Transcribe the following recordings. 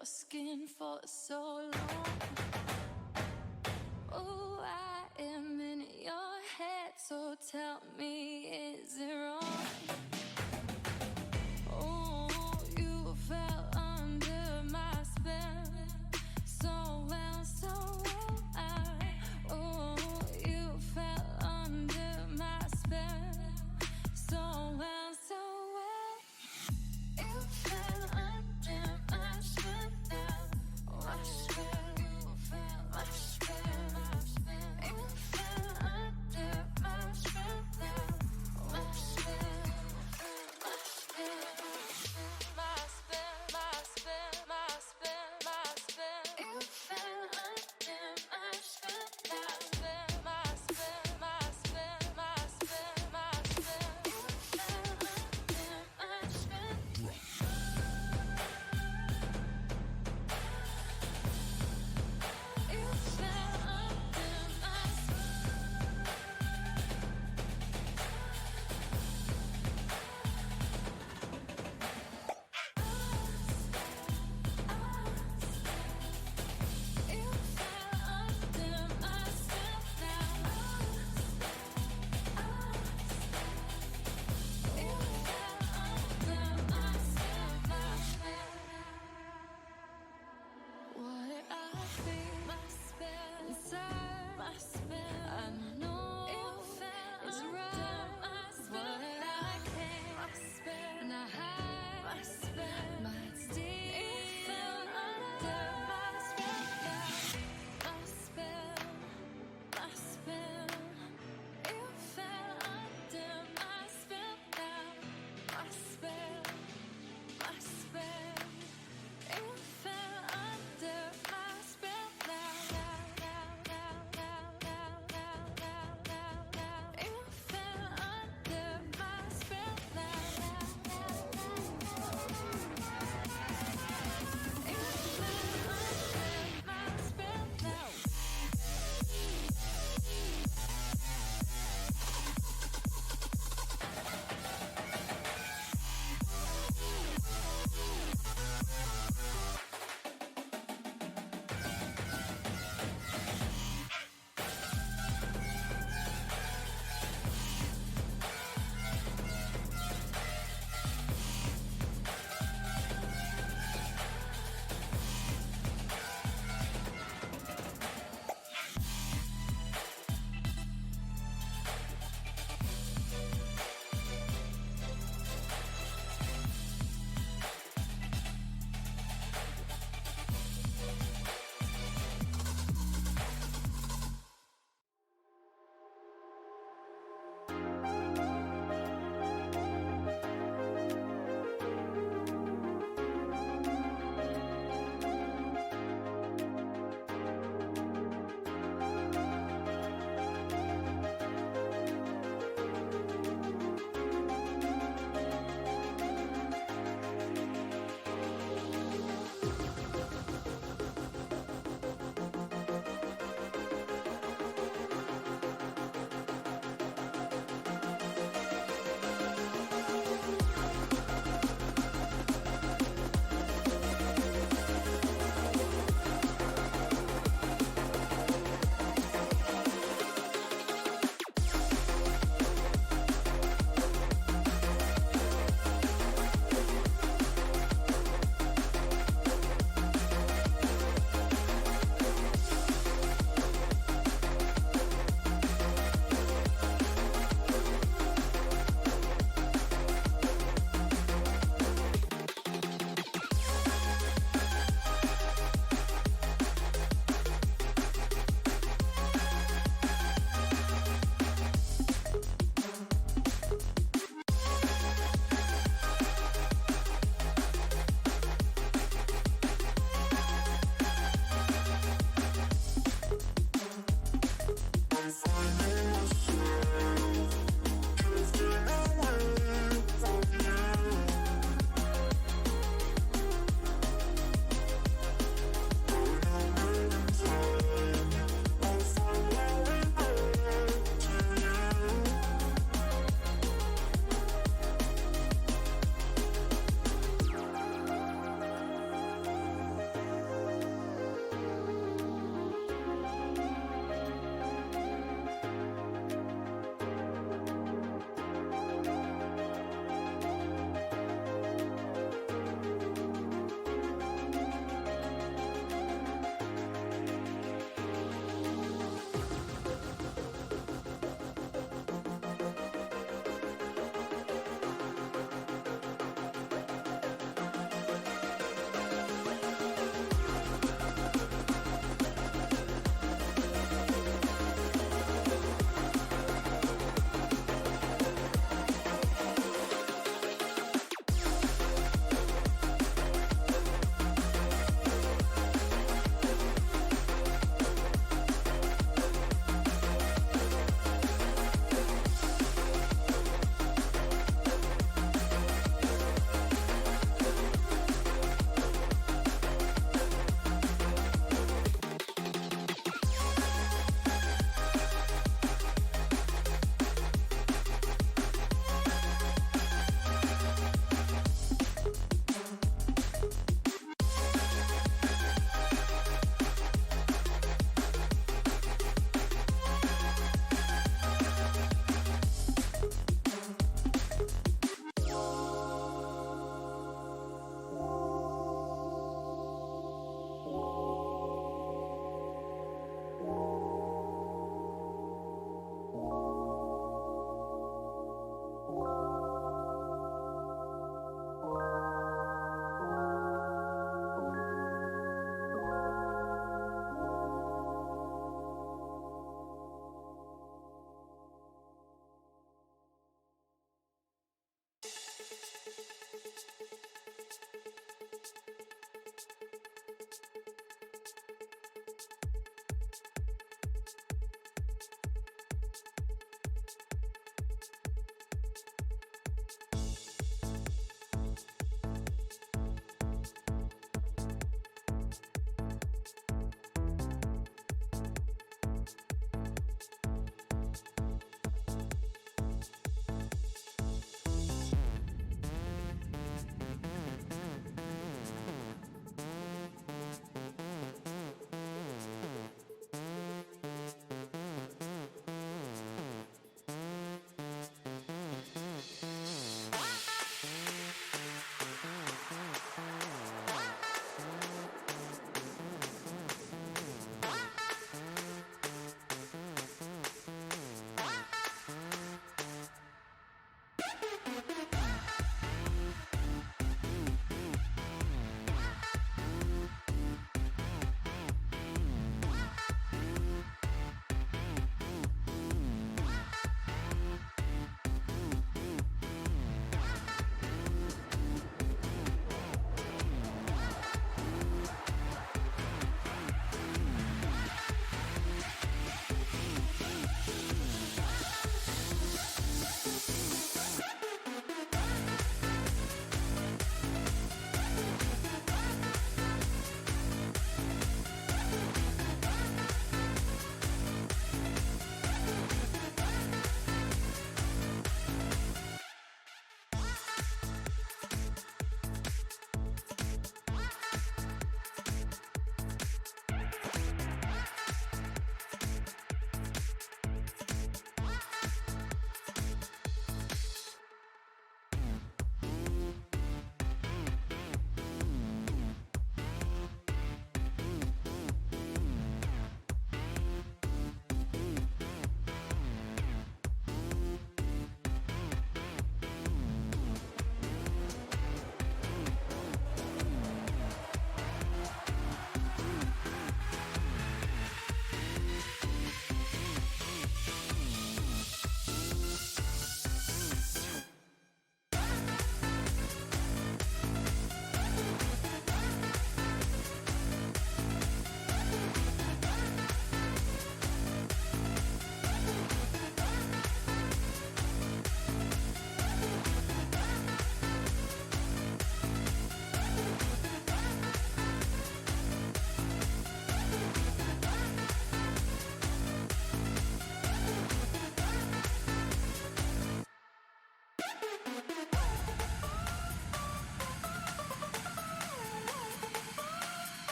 your skin for so long. Oh, I am in your head, so tell me, is it wrong? Oh, you fell under my spell, so well, so well. Oh, you fell under my spell, so well, so well. You fell under my spell, wash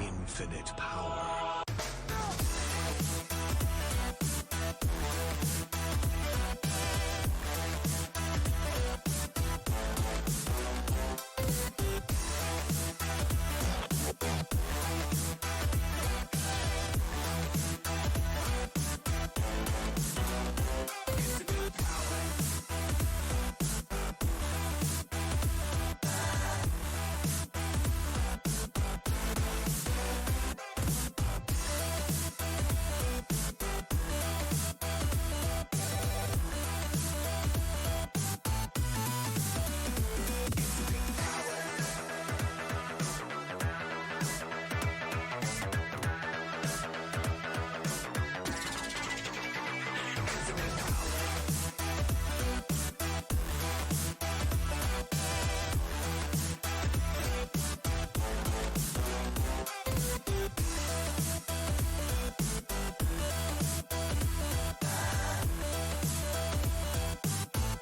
Infinite power.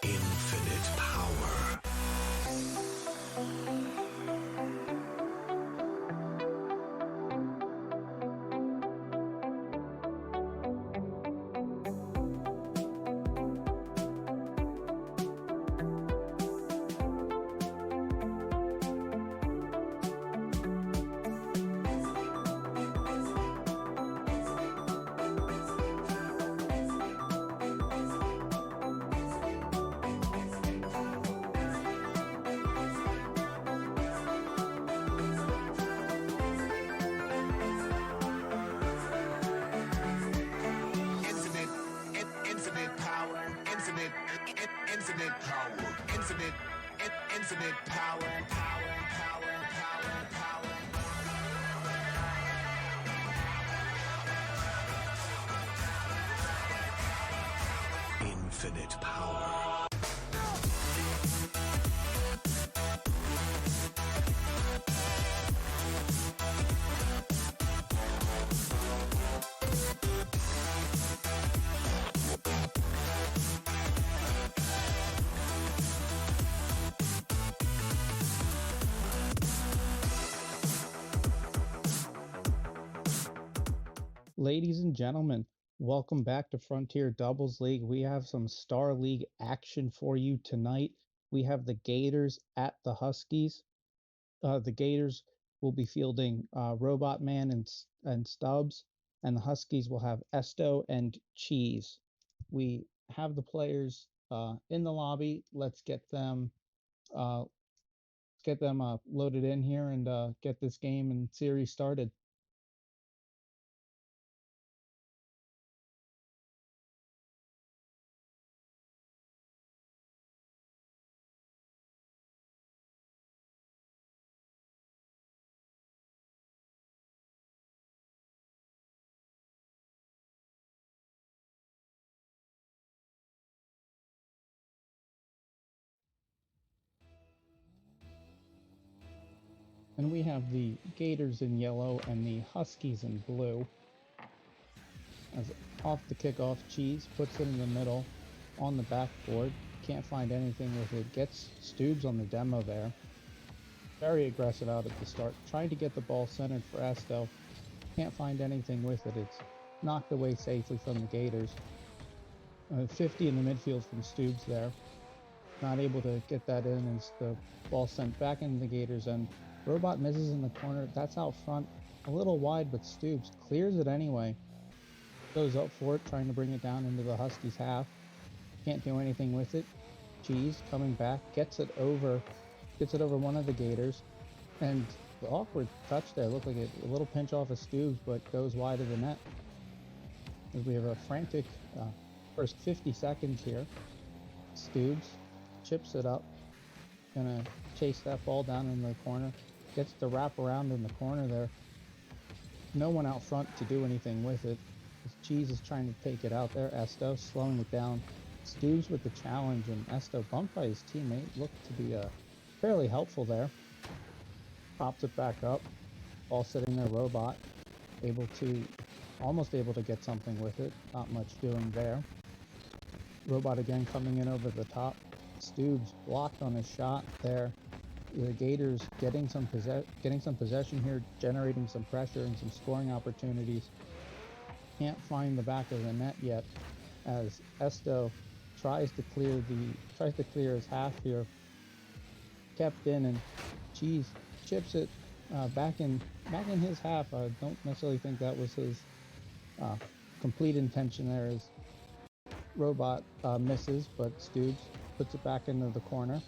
Infinite power. Infinite power. Infinite power. Infinite power. Infinite power. Ladies and gentlemen, welcome back to Frontier Doubles League. We have some Star League action for you tonight. We have the Gators at the Huskies. The Gators will be fielding Robot Man and Stubbs, and the Huskies will have Esto and Cheese. We have the players in the lobby. Let's get them loaded in here and get this game and series started. And we have the Gators in yellow and the Huskies in blue. As off the kickoff, Cheese puts it in the middle on the backboard. Can't find anything with it. Gets Stubbs on the demo there. Very aggressive out at the start. Trying to get the ball centered for Esto. Can't find anything with it. It's knocked away safely from the Gators. 50 in the midfield from Stubbs there. Not able to get that in as the ball sent back into the Gators and Robot misses in the corner. That's out front. A little wide, but Stubbs clears it anyway. Goes up for it, trying to bring it down into the Huskies half. Can't do anything with it. Cheese coming back, gets it over one of the Gators. And the awkward touch there looked like a little pinch off of Stubbs, but goes wide of the net. As we have a frantic first 50 seconds here. Stubbs chips it up. Gonna chase that ball down in the corner. Gets the wrap around in the corner there. No one out front to do anything with it. Cheese is trying to take it out there. Esto slowing it down. Stubbs with the challenge, and Esto bumped by his teammate. Looked to be fairly helpful there. Pops it back up. Ball sitting there. Robot almost able to get something with it. Not much doing there. Robot again coming in over the top. Stubbs blocked on his shot there. the Gators getting some possession here, generating some pressure and some scoring opportunities. Can't find the back of the net yet, as Esto tries to clear his half here. Kept in, and Cheese chips it back in his half. I don't necessarily think that was his complete intention there, as Robot misses, but Stoobs puts it back into the corner.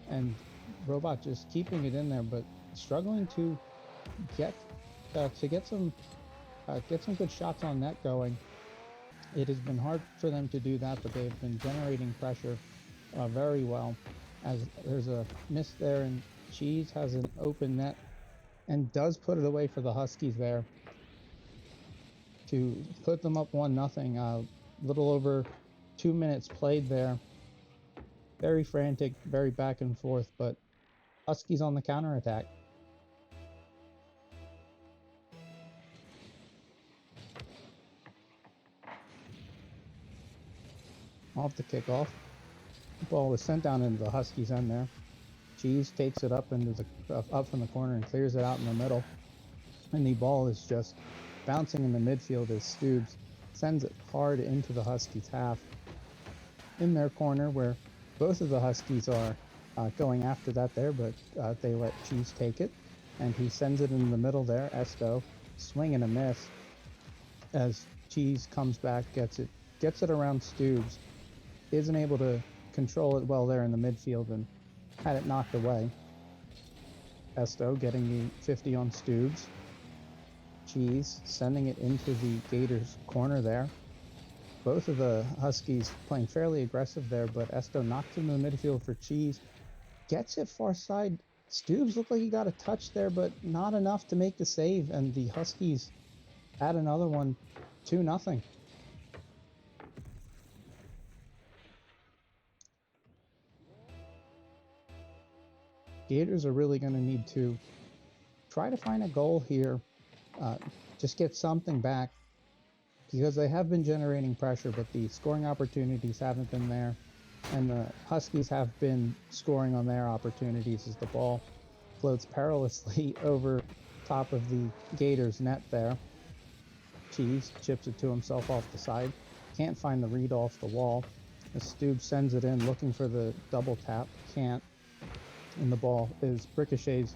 And Robot just keeping it in there, but struggling to get some good shots on net going. It has been hard for them to do that, but they've been generating pressure very well. As there's a miss there, and Cheese has an open net and does put it away for the Huskies there to put them up 1-0. Little over 2 minutes played there. Very frantic, very back and forth, but Huskies on the counterattack. Off the kickoff. The ball was sent down into the Huskies' end there. Cheese takes it up up from the corner and clears it out in the middle. And the ball is just bouncing in the midfield as Stoobs sends it hard into the Huskies' half. In their corner, where both of the Huskies are going after that there, but they let Cheese take it. And he sends it in the middle there. Esto, swing and a miss. As Cheese comes back, gets it around Stoobs. Isn't able to control it well there in the midfield and had it knocked away. Esto getting the 50 on Stoobs. Cheese sending it into the Gators corner there. Both of the Huskies playing fairly aggressive there, but Esto knocks him in the midfield for Cheese. Gets it far side. Stoobs looked like he got a touch there, but not enough to make the save, and the Huskies add another one, 2-0. Gators are really going to need to try to find a goal here, just get something back, because they have been generating pressure, but the scoring opportunities haven't been there, and the Huskies have been scoring on their opportunities as the ball floats perilously over top of the Gators net there. Cheese chips it to himself off the side, can't find the read off the wall. As Stoob sends it in looking for the double tap, can't. And the ball ricochets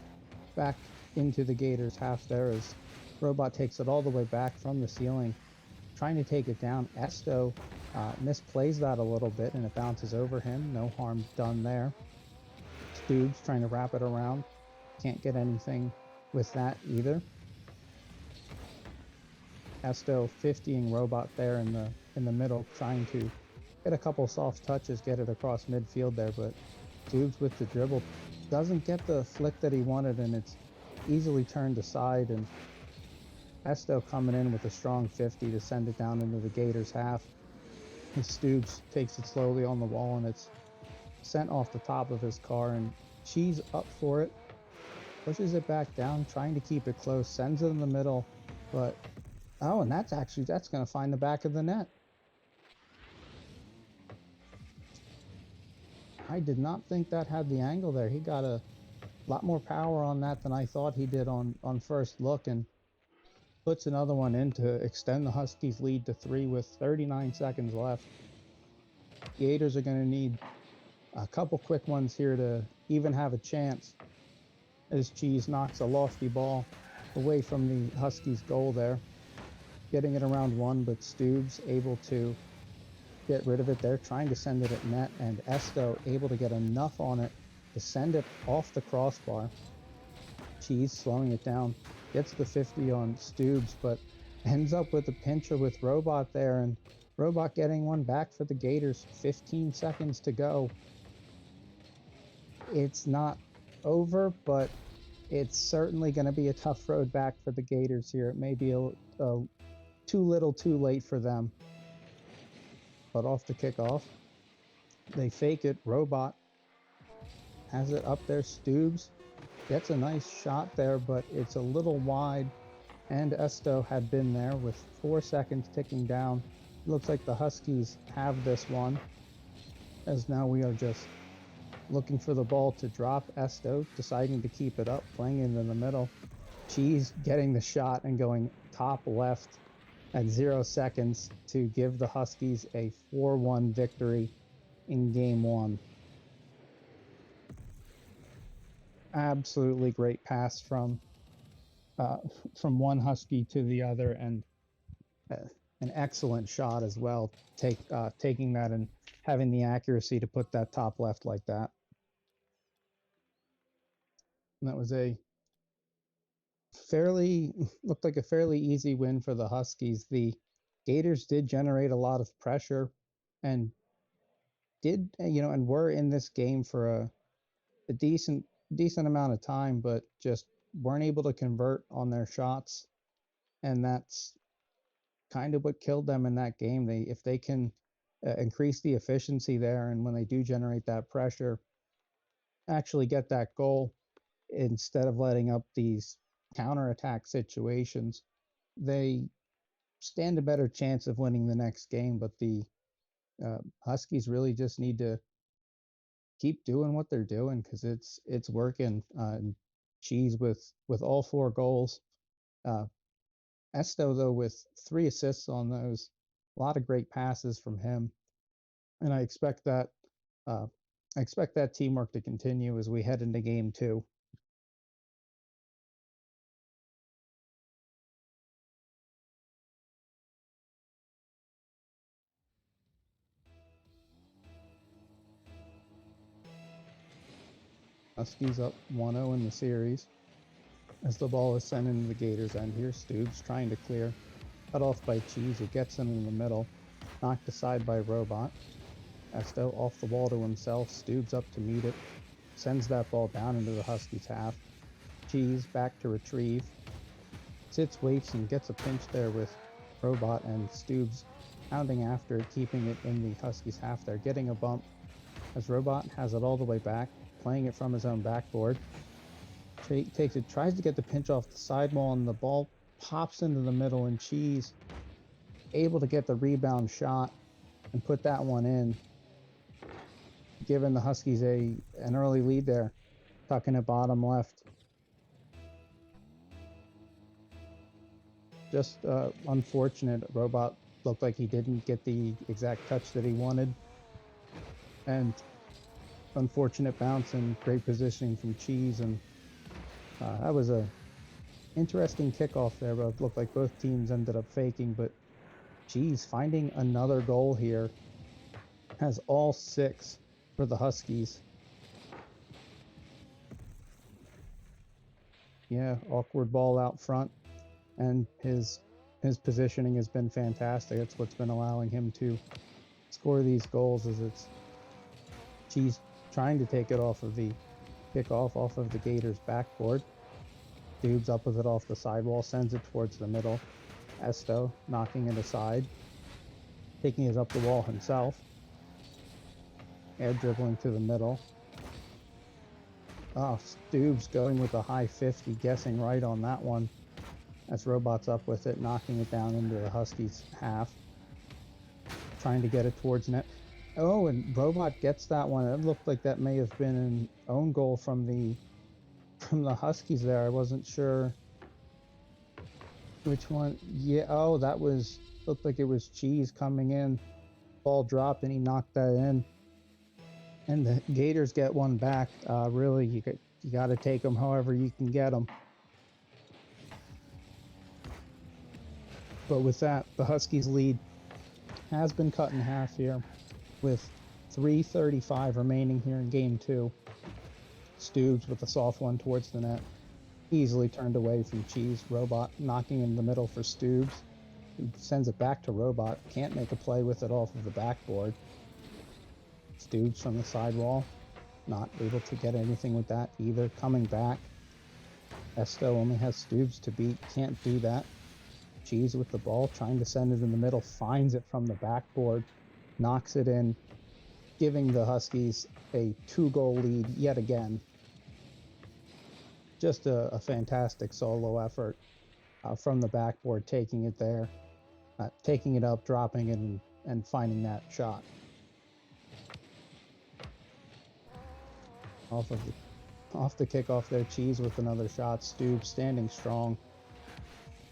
back into the Gators half there as Robot takes it all the way back from the ceiling, trying to take it down. Esto misplays that a little bit and it bounces over him. No harm done there. Stoobs trying to wrap it around. Can't get anything with that either. Esto 50ing Robot there in the middle, trying to get a couple soft touches, get it across midfield there, but Stoobs with the dribble doesn't get the flick that he wanted, and it's easily turned aside, and Esto coming in with a strong 50 to send it down into the Gators half. And Stoobs takes it slowly on the wall, and it's sent off the top of his car, and Cheese up for it, pushes it back down, trying to keep it close, sends it in the middle, but oh, and that's going to find the back of the net. I did not think that had the angle there. He got a lot more power on that than I thought he did on first look, and puts another one in to extend the Huskies' lead to 3 with 39 seconds left. Gators are going to need a couple quick ones here to even have a chance, as Cheese knocks a lofty ball away from the Huskies' goal there. Getting it around one, but Stoobs able to get rid of it there, trying to send it at net, and Esto able to get enough on it to send it off the crossbar. Cheese slowing it down, gets the 50 on Stoobs, but ends up with a pincher with Robot there, and Robot getting one back for the Gators. 15 seconds to go. It's not over, but it's certainly going to be a tough road back for the Gators here. It may be a too little too late for them. But off the kickoff, they fake it. Robot has it up there. Stoobs gets a nice shot there, but it's a little wide, and Esto had been there with 4 seconds ticking down. Looks like the Huskies have this one, as now we are just looking for the ball to drop. Esto deciding to keep it up, playing it in the middle. Cheese getting the shot and going top left at 0 seconds to give the Huskies a 4-1 victory in game one. Absolutely great pass from one Husky to the other, and an excellent shot as well. Taking that and having the accuracy to put that top left like that. And that was looked like a fairly easy win for the Huskies. The Gators did generate a lot of pressure and were in this game for a decent amount of time, but just weren't able to convert on their shots, and that's kind of what killed them in that game. If they can increase the efficiency there, and when they do generate that pressure, actually get that goal instead of letting up these counterattack situations, they stand a better chance of winning the next game. But the Huskies really just need to keep doing what they're doing, because it's working. Cheese with all 4 goals. Esto, though, with 3 assists on those. A lot of great passes from him, and I expect that teamwork to continue as we head into game 2. Huskies up 1-0 in the series as the ball is sent into the Gators' end here. Stoops trying to clear, cut off by Cheese, who gets him in the middle, knocked aside by Robot. Esto off the ball to himself, Stoops up to meet it, sends that ball down into the Huskies' half. Cheese back to retrieve, sits, waits, and gets a pinch there with Robot and Stoops pounding after, keeping it in the Huskies' half. They're getting a bump as Robot has it all the way back, playing it from his own backboard. Takes it, tries to get the pinch off the sidewall, and the ball pops into the middle, and Cheese able to get the rebound shot and put that one in, giving the Huskies an early lead there, tucking it bottom left. Just unfortunate. Robot looked like he didn't get the exact touch that he wanted, and unfortunate bounce and great positioning from Cheese. And that was a interesting kickoff there, but it looked like both teams ended up faking. But Cheese finding another goal here, has all 6 for the Huskies. Yeah, awkward ball out front, and his positioning has been fantastic. It's what's been allowing him to score these goals, as it's Cheese trying to take it off of the kickoff, off of the Gators' backboard. Dubes up with it off the sidewall, sends it towards the middle. Esto knocking it aside, taking it up the wall himself. Air dribbling to the middle. Oh, Dubes going with a high 50, guessing right on that one. As Robot's up with it, knocking it down into the Huskies' half. Trying to get it towards net. Oh, and Robot gets that one. It looked like that may have been an own goal from the Huskies there. I wasn't sure which one. Yeah, oh, that looked like it was Cheese coming in. Ball dropped and he knocked that in. And the Gators get one back. Really, you got to take them however you can get them. But with that, the Huskies' lead has been cut in half here, with 3:35 remaining here in game 2. Stoops with a soft one towards the net, easily turned away from Cheese. Robot knocking in the middle for Stoops, who sends it back to Robot. Can't make a play with it off of the backboard. Stoops from the sidewall, not able to get anything with that either. Coming back, Esto only has Stoops to beat, can't do that. Cheese with the ball, trying to send it in the middle, finds it from the backboard, knocks it in, giving the Huskies a 2-goal lead yet again. Just a fantastic solo effort from the backboard, taking it there, taking it up, dropping it, and finding that shot. off of the kickoff there. Cheese with another shot. Stoob standing strong,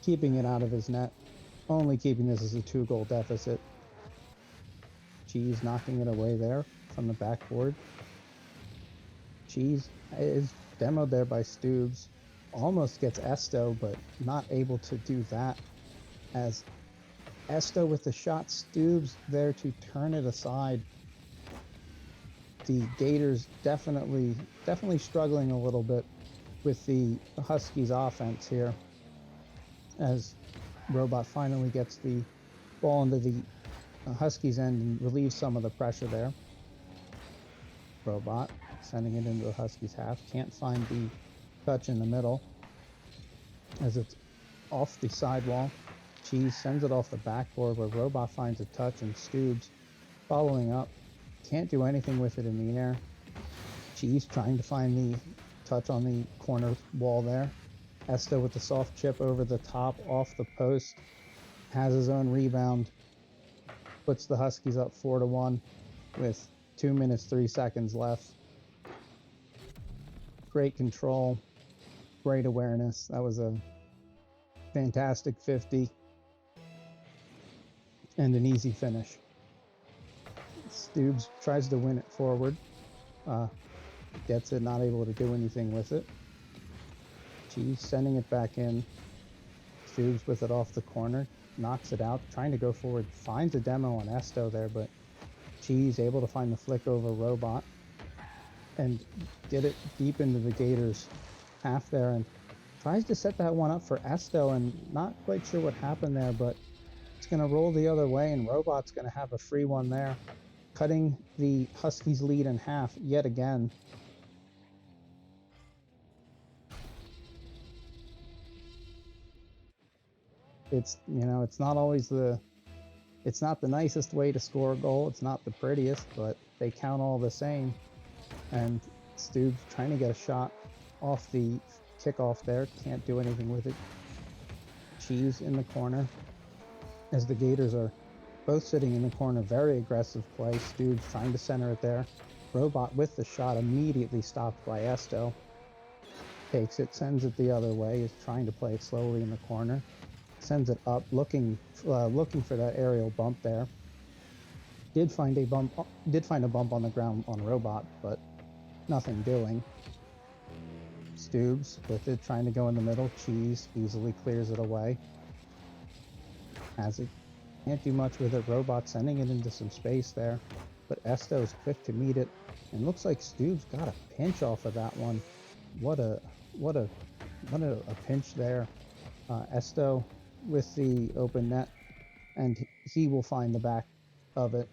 keeping it out of his net, only keeping this as a 2-goal deficit. Cheese knocking it away there from the backboard. Cheese is demoed there by Stoobs. Almost gets Esto, but not able to do that, as Esto with the shot. Stoobs there to turn it aside. The Gators definitely struggling a little bit with the Huskies offense here, as Robot finally gets the ball into the Huskies end and relieves some of the pressure there. Robot sending it into the Huskies half. Can't find the touch in the middle, as it's off the sidewall. Cheese sends it off the backboard, where Robot finds a touch, and Stoobs following up. Can't do anything with it in the air. Cheese trying to find the touch on the corner wall there. Esto with the soft chip over the top off the post. Has his own rebound. Puts the Huskies up 4-1 with 2 minutes 3 seconds left. Great control. Great awareness. That was a fantastic 50. And an easy finish. Stoobs tries to win it forward. Gets it, not able to do anything with it. Cheese sending it back in. Stoobs with it off the corner. Knocks it out, trying to go forward. Finds a demo on Esto there, but Cheese able to find the flick over Robot and get it deep into the Gators half there, and tries to set that one up for Esto, and not quite sure what happened there, but it's going to roll the other way, and Robot's going to have a free one there, cutting the Huskies lead in half yet again. It's, it's not always it's not the nicest way to score a goal. It's not the prettiest, but they count all the same. And Stoobs trying to get a shot off the kickoff there. Can't do anything with it. Cheese in the corner, as the Gators are both sitting in the corner. Very aggressive play. Stoobs trying to center it there. Robot with the shot, immediately stopped by Esto. Takes it, sends it the other way, is trying to play it slowly in the corner. Sends it up, looking for that aerial bump there. Did find a bump on the ground on Robot, but nothing doing. Stoobs with it, trying to go in the middle. Cheese easily clears it away. Has it, can't do much with it. Robot sending it into some space there, but Esto is quick to meet it, and looks like Stoobs got a pinch off of that one. What a pinch there. Esto with the open net, and he will find the back of it,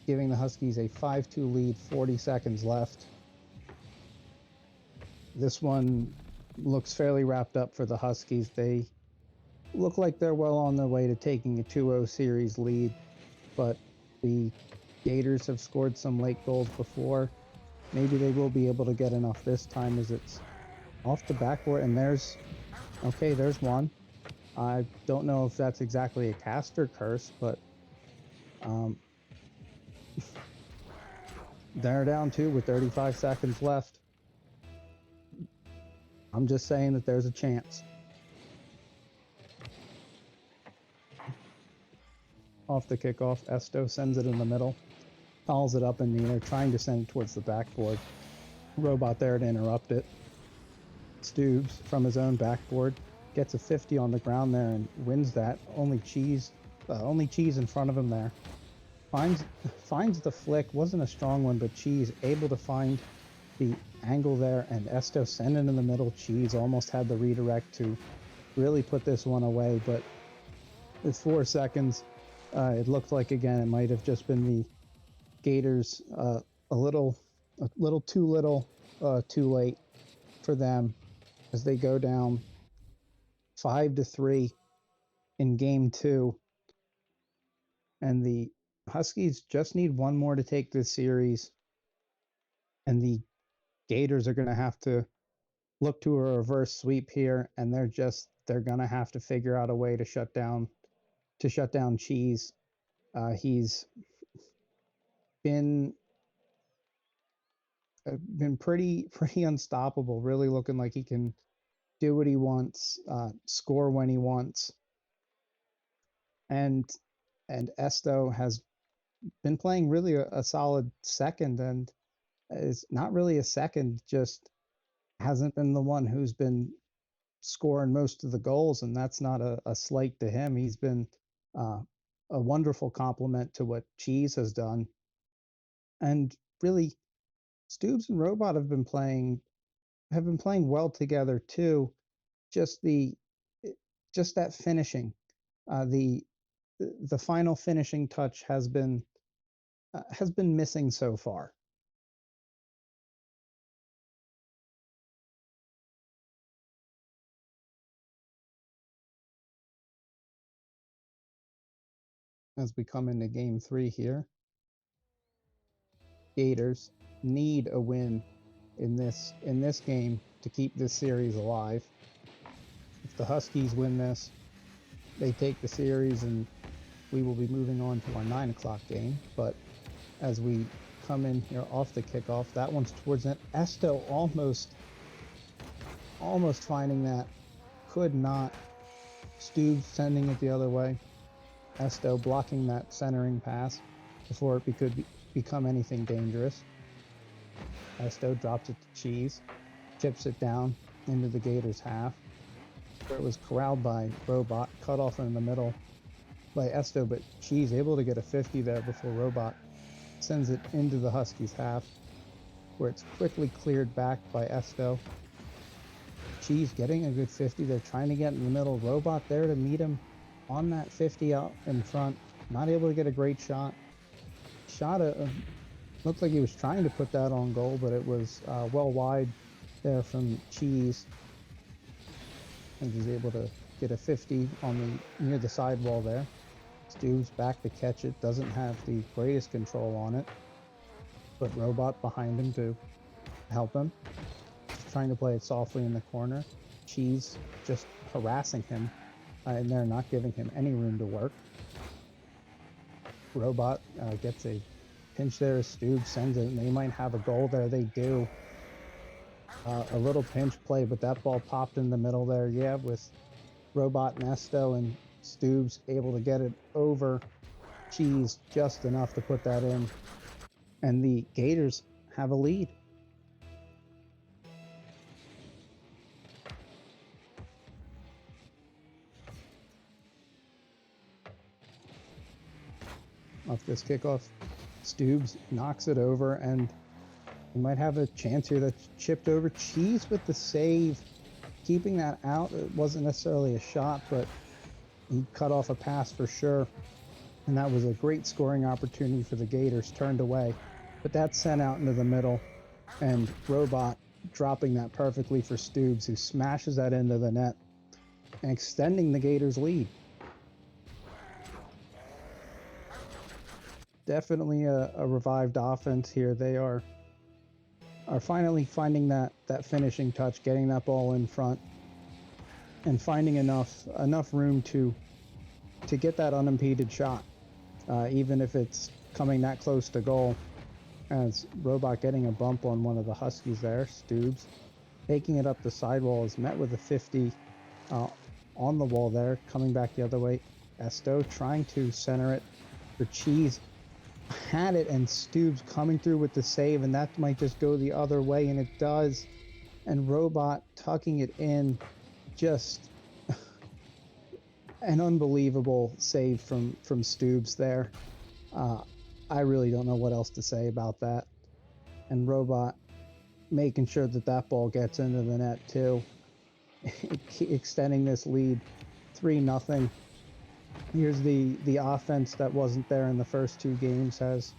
giving the Huskies a 5-2 lead, 40 seconds left. This one looks fairly wrapped up for the Huskies. They look like they're well on their way to taking a 2-0 series lead, but the Gators have scored some late goals before. Maybe they will be able to get enough this time, as it's off the backboard, and there's one. I don't know if that's exactly a caster curse, but they're down 2 with 35 seconds left. I'm just saying that there's a chance. Off the kickoff, Esto sends it in the middle, fouls it up in the air, trying to send it towards the backboard. Robot there to interrupt it. Stoobs from his own backboard gets a 50 on the ground there and wins that. Only Cheese in front of him there. Finds the flick. Wasn't a strong one, but Cheese able to find the angle there, and Esto sent it in the middle. Cheese almost had the redirect to really put this one away, but with 4 seconds, it looked like, again, it might have just been the Gators a little too late for them, as they go down 5-3 in game 2, and the Huskies just need one more to take this series, and the Gators are going to have to look to a reverse sweep here, and they're going to have to figure out a way to shut down Cheese. He's been been pretty unstoppable. Really looking like he can do what he wants, score when he wants, and Esto has been playing really a solid second, and is not really a second, just hasn't been the one who's been scoring most of the goals, and that's not a slight to him. He's been uh, a wonderful compliment to what Cheese has done, and really, Stoobs and Robot have been playing well together too. Just the just that finishing, the final finishing touch has been missing so far. As we come into game 3 here, Gators need a win in this game to keep this series alive. If the Huskies win this, they take the series, and we will be moving on to our 9 o'clock game. But as we come in here off the kickoff, that one's towards net. Esto almost finding that, could not. Stu sending it the other way. Esto blocking that centering pass before it could become anything dangerous. Esto drops it to Cheese, chips it down into the Gators' half, where it was corralled by Robot, cut off in the middle by Esto, but Cheese able to get a 50 there before Robot sends it into the Huskies' half, where it's quickly cleared back by Esto. Cheese getting a good 50. They're trying to get in the middle. Robot there to meet him on that 50 out in front. Not able to get a great shot. Looked like he was trying to put that on goal, but it was well wide there from Cheese. And he's able to get a 50 on near the sidewall there. Stu's back to catch it. Doesn't have the greatest control on it, but Robot behind him to help him. Trying to play it softly in the corner. Cheese just harassing him in there, not giving him any room to work. Robot gets a pinch there. Stoob sends it, and they might have a goal there. They do. A little pinch play, but that ball popped in the middle there. Yeah, with Robot and Esto, and Stoob's able to get it over Cheese just enough to put that in. And the Gators have a lead. Off this kickoff, Stoobs knocks it over, and we might have a chance here that's chipped over. Cheese with the save, keeping that out. It wasn't necessarily a shot, but he cut off a pass for sure. And that was a great scoring opportunity for the Gators, turned away. But that's sent out into the middle, and Robot dropping that perfectly for Stoobs, who smashes that into the net and extending the Gators' lead. Definitely a revived offense here. They are finally finding that finishing touch, getting that ball in front, and finding enough room to get that unimpeded shot, even if it's coming that close to goal. As Robot getting a bump on one of the Huskies there, Stoobs taking it up the sidewall is met with a 50 on the wall there, coming back the other way. Esto trying to center it for Cheese. Had it, and Stoobs coming through with the save, and that might just go the other way, and it does. And Robot tucking it in, just an unbelievable save from Stoobs there. I really don't know what else to say about that. And Robot making sure that ball gets into the net too, extending this lead 3-0. Here's the offense that wasn't there in the first 2 games has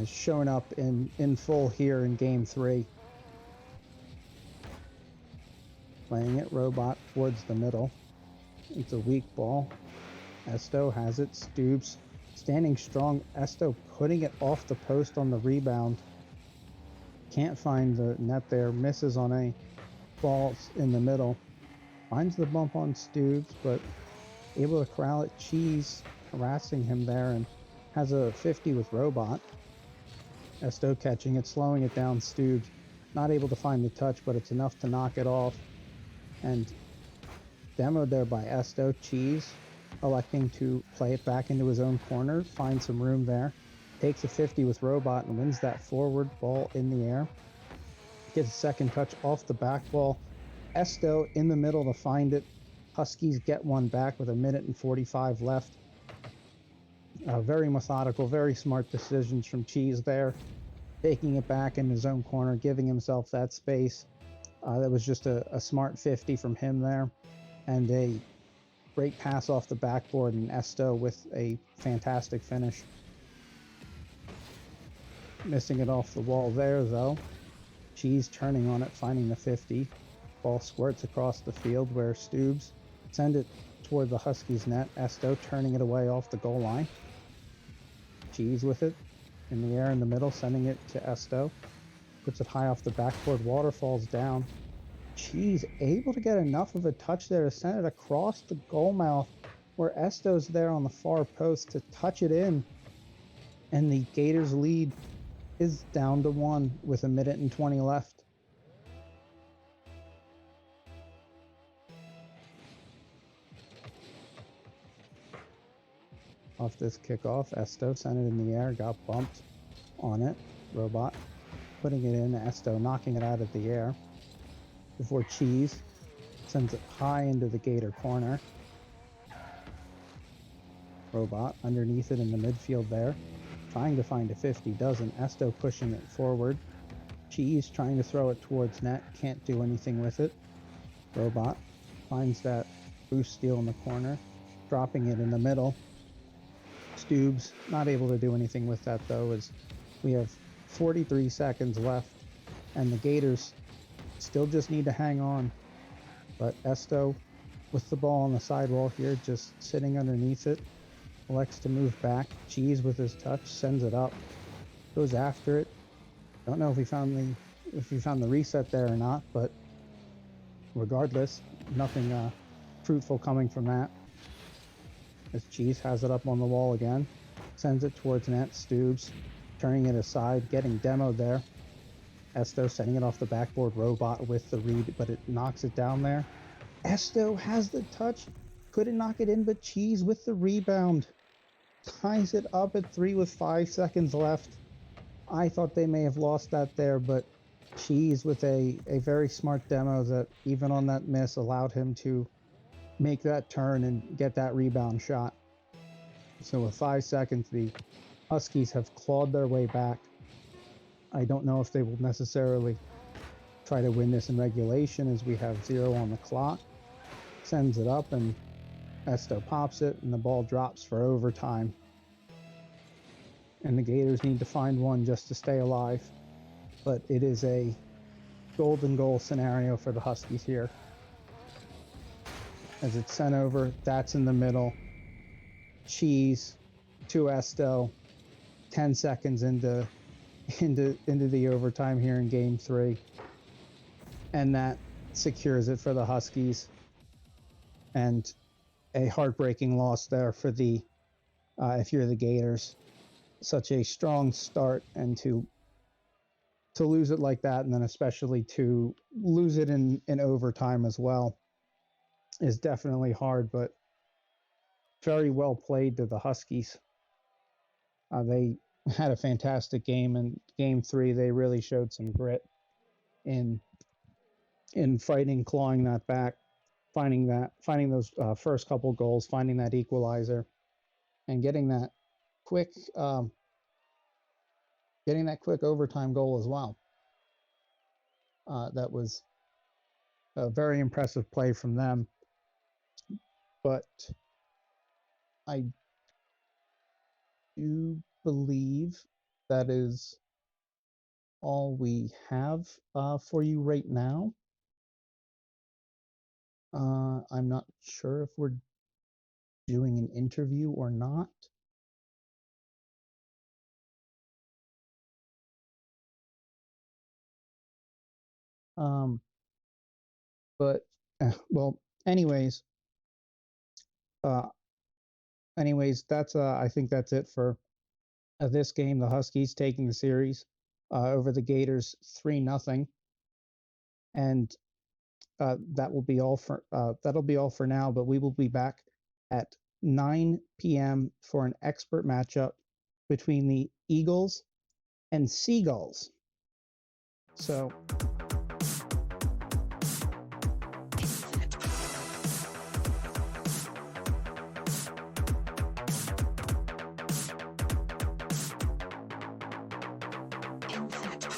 shown up in full here in game 3. Playing it, Robot towards the middle. It's a weak ball. Esto has it. Stoobs standing strong. Esto putting it off the post on the rebound. Can't find the net there. Misses on a ball in the middle. Finds the bump on Stoobs, but able to corral it. Cheese harassing him there, and has a 50 with Robot. Esto catching it, slowing it down. Stooge not able to find the touch, but it's enough to knock it off. And demoed there by Esto. Cheese electing to play it back into his own corner, find some room there. Takes a 50 with Robot and wins that forward ball in the air. Gets a second touch off the back ball. Esto in the middle to find it. Huskies get one back with 1:45 left. Very methodical, very smart decisions from Cheese there. Taking it back in his own corner, giving himself that space. That was just a smart 50 from him there. And a great pass off the backboard, and Esto with a fantastic finish. Missing it off the wall there, though. Cheese turning on it, finding the 50. Ball squirts across the field where Stoobs send it toward the Huskies net. Esto turning it away off the goal line. Cheese with it in the air in the middle, sending it to Esto. Puts it high off the backboard. Water falls down. Cheese able to get enough of a touch there to send it across the goal mouth where Esto's there on the far post to touch it in. And the Gators lead is down to 1 with 1:20 left. Off this kickoff, Esto sent it in the air, got bumped on it. Robot putting it in, Esto knocking it out of the air before Cheese sends it high into the Gator corner. Robot underneath it in the midfield there, trying to find a 50, doesn't. Esto pushing it forward. Cheese trying to throw it towards net, can't do anything with it. Robot finds that boost steal in the corner, dropping it in the middle. Stoobs not able to do anything with that though, as we have 43 seconds left and the Gators still just need to hang on. But Esto with the ball on the sidewall here, just sitting underneath it, elects to move back. Cheese with his touch sends it up, goes after it. Don't know if he found the reset there or not, but regardless, nothing fruitful coming from that. As Cheese has it up on the wall again, sends it towards net. Stoobs turning it aside, getting demoed there. Esto sending it off the backboard. Robot with the read, but it knocks it down there. Esto has the touch, couldn't knock it in, but Cheese with the rebound ties it up at 3 with 5 seconds left. I thought they may have lost that there, but Cheese with a very smart demo that even on that miss allowed him to make that turn and get that rebound shot. So with 5 seconds, the Huskies have clawed their way back. I don't know if they will necessarily try to win this in regulation, as we have 0 on the clock. Sends it up and Esto pops it and the ball drops for overtime. And the Gators need to find one just to stay alive. But it is a golden goal scenario for the Huskies here. As it's sent over, that's in the middle. Cheese to Esto. 10 seconds into the overtime here in game 3. And that secures it for the Huskies. And a heartbreaking loss there for the if you're the Gators. Such a strong start, and to lose it like that, and then especially to lose it in overtime as well, is definitely hard, but very well played to the Huskies. They had a fantastic game, and game 3 they really showed some grit in fighting, clawing that back, finding those first couple goals, finding that equalizer, and getting that quick overtime goal as well. That was a very impressive play from them. But I do believe that is all we have for you right now. I'm not sure if we're doing an interview or not. But well, anyways, that's I think that's it for of this game, the Huskies taking the series over the Gators 3-0, and that'll be all for now. But we will be back at 9 p.m. for an expert matchup between the Eagles and Seagulls. So Infinite power.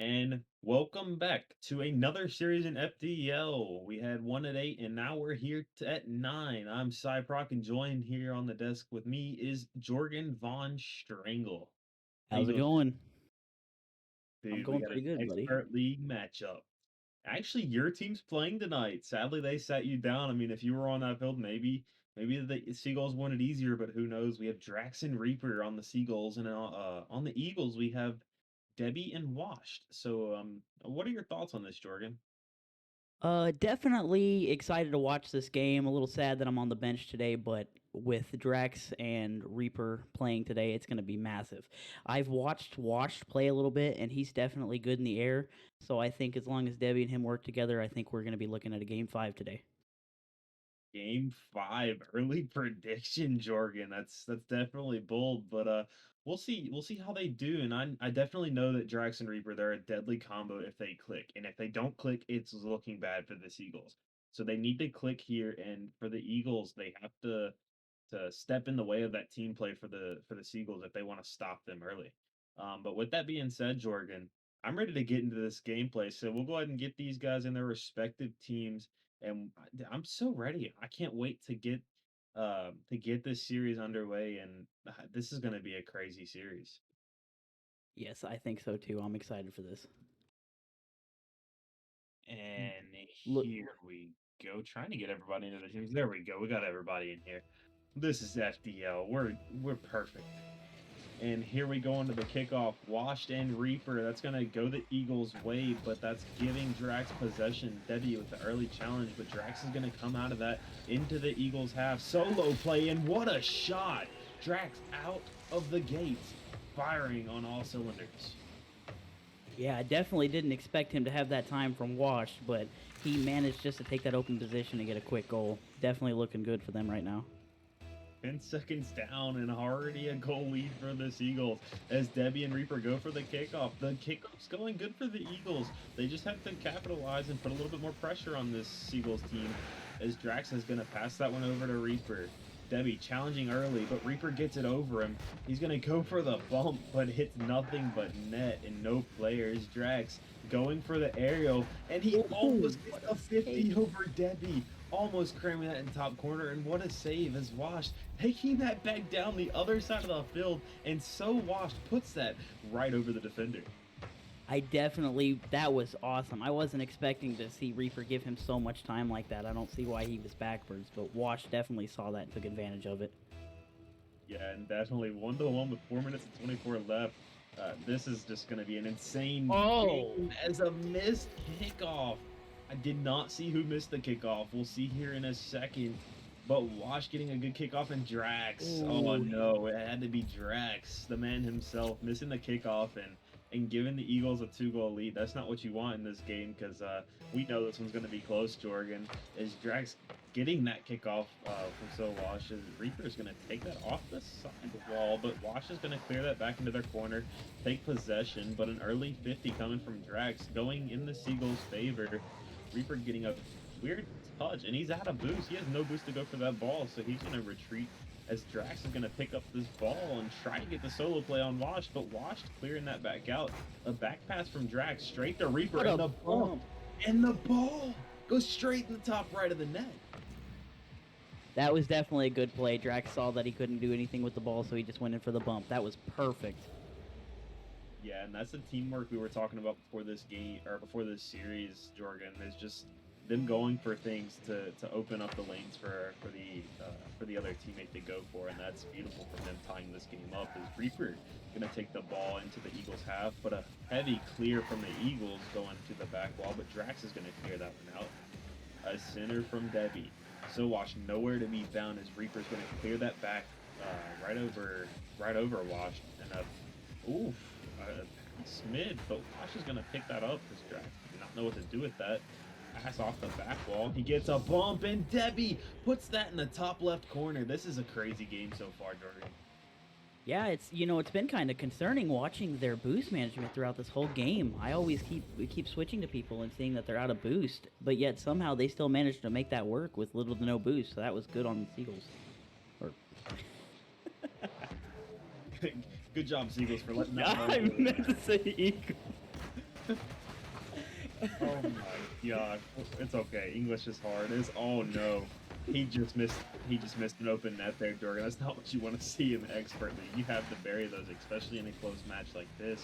And welcome back to another series in FDL. We had one at 8, and now we're here at 9. I'm Cyproc, and joined here on the desk with me is Jorgen von Strangle. How you How's it doing, going? I'm dude? We going got an pretty good, buddy. expert league matchup. Actually, your team's playing tonight. Sadly, they sat you down. I mean, if you were on that field, maybe the Seagulls won it easier, but who knows? We have Drax and Reaper on the Seagulls, and on the Eagles we have Debbie and Washed. So, what are your thoughts on this, Jorgen? Definitely excited to watch this game. A little sad that I'm on the bench today, but with Drax and Reaper playing today, it's going to be massive. I've watched Washed play a little bit, and he's definitely good in the air. So I think as long as Debbie and him work together, I think we're going to be looking at a game 5 today. Game 5, early prediction, Jorgen. That's definitely bold, but we'll see how they do. And I definitely know that Drax and Reaper, they're a deadly combo if they click. And if they don't click, it's looking bad for the Eagles. So they need to click here, and for the Eagles, they have to step in the way of that team play for the Seagulls if they want to stop them early. But with that being said, Jorgen, I'm ready to get into this gameplay. So we'll go ahead and get these guys in their respective teams, and I'm so ready. I can't wait to get this series underway, and this is going to be a crazy series. Yes, I think so too. I'm excited for this. And Look, here we go, trying to get everybody into the teams. There we go. We got everybody in here. This is FDL. We're perfect. And here we go into the kickoff. Washed and Reaper. That's going to go the Eagles' way, but that's giving Drax possession. Debbie with the early challenge, but Drax is going to come out of that into the Eagles' half. Solo play, and what a shot! Drax out of the gates, firing on all cylinders. yeah, I definitely didn't expect him to have that time from Wash, but he managed just to take that open position and get a quick goal. Definitely looking good for them right now. 10 seconds down and already a goal lead for the Eagles as Debbie and Reaper go for the kickoff. The kickoff's going good for the Eagles. They just have to capitalize and put a little bit more pressure on this Eagles team as Drax is going to pass that one over to Reaper. Debbie challenging early, but Reaper gets it over him. He's going to go for the bump, but hits nothing but net and no players. Drax going for the aerial, and he almost gets a 50 over Debbie. Almost cramming that in top corner, and what a save as Washed taking that back down the other side of the field, and so Washed puts that right over the defender. That was awesome. I wasn't expecting to see Reaper give him so much time like that. I don't see why he was backwards, but Wash definitely saw that and took advantage of it. Yeah, and definitely 1-1 with 4 minutes and 24 left. This is just going to be an insane game as a missed kickoff. I did not see who missed the kickoff. We'll see here in a second. But Wash getting a good kickoff, and Drax. Ooh. Oh no, it had to be Drax, the man himself, missing the kickoff and giving the Eagles a 2-goal lead. That's not what you want in this game, because we know this one's going to be close, Jorgen. Is Drax getting that kickoff from So Wash, as Reaper is going to take that off the side wall, but Wash is going to clear that back into their corner, take possession, but an early 50 coming from Drax, going in the Seagulls' favor. Reaper getting a weird touch, and he's out of boost. He has no boost to go for that ball, so he's going to retreat as Drax is going to pick up this ball and try to get the solo play on Wash, but Wash clearing that back out. A back pass from Drax straight to Reaper, and the ball, goes straight in the top right of the net. That was definitely a good play. Drax saw that he couldn't do anything with the ball, so he just went in for the bump. That was perfect. Yeah, and that's the teamwork we were talking about before this game, or before this series, Jorgen. Is just them going for things to open up the lanes for the other teammate to go for, and that's beautiful from them tying this game up. Is Reaper gonna take the ball into the Eagles' half, but a heavy clear from the Eagles going to the back wall, but Drax is gonna clear that one out. A center from Debbie. So Wash nowhere to be found as Reaper's gonna clear that back right over Wash, and smidge, but Wash is gonna pick that up because Drax did not know what to do with that. Pass off the back wall. He gets a bump, and Debbie puts that in the top left corner. This is a crazy game so far, Jorgen. Yeah, it's been kind of concerning watching their boost management throughout this whole game. I always keep switching to people and seeing that they're out of boost, but yet somehow they still managed to make that work with little to no boost. So that was good on the Seagulls. Good job, Seagulls, for letting that I meant to say Eagles. Oh my god. It's okay. English is hard. It's oh no. He just missed an open net there, Jordan. That's not what you want to see in the expert league. You have to bury those, especially in a close match like this.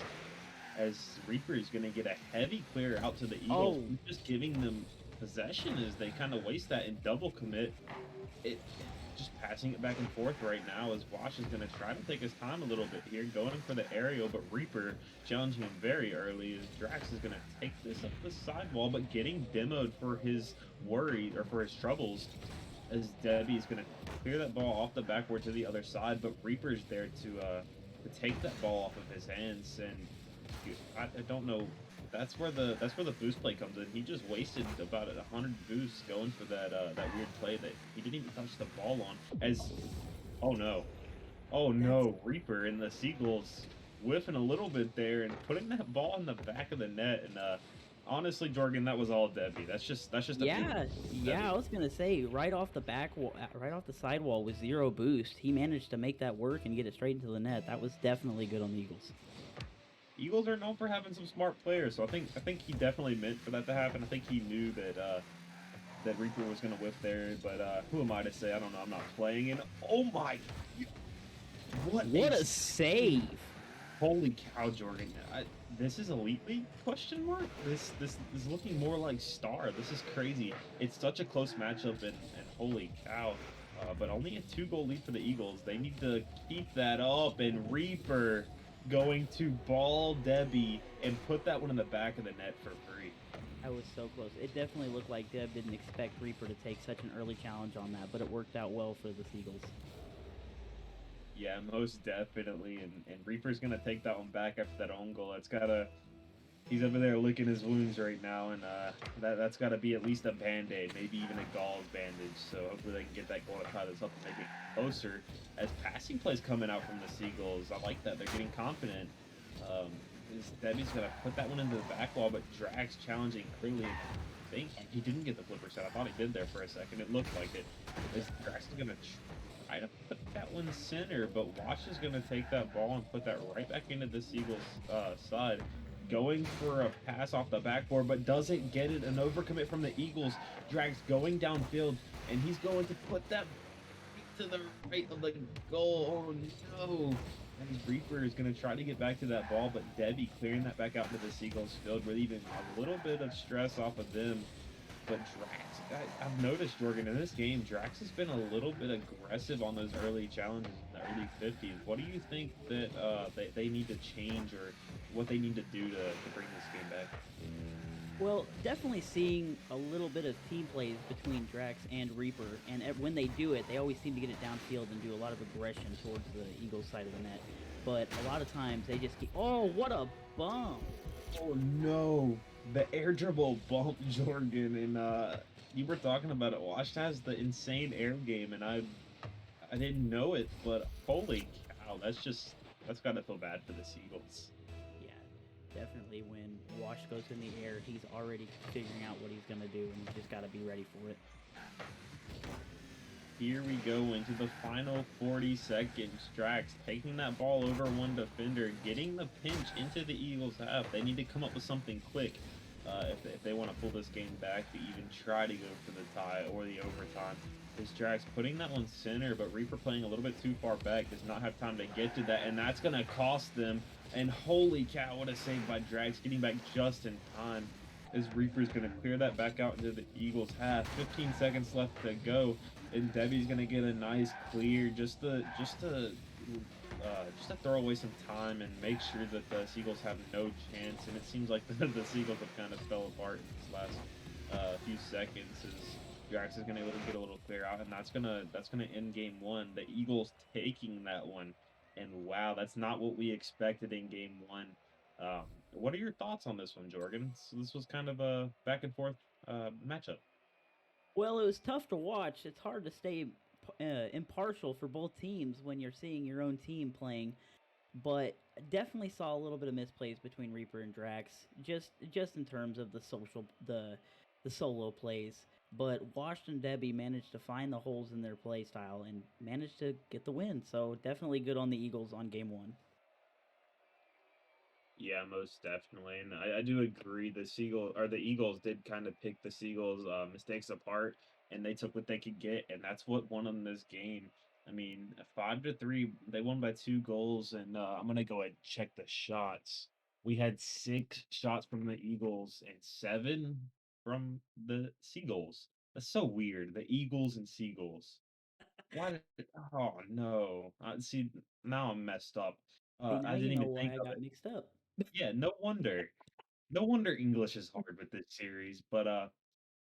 As Reaper is gonna get a heavy clear out to the Eagles. Oh. Just giving them possession as they kind of waste that and double commit. It just passing it back and forth right now as Wash is going to try to take his time a little bit here, going for the aerial, but Reaper challenging him very early as Drax is going to take this up the sidewall, but getting demoed for his worry or for his troubles as Debbie is going to clear that ball off the backboard to the other side, but Reaper's there to take that ball off of his hands, and I don't know. That's where the boost play comes in. He just wasted about 100 boosts going for that weird play that he didn't even touch the ball on. As oh no, Reaper and the Seagulls whiffing a little bit there and putting that ball in the back of the net. And honestly, Jorgen, that was all Debbie. That's just a Yeah, yeah. I was gonna say right off the back wall, right off the sidewall with 0 boost, he managed to make that work and get it straight into the net. That was definitely good on the Eagles. Eagles are known for having some smart players, so I think he definitely meant for that to happen. I think he knew that Reaper was going to whiff there, but who am I to say? I don't know. I'm not playing. And oh my, what a save! Holy cow, Jordan! This is Elite League? Question mark. This is looking more like Star. This is crazy. It's such a close matchup, and holy cow! But only a 2-goal lead for the Eagles. They need to keep that up, and Reaper going to ball Debbie and put that one in the back of the net for free. That was so close. It definitely looked like Deb didn't expect Reaper to take such an early challenge on that, but it worked out well for the Seagulls. Yeah, most definitely. And Reaper's gonna take that one back after that own goal. He's over there licking his wounds right now, and that's got to be at least a Band-Aid, maybe even a gauze bandage. So hopefully they can get that goal to tie this up and make it closer. As passing plays coming out from the Seagulls, I like that. They're getting confident. Debbie's going to put that one into the back wall, but Drax challenging early. I think he didn't get the flipper set. I thought he did there for a second. It looked like it. Drax is going to try to put that one center, but Wash is going to take that ball and put that right back into the Seagulls' side. Going for a pass off the backboard, but doesn't get it. An overcommit from the Eagles. Drags going downfield, and he's going to put that to the right of the goal. Oh no! And Reaper is going to try to get back to that ball, but Debbie clearing that back out into the Seagulls field with even a little bit of stress off of them. But Drax, I've noticed, Jorgen, in this game, Drax has been a little bit aggressive on those early challenges in the early 50s. What do you think that they need to change or what they need to do to bring this game back? Well, definitely seeing a little bit of team plays between Drax and Reaper, and when they do it, they always seem to get it downfield and do a lot of aggression towards the Eagles side of the net. But a lot of times they just keep, oh, what a bump! Oh no! The air dribble bump, Jorgen, and you were talking about it. Wash has the insane air game, and I didn't know it, but holy cow, that's gotta feel bad for the Seagulls. Yeah, definitely. When Wash goes in the air, he's already figuring out what he's gonna do, and you just gotta be ready for it. Here we go into the final 40 seconds. Drax taking that ball over one defender, getting the pinch into the Eagles' half. They need to come up with something quick if they want to pull this game back to even try to go for the tie or the overtime. Is Drax putting that one center, but Reaper playing a little bit too far back, does not have time to get to that, and that's going to cost them. And holy cow, what a save by Drax, getting back just in time. As Reaper's going to clear that back out into the Eagles' half. 15 seconds left to go. And Debbie's gonna get a nice clear, just to throw away some time and make sure that the Seagulls have no chance. And it seems like the Seagulls have kind of fell apart in this last few seconds. As Drax is gonna get a little clear out, and that's gonna end game one. The Eagles taking that one, and wow, that's not what we expected in game one. What are your thoughts on this one, Jorgen? So this was kind of a back and forth matchup. Well, it was tough to watch. It's hard to stay impartial for both teams when you're seeing your own team playing, but definitely saw a little bit of misplays between Reaper and Drax, just in terms of the solo plays. But Wash and Debbie managed to find the holes in their play style and managed to get the win. So definitely good on the Eagles on game one. Yeah, most definitely, and I do agree. The Eagles did kind of pick the Seagulls' mistakes apart, and they took what they could get, and that's what won them this game. I mean, 5-3, they won by 2 goals, and I'm gonna go ahead and check the shots. We had 6 shots from the Eagles and 7 from the Seagulls. That's so weird. The Eagles and Seagulls. Why did? Oh no! See, now I'm messed up. See, now I you didn't know even why think I of got it. mixed up. Yeah, no wonder. No wonder English is hard with this series, but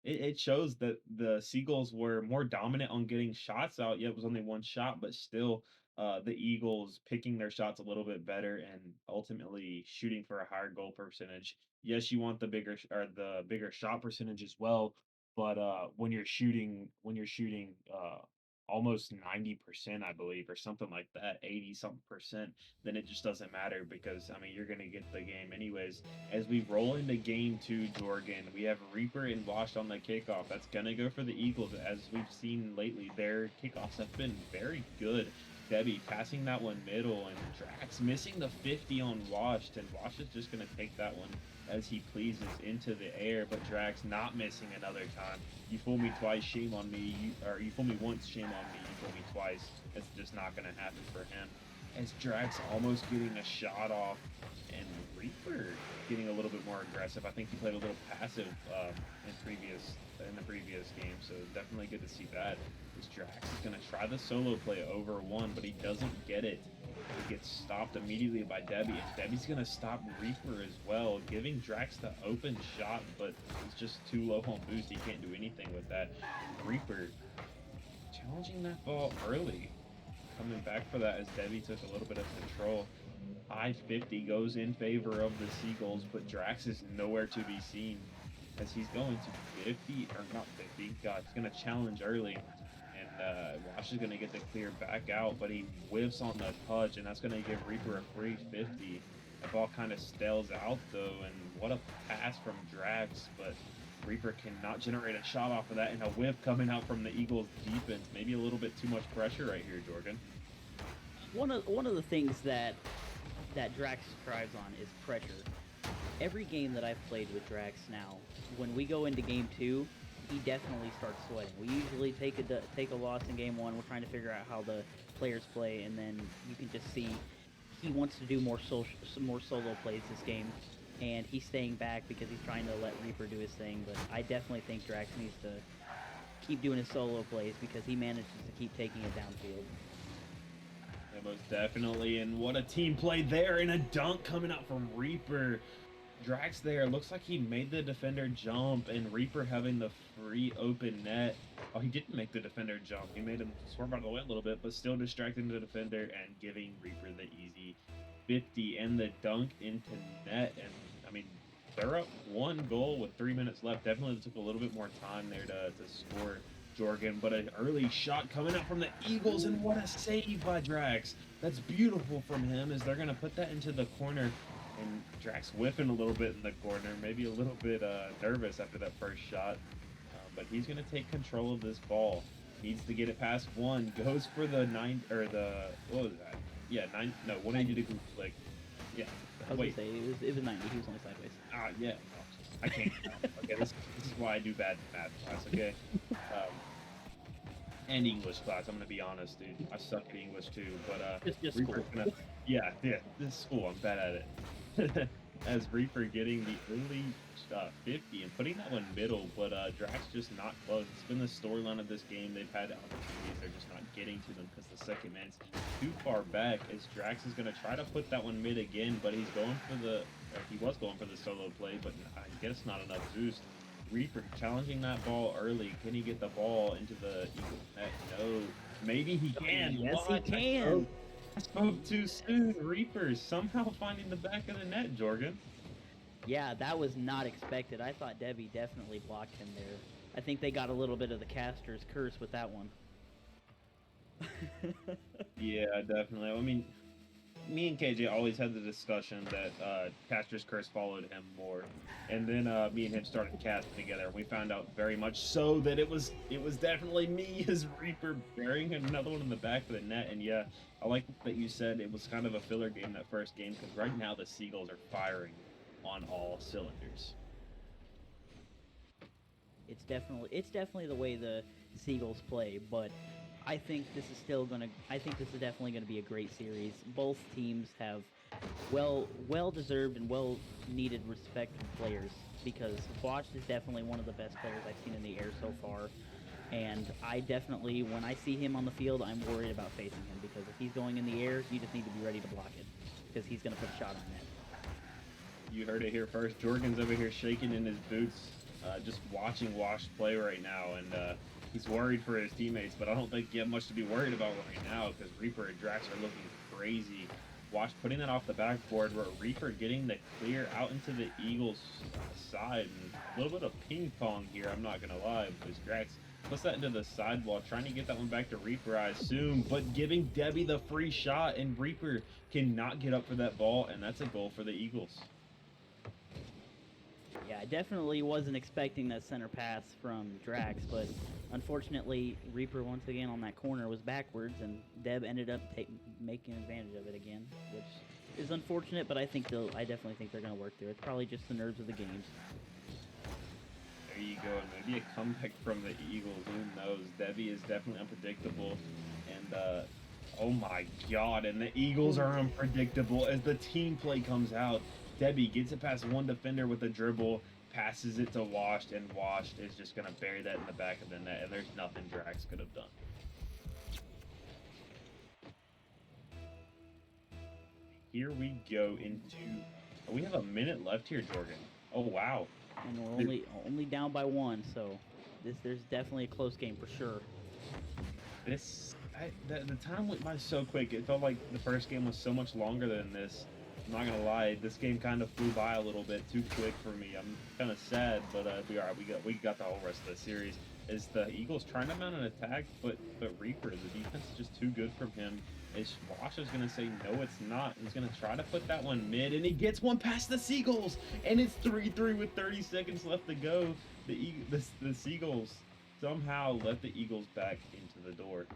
it shows that the Seagulls were more dominant on getting shots out. Yeah, it was only 1 shot, but still, the Eagles picking their shots a little bit better and ultimately shooting for a higher goal percentage. Yes, you want the bigger shot percentage as well, but when you're shooting almost 90%, I believe, or something like that, 80 something percent, then it just doesn't matter because I mean you're gonna get the game anyways. As we roll into game two, Jorgen, we have Reaper and Wash on the kickoff. That's going to go for the Eagles. As we've seen lately, their kickoffs have been very good. Debbie passing that one middle, and Drax missing the 50 on Washed, and Wash is just going to take that one as he pleases into the air, but Drax not missing another time. You fool me twice, shame on me. Or you fool me once, shame on me. You fool me twice. It's just not going to happen for him. As Drax almost getting a shot off, and Reaper getting a little bit more aggressive. I think he played a little passive in the previous game, so definitely good to see that. This Drax is going to try the solo play over one, but he doesn't get it. He gets stopped immediately by Debbie, and Debbie's going to stop Reaper as well, giving Drax the open shot, but it's just too low on boost. He can't do anything with that. Reaper challenging that ball early, coming back for that as Debbie took a little bit of control. I-50 goes in favor of the Seagulls, but Drax is nowhere to be seen as he's going to 50, or not 50, God, he's going to challenge early. And Wash is going to get the clear back out, but he whiffs on the touch, and that's going to give Reaper a free 50. The ball kind of stales out, though, and what a pass from Drax, but Reaper cannot generate a shot off of that, and a whiff coming out from the Eagles' defense. Maybe a little bit too much pressure right here, Jorgen. One of the things that Drax thrives on is pressure. Every game that I've played with Drax now, when we go into game two, he definitely starts sweating. We usually take a loss in game one. We're trying to figure out how the players play, and then you can just see he wants to do some more solo plays this game, and he's staying back because he's trying to let Reaper do his thing. But I definitely think Drax needs to keep doing his solo plays because he manages to keep taking it downfield. Yeah, most definitely. And what a team play there, and a dunk coming out from Reaper. Drax there looks like he made the defender jump, and Reaper having the free open net. Oh, he didn't make the defender jump. He made him swerve out of the way a little bit, but still distracting the defender and giving Reaper the easy 50 and the dunk into net. And I mean, they're up 1 goal with 3 minutes left. Definitely took a little bit more time there to score, Jorgen, but an early shot coming out from the Eagles, and what a save by Drax. That's beautiful from him as they're going to put that into the corner, and Drax whiffing a little bit in the corner, maybe a little bit nervous after that first shot, but he's going to take control of this ball. Needs to get it past one, goes for the what was that? Yeah, 180 degree flick. Yeah, I was wait, gonna say it was 90. He was only sideways. yeah, I can't count. Okay, this is why I do bad in math class, okay? And English class. I'm gonna be honest, dude. I suck at English too, but Just Reaper's school. gonna, yeah, this is school. I'm bad at it. As Reaper getting the early 50 and putting that one middle, but Drax just not close. It's been the storyline of this game. They've had opportunities, they're just not getting to them because the second man's too far back. As Drax is gonna try to put that one mid again, but he's going for he was going for the solo play, but I guess not enough boost. Reaper challenging that ball early. Can he get the ball into the Eagle net? No. Maybe he can. Yes, What? he can. I spoke too soon. Reaper somehow finding the back of the net, Jorgen. Yeah, that was not expected. I thought Debbie definitely blocked him there. I think they got a little bit of the caster's curse with that one. Yeah, definitely. I mean, me and KJ always had the discussion that Caster's Curse followed him more, and then me and him started casting together. And we found out very much so that it was definitely me as Reaper burying another one in the back of the net. And yeah, I like that you said it was kind of a filler game that first game because right now the Seagulls are firing on all cylinders. It's definitely the way the Seagulls play, but I think this is still gonna. I think this is definitely gonna be a great series. Both teams have well deserved and well needed respected players because Watch is definitely one of the best players I've seen in the air so far. And I definitely, when I see him on the field, I'm worried about facing him because if he's going in the air, you just need to be ready to block it because he's gonna put a shot on net. You heard it here first. Jorgen's over here shaking in his boots, just watching Wash play right now, and he's worried for his teammates. But I don't think you have much to be worried about right now because Reaper and Drax are looking crazy. Wash putting that off the backboard, where Reaper getting the clear out into the Eagles' side, and a little bit of ping pong here. I'm not gonna lie, because Drax puts that into the sidewall, trying to get that one back to Reaper, I assume, but giving Debbie the free shot, and Reaper cannot get up for that ball, and that's a goal for the Eagles. Yeah, I definitely wasn't expecting that center pass from Drax, but unfortunately, Reaper once again on that corner was backwards, and Deb ended up making advantage of it again, which is unfortunate. But I definitely think they're going to work through it. It's probably just the nerves of the games. There you go, and maybe a comeback from the Eagles. Who knows? Debbie is definitely unpredictable, and oh my God! And the Eagles are unpredictable as the team play comes out. Debbie gets it past one defender with a dribble, passes it to Washed, and Washed is just gonna bury that in the back of the net, and there's nothing Drax could have done. Here we go into. We have a minute left here, Jorgen. Oh wow! And we're only down by one, so there's definitely a close game for sure. The time went by so quick. It felt like the first game was so much longer than this. I'm not gonna lie, this game kind of flew by a little bit too quick for me. I'm kind of sad, but we are. We got the whole rest of the series. Is the Eagles trying to mount an attack, but Reaper, the defense is just too good from him. Is Wash is gonna say no, it's not. He's gonna try to put that one mid, and he gets one past the Seagulls, and it's 3-3 with 30 seconds left to go. The Seagulls somehow let the Eagles back into the door.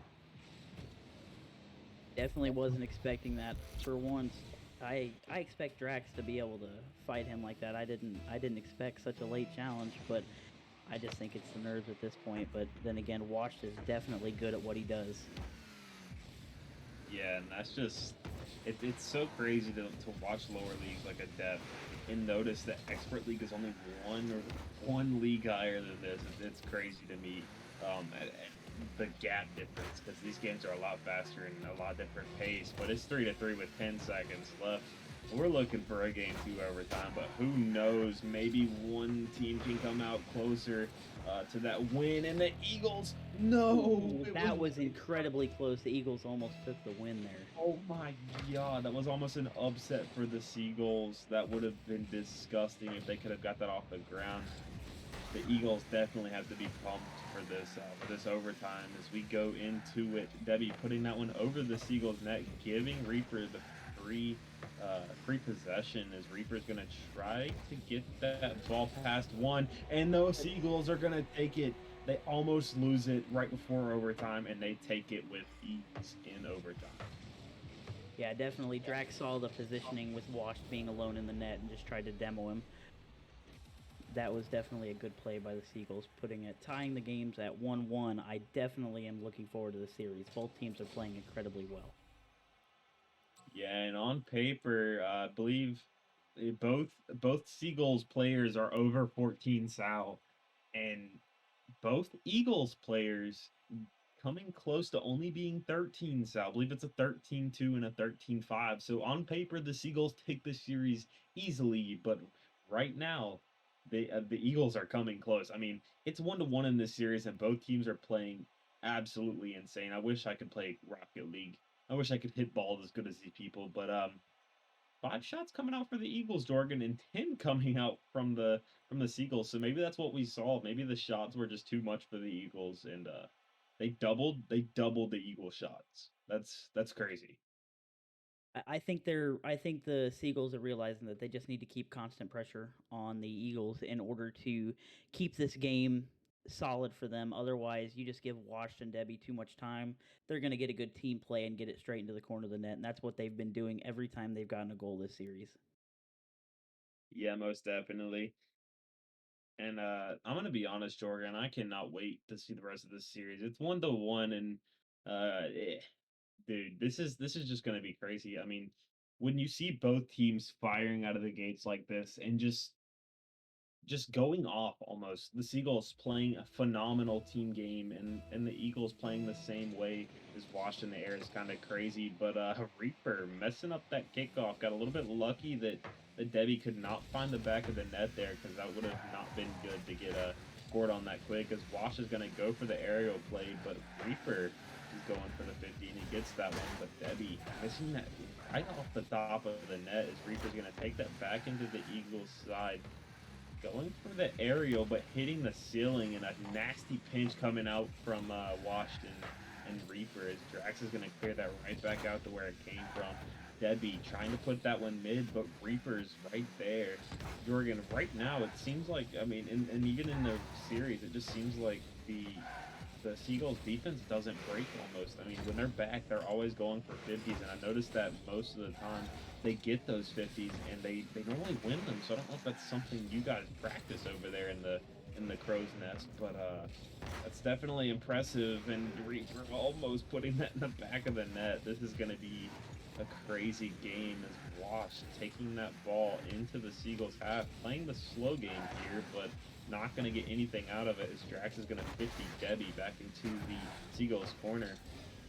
Definitely wasn't expecting that. For once, I expect Drax to be able to fight him like that. I didn't expect such a late challenge, but I just think it's the nerves at this point. But then again, Wash is definitely good at what he does. Yeah, and that's just it's so crazy to watch lower leagues like a depth and notice that expert league is only one league higher than this. It's crazy to me. The gap difference because these games are a lot faster and a lot different pace. But it's 3-3 with 10 seconds left. We're looking for a game 2 overtime, but who knows? Maybe one team can come out closer to that win. And the Eagles, no, Ooh, that was incredibly close. The Eagles almost took the win there. Oh my God, that was almost an upset for the Seagulls. That would have been disgusting if they could have got that off the ground. The Eagles definitely have to be pumped for this overtime as we go into it. Debbie putting that one over the Seagulls net, giving Reaper the free possession as Reaper's gonna try to get that ball past one, and those Seagulls are gonna take it. They almost lose it right before overtime, and they take it with ease in overtime. Yeah, definitely. Drax saw the positioning with Wash being alone in the net and just tried to demo him. That was definitely a good play by the Seagulls, tying the games at 1-1. I definitely am looking forward to the series. Both teams are playing incredibly well. Yeah, and on paper, I believe both Seagulls players are over 14 Sal, and both Eagles players coming close to only being 13 Sal. I believe it's a 13-2 and a 13-5. So on paper, the Seagulls take the series easily, but right now, the Eagles are coming close. I mean, it's 1-1 in this series, and both teams are playing absolutely insane. I wish I could play Rocket League. I wish I could hit balls as good as these people, but 5 shots coming out for the Eagles, Jorgen, and 10 coming out from the Seagulls. So maybe that's what we saw. Maybe the shots were just too much for the Eagles, and they doubled the Eagle shots. That's crazy. I think the Seagulls are realizing that they just need to keep constant pressure on the Eagles in order to keep this game solid for them. Otherwise, you just give Washed and Debbie too much time. They're going to get a good team play and get it straight into the corner of the net, and that's what they've been doing every time they've gotten a goal this series. Yeah, most definitely. And I'm gonna be honest, Jordan. I cannot wait to see the rest of this series. It's 1-1, and dude, this is just gonna be crazy. I mean, when you see both teams firing out of the gates like this and just going off almost. The Seagulls playing a phenomenal team game, and the Eagles playing the same way is washed in the air is kind of crazy. But Reaper messing up that kickoff, got a little bit lucky that Debbie could not find the back of the net there because that would have not been good to get a scored on that quick. As Wash is going to go for the aerial play, but Reaper is going for the 50 and he gets that one. But Debbie missing that right off the top of the net as Reaper's going to take that back into the Eagles side going for the aerial, but hitting the ceiling and a nasty pinch coming out from Washington and Reaper as Drax is going to clear that right back out to where it came from. Debbie trying to put that one mid, but Reaper's right there. Jorgen, right now, it seems like, I mean, and even in the series, it just seems like the Seagulls defense doesn't break almost. I mean, when they're back, they're always going for 50s, and I noticed that most of the time they get those 50s and they normally win them. So I don't know if that's something you guys practice over there in the crow's nest, but that's definitely impressive. And Reaper almost putting that in the back of the net. This is going to be a crazy game as Wash taking that ball into the Seagulls half, playing the slow game here, but not going to get anything out of it as Drax is going to 50 Debbie back into the Seagulls corner.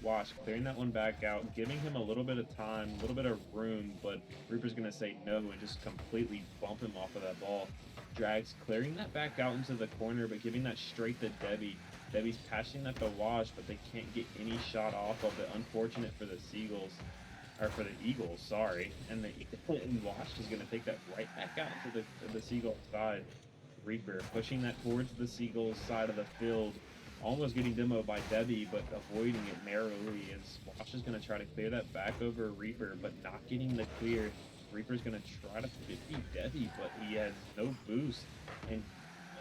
Wash clearing that one back out, giving him a little bit of time, a little bit of room, but Reaper's going to say no and just completely bump him off of that ball. Drax clearing that back out into the corner, but giving that straight to Debbie. Debbie's passing that to Wash, but they can't get any shot off of it. Unfortunate for the Seagulls, or for the Eagles, sorry. And Wash is going to take that right back out to the Seagulls side. Reaper pushing that towards the Seagulls side of the field, almost getting demoed by Debbie, but avoiding it narrowly. And Wash is going to try to clear that back over Reaper, but not getting the clear. Reaper's going to try to 50 Debbie, but he has no boost. And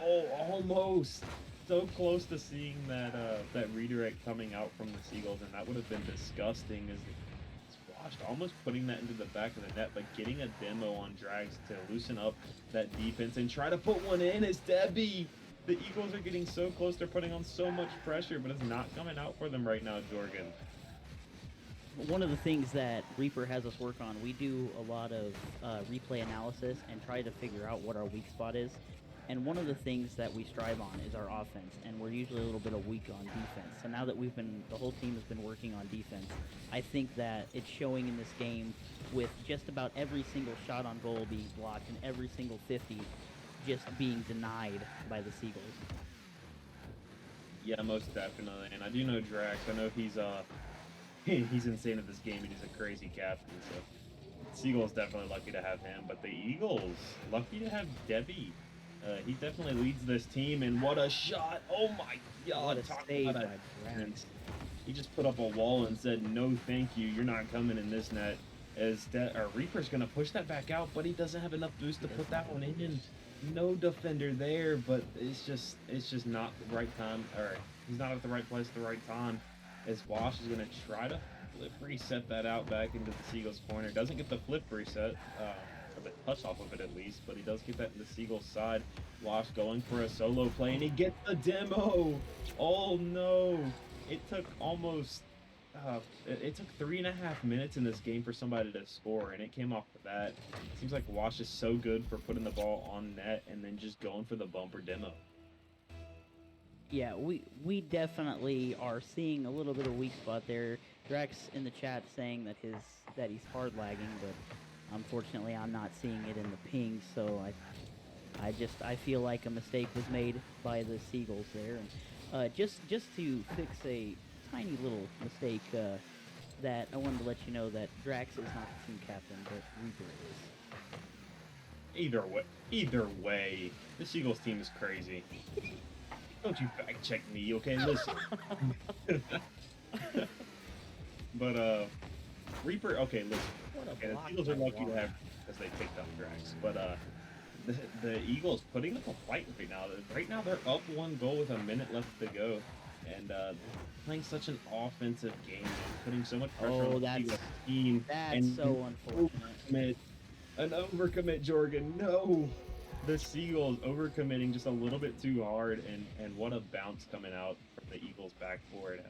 almost so close to seeing that redirect coming out from the Seagulls, and that would have been disgusting. As Wash almost putting that into the back of the net, but getting a demo on Drags to loosen up that defense and try to put one in is Debbie. The Eagles are getting so close, they're putting on so much pressure, but it's not coming out for them right now, Jorgen. One of the things that Reaper has us work on, we do a lot of replay analysis and try to figure out what our weak spot is. And one of the things that we strive on is our offense, and we're usually a little bit weak on defense. So now that the whole team has been working on defense, I think that it's showing in this game with just about every single shot on goal being blocked and every single 50 just being denied by the Seagulls. Yeah, most definitely. And I do know Drax. I know he's he's insane at this game, and he's a crazy captain. So Seagulls definitely lucky to have him, but the Eagles lucky to have Debbie. He definitely leads this team, and what a shot! Oh my God! What a Talk save about by a Drax. defense. He just put up a wall and said, "No, thank you. You're not coming in this net." As Reaper's gonna push that back out, but he doesn't have enough boost to put that one in. No defender there, but it's just not the right time, or he's not at the right place at the right time. As Wash is gonna try to flip reset that out back into the Seagulls corner. Doesn't get the flip reset. Or the touch off of it at least, but he does get that in the Seagulls side. Wash going for a solo play, and he gets the demo. Oh no! It took almost it took 3.5 minutes in this game for somebody to score, and it came off of that. Seems like Wash is so good for putting the ball on net and then just going for the bumper demo. Yeah, we definitely are seeing a little bit of weak spot there. Drax in the chat saying that he's hard lagging, but unfortunately I'm not seeing it in the ping, so I feel like a mistake was made by the Seagulls there. And just to fix a tiny little mistake, that I wanted to let you know that Drax is not the team captain, but Reaper is. Either way, the Seagulls team is crazy. Don't you fact check me, okay? Listen. But Reaper. Okay, listen. What a Okay, the block Eagles by are lucky to Warren. have because they picked up Drax, but the Eagles putting up a fight right now. Right now they're up 1 goal with a minute left to go, and playing such an offensive game, man, putting so much pressure on Oh, the Eagles team that's and so unfortunate. overcommit, an overcommit, Jorgen. No, the Seagulls overcommitting just a little bit too hard, and what a bounce coming out from the Eagles backboard.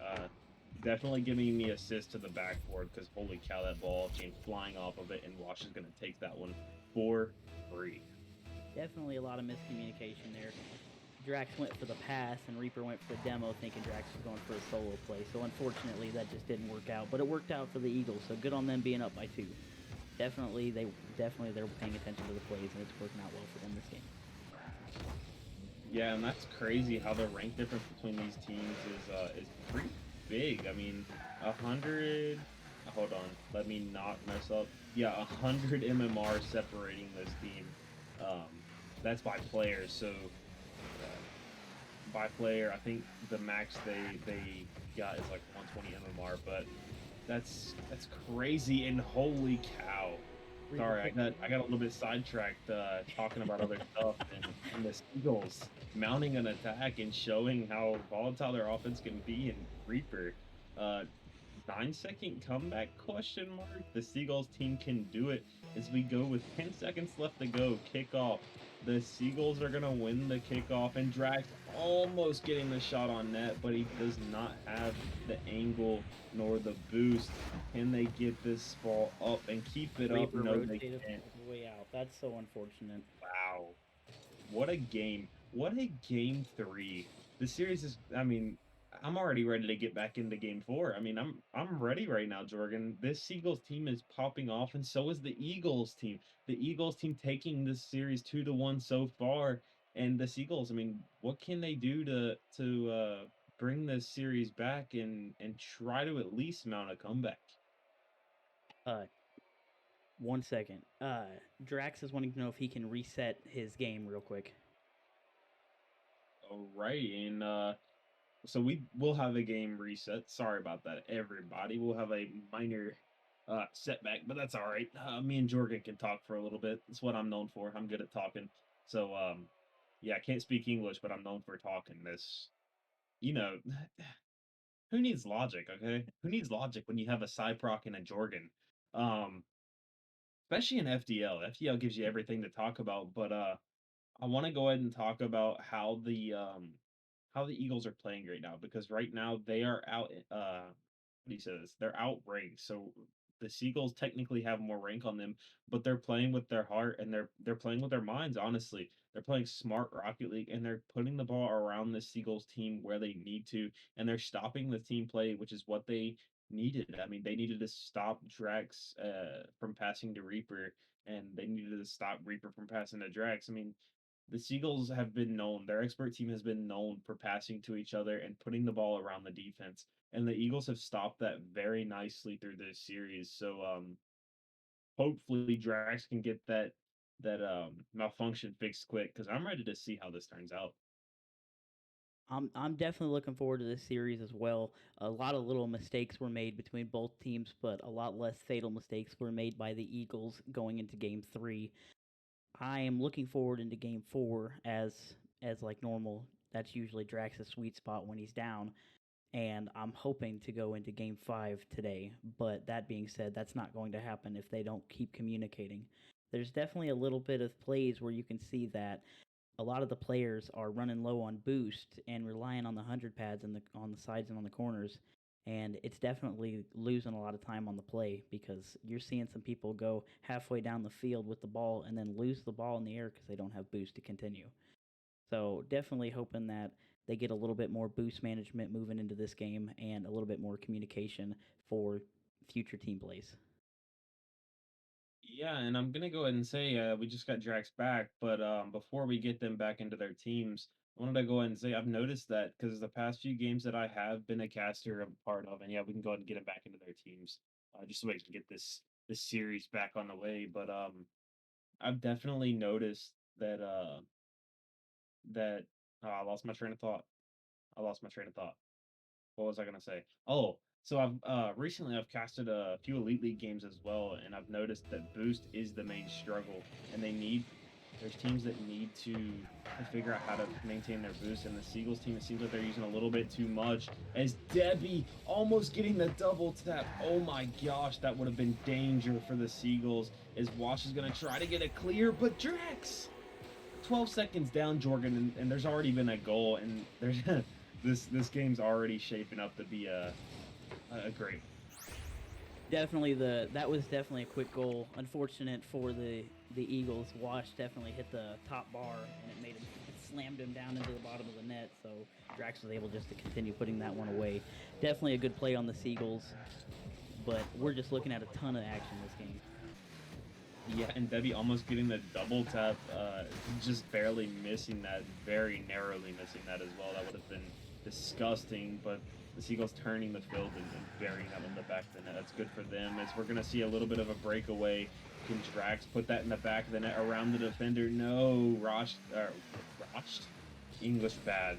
Definitely giving me assist to the backboard because holy cow, that ball came flying off of it, and Wash is gonna take that one for free. Definitely a lot of miscommunication there. Drax went for the pass and Reaper went for the demo, thinking Drax was going for a solo play. So unfortunately, that just didn't work out. But it worked out for the Eagles, so good on them being up by 2. Definitely they're paying attention to the plays, and it's working out well for them this game. Yeah, and that's crazy how the rank difference between these teams is pretty big. I mean, 100. Hold on, let me not mess up. Yeah, 100 MMR separating this team. That's by players. So by player, I think the max they got is like 120 MMR, but that's crazy and holy cow. Reaper Sorry, I picked got a little bit sidetracked talking about other stuff and the Eagles mounting an attack and showing how volatile their offense can be. And Reaper, uh, 9-second comeback question mark. The Seagulls team can do it as we go with 10 seconds left to go. Kickoff. The Seagulls are gonna win the kickoff, and Drax almost getting the shot on net, but he does not have the angle nor the boost. Can they get this ball up and keep it up? Reaper No, they rotated can't. all the way out. That's so unfortunate. Wow. What a game. What a game 3. The series is, I mean, I'm already ready to get back into game 4. I mean, I'm ready right now, Jorgen. This Seagulls team is popping off, and so is the Eagles team. The Eagles team taking this series 2-1 so far. And the Seagulls, I mean, what can they do to bring this series back and try to at least mount a comeback? Uh, 1 second. Drax is wanting to know if he can reset his game real quick. All right, and so we will have a game reset. Sorry about that, everybody. We'll have a minor setback, but that's all right. Me and Jorgen can talk for a little bit. That's what I'm known for. I'm good at talking. So yeah, I can't speak English, but I'm known for talking. This, you know, who needs logic? Okay, who needs logic when you have a Cyproc and a Jorgen? Um, especially in FDL. FDL gives you everything to talk about, but I want to go ahead and talk about how the Eagles are playing right now because right now they are out what do you say this? They're outranked. So the Seagulls technically have more rank on them, but they're playing with their heart and they're playing with their minds, honestly. They're playing smart Rocket League and they're putting the ball around the Seagulls team where they need to and they're stopping the team play, which is what they needed. I mean, they needed to stop Drax from passing to Reaper and they needed to stop Reaper from passing to Drax. I mean, the Seagulls have been known, their expert team has been known for passing to each other and putting the ball around the defense. And the Eagles have stopped that very nicely through this series. So hopefully Drax can get that malfunction fixed quick because I'm ready to see how this turns out. I'm definitely looking forward to this series as well. A lot of little mistakes were made between both teams, but a lot less fatal mistakes were made by the Eagles going into Game 3. I am looking forward into Game 4 as like normal. That's usually Drax's sweet spot when he's down, and I'm hoping to go into Game 5 today. But that being said, that's not going to happen if they don't keep communicating. There's definitely a little bit of plays where you can see that a lot of the players are running low on boost and relying on the 100 pads and on the sides and on the corners, and it's definitely losing a lot of time on the play because you're seeing some people go halfway down the field with the ball and then lose the ball in the air because they don't have boost to continue. So definitely hoping that they get a little bit more boost management moving into this game and a little bit more communication for future team plays. Yeah, and I'm gonna go ahead and say we just got Drax back, but before we get them back into their teams, I wanted to go ahead and say I've noticed that because the past few games that I have been a caster a part of, and yeah, we can go ahead and get them back into their teams, just so we can get this series back on the way. But I've definitely noticed that I lost my train of thought. I lost my train of thought. What was I gonna say? Oh, So I've recently I've casted a few Elite League games as well, and I've noticed that boost is the main struggle, and there's teams that need to figure out how to maintain their boost, and the Seagulls team, it seems like they're using a little bit too much. As Debbie almost getting the double tap, oh my gosh, that would have been danger for the Seagulls. As Wash is gonna try to get a clear, but Drax 12 seconds down, Jorgen, and there's already been a goal, and there's this game's already shaping up to be a great. Definitely that was definitely a quick goal. Unfortunate for the Eagles. Wash definitely hit the top bar and it slammed him down into the bottom of the net. So Drax was able just to continue putting that one away. Definitely a good play on the Seagulls, but we're just looking at a ton of action this game. Yeah, and Debbie almost getting the double tap, just barely missing that, very narrowly missing that as well. That would have been disgusting, but the Seagulls turning the field and burying that one in the back of the net. That's good for them, as we're going to see a little bit of a breakaway. Can Drax put that in the back of the net around the defender? No, Rosh, English bad.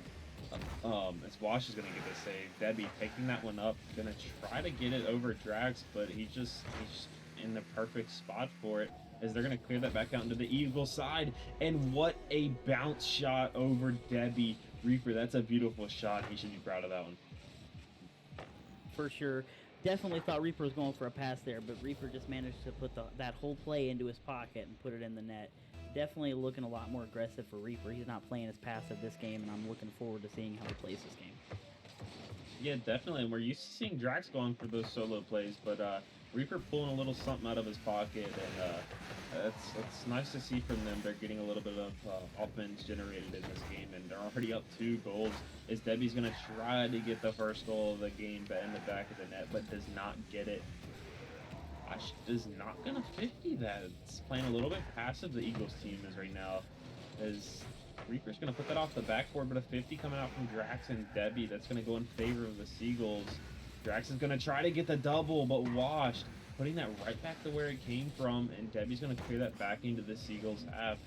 As Wash is going to get the save. Debbie taking that one up, going to try to get it over Drax, but he's just in the perfect spot for it, as they're going to clear that back out into the Eagle side. And what a bounce shot over Debbie. Reaper, that's a beautiful shot. He should be proud of that one. For sure. Definitely thought Reaper was going for a pass there, but Reaper just managed to put that whole play into his pocket and put it in the net. Definitely looking a lot more aggressive for Reaper. He's not playing as passive this game, and I'm looking forward to seeing how he plays this game. Yeah, definitely. And we're used to seeing Drax going for those solo plays, but Reaper pulling a little something out of his pocket, and it's nice to see from them. They're getting a little bit of offense generated in this game, and they're already up 2 goals. As Debbie's going to try to get the first goal of the game in the back of the net, but does not get it. Gosh, is not going to 50 that. It's playing a little bit passive, the Eagles team is right now, as Reaper's going to put that off the backboard, but a 50 coming out from Drax and Debbie. That's going to go in favor of the Seagulls. Drax is going to try to get the double, but Washed, putting that right back to where it came from, and Debbie's going to clear that back into the Seagulls half.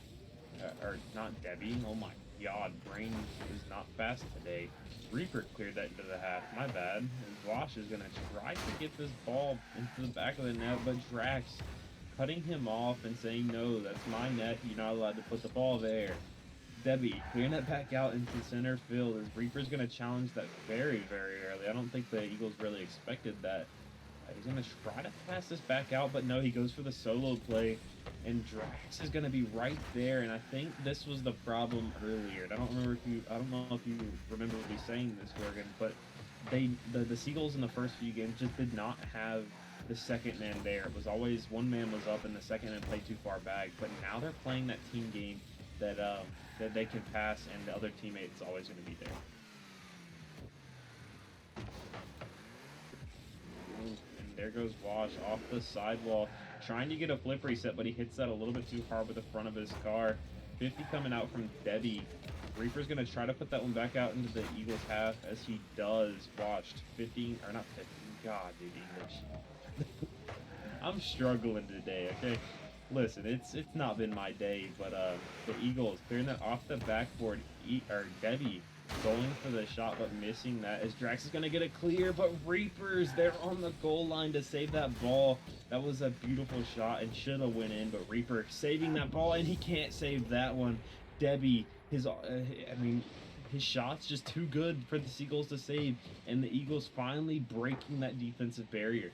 Or not Debbie, oh my god, brain is not fast today. Reaper cleared that into the half, my bad. And Wash is going to try to get this ball into the back of the net, but Drax cutting him off and saying, no, that's my net, you're not allowed to put the ball there. Debbie clearing that back out into center field, as Reaper's going to challenge that very, very early. I don't think the Eagles really expected that. He's going to try to pass this back out, but no, he goes for the solo play, and Drax is going to be right there. And I think this was the problem earlier. I don't know if you remember me saying this, Jorgen, but the Seagulls in the first few games just did not have the second man there. It was always one man was up and the second man played too far back. But now they're playing that team game that they can pass, and the other teammate's always going to be there. And there goes Wash off the sidewall, trying to get a flip reset, but he hits that a little bit too hard with the front of his car. 50 coming out from Debbie. Reaper's going to try to put that one back out into the Eagles half, as he does. Watched 15, or not 15, god, dude, English. I'm struggling today, okay? Listen, it's not been my day, but the Eagles clearing that off the backboard. Debbie going for the shot, but missing that, as Drax is going to get a clear, but Reaper's there on the goal line to save that ball. That was a beautiful shot and should have went in, but Reaper saving that ball, and he can't save that one. Debbie, his shot's just too good for the Seagulls to save, and the Eagles finally breaking that defensive barrier.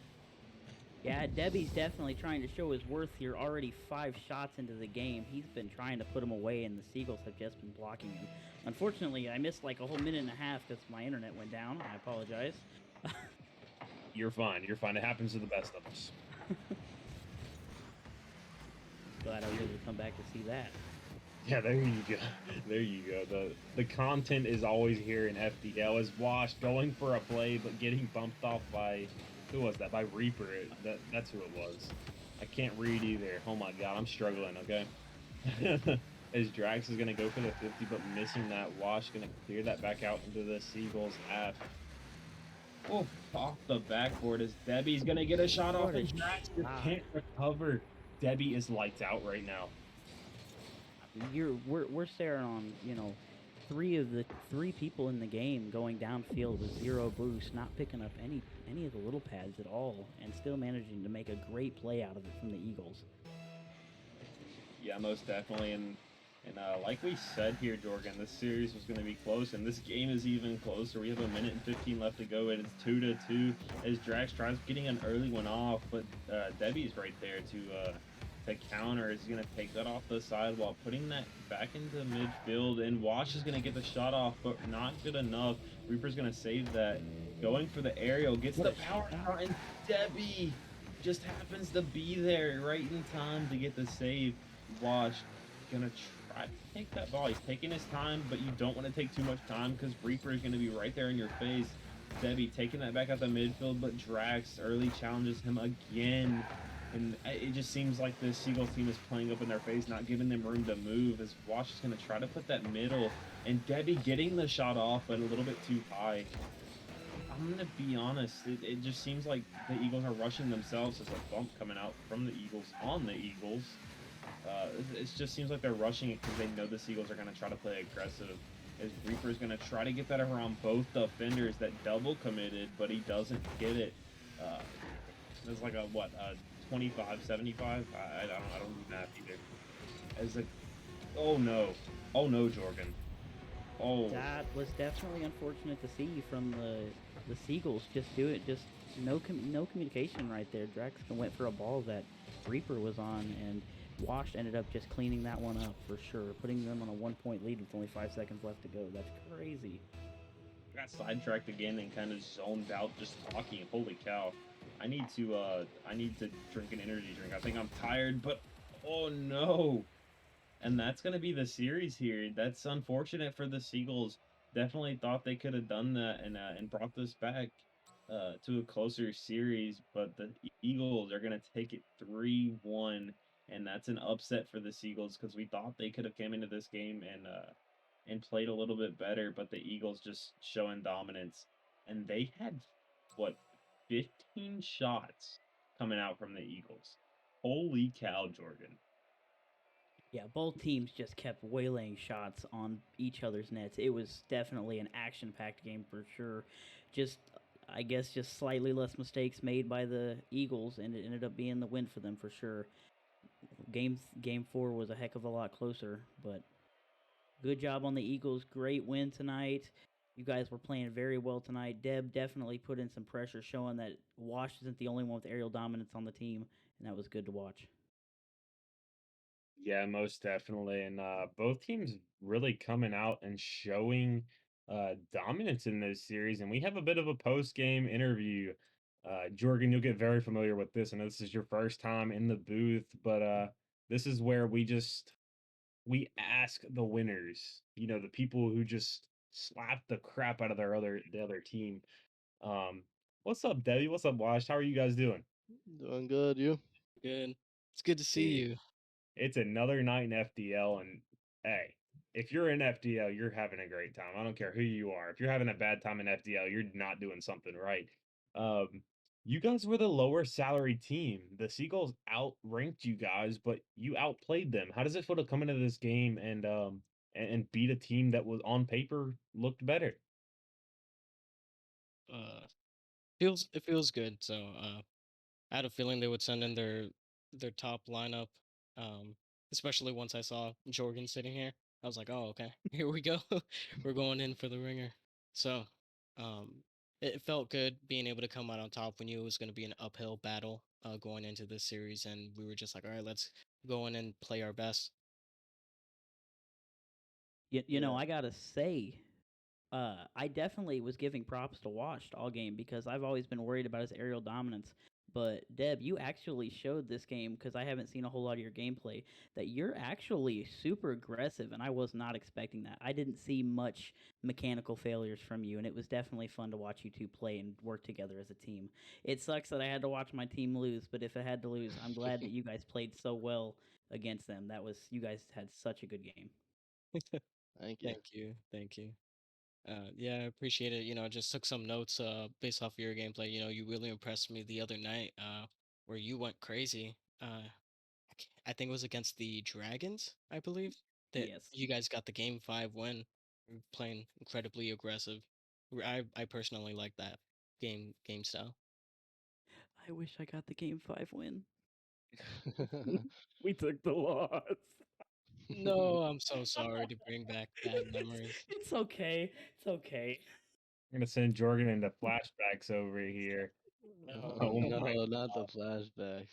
Yeah, Debbie's definitely trying to show his worth here. Already 5 shots into the game. He's been trying to put him away, and the Seagulls have just been blocking him. Unfortunately, I missed like a whole minute and a half because my internet went down. I apologize. You're fine. You're fine. It happens to the best of us. Glad I was able to come back to see that. Yeah, there you go. There you go. The content is always here in FDL. As Wash going for a play, but getting bumped off by... Who was that? By Reaper. That's who it was. I can't read either. Oh my god, I'm struggling, okay? As Drax is going to go for the 50, but missing that. Wash going to clear that back out into the Seagulls half. Oh, off the backboard as Debbie's going to get a shot off, and Drax can't recover. Debbie is lights out right now. We're staring on, three people in the game going downfield with 0 boost, not picking up any of the little pads at all, and still managing to make a great play out of it from the Eagles. Yeah, most definitely. And like we said here, Jorgen, this series was going to be close, and this game is even closer. We have a minute and 15 left to go, and it's 2-2 as Drax tries getting an early one off, but Debbie's right there to counter. Is going to take that off the side while putting that back into midfield, and Wash is going to get the shot off, but not good enough. Reaper's going to save that. Going for the aerial, gets the power out, and Debbie just happens to be there right in time to get the save. Wash gonna try to take that ball. He's taking his time, but you don't want to take too much time because Reaper is gonna be right there in your face. Debbie taking that back out the midfield, but Drax early challenges him again. And it just seems like this Seagulls team is playing up in their face, not giving them room to move, as Wash is going to try to put that middle. And Debbie getting the shot off, but a little bit too high. I'm going to be honest, it just seems like the Eagles are rushing themselves. There's a bump coming out from the Eagles on the Eagles. It just seems like they're rushing it because they know the Seagulls are going to try to play aggressive. As Reaper's going to try to get that around both defenders that double committed, but he doesn't get it. There's like a 25, 75. I don't do math either. As a, oh no, Jorgen. Oh, That was definitely unfortunate to see from the Seagulls. Just do it. Just no communication right there. Drax went for a ball that Reaper was on, and Wash ended up just cleaning that one up for sure, putting them on a 1-point lead with only 5 seconds left to go. That's crazy. got sidetracked again and kind of zoned out just talking. Holy cow! I need to drink an energy drink. I think I'm tired, but oh no! And that's gonna be the series here. That's unfortunate for the Seagulls. Definitely thought they could have done that and brought this back to a closer series, but the Eagles are gonna take it 3-1, and that's an upset for the Seagulls because we thought they could have came into this game and played a little bit better, but the Eagles just showing dominance, and they had what 15 shots coming out from the Eagles. Holy cow, Jordan! Yeah, both teams just kept waylaying shots on each other's nets. It was definitely an action-packed game for sure. Just, I guess, just slightly less mistakes made by the Eagles, and it ended up being the win for them for sure. Game 4 was a heck of a lot closer, but good job on the Eagles. Great win tonight. You guys were playing very well tonight. Deb definitely put in some pressure, showing that Wash isn't the only one with aerial dominance on the team, and that was good to watch. Yeah, most definitely. And both teams really coming out and showing dominance in this series. And we have a bit of a post game interview. Jorgen, you'll get very familiar with this. I know this is your first time in the booth, but this is where we ask the winners, the people who just slap the crap out of the other team. Um, what's up, Debbie? What's up, Wash? How are you guys doing? Doing good, you? Good. It's good to see Hey, you. it's another night in FDL, and hey, if you're in FDL, you're having a great time. I don't care who you are. If you're having a bad time in FDL, you're not doing something right. Um, you guys were the lower salary team. The Seagulls outranked you guys, but you outplayed them. How does it feel to come into this game and beat a team that was on paper looked better? Uh, it feels good. So, I had a feeling they would send in their top lineup. Um, Especially once I saw Jorgen sitting here, I was like, oh, okay, here we go. We're going in for the ringer. So, um, it felt good being able to come out on top. We knew it was going to be an uphill battle going into this series, and we were just like, all right, let's go in and play our best. Yeah. I gotta say, I definitely was giving props to Washed all game because I've always been worried about his aerial dominance. But Deb, you actually showed this game because I haven't seen a whole lot of your gameplay that you're actually super aggressive, and I was not expecting that. I didn't see much mechanical failures from you, and it was definitely fun to watch you two play and work together as a team. It sucks that I had to watch my team lose, but if it had to lose, I'm glad that you guys played so well against them. You guys had such a good game. Thank you. Thank you. Yeah, I appreciate it. I just took some notes based off of your gameplay. You really impressed me the other night where you went crazy. I think it was against the Dragons, I believe, that Yes. you guys got the game 5 win. playing incredibly aggressive. I personally like that game style. I wish I got the game 5 win. We took the loss. No, I'm so sorry to bring back bad memories. It's okay. It's okay. I'm gonna send Jorgen into flashbacks over here. Oh my No, not the flashbacks.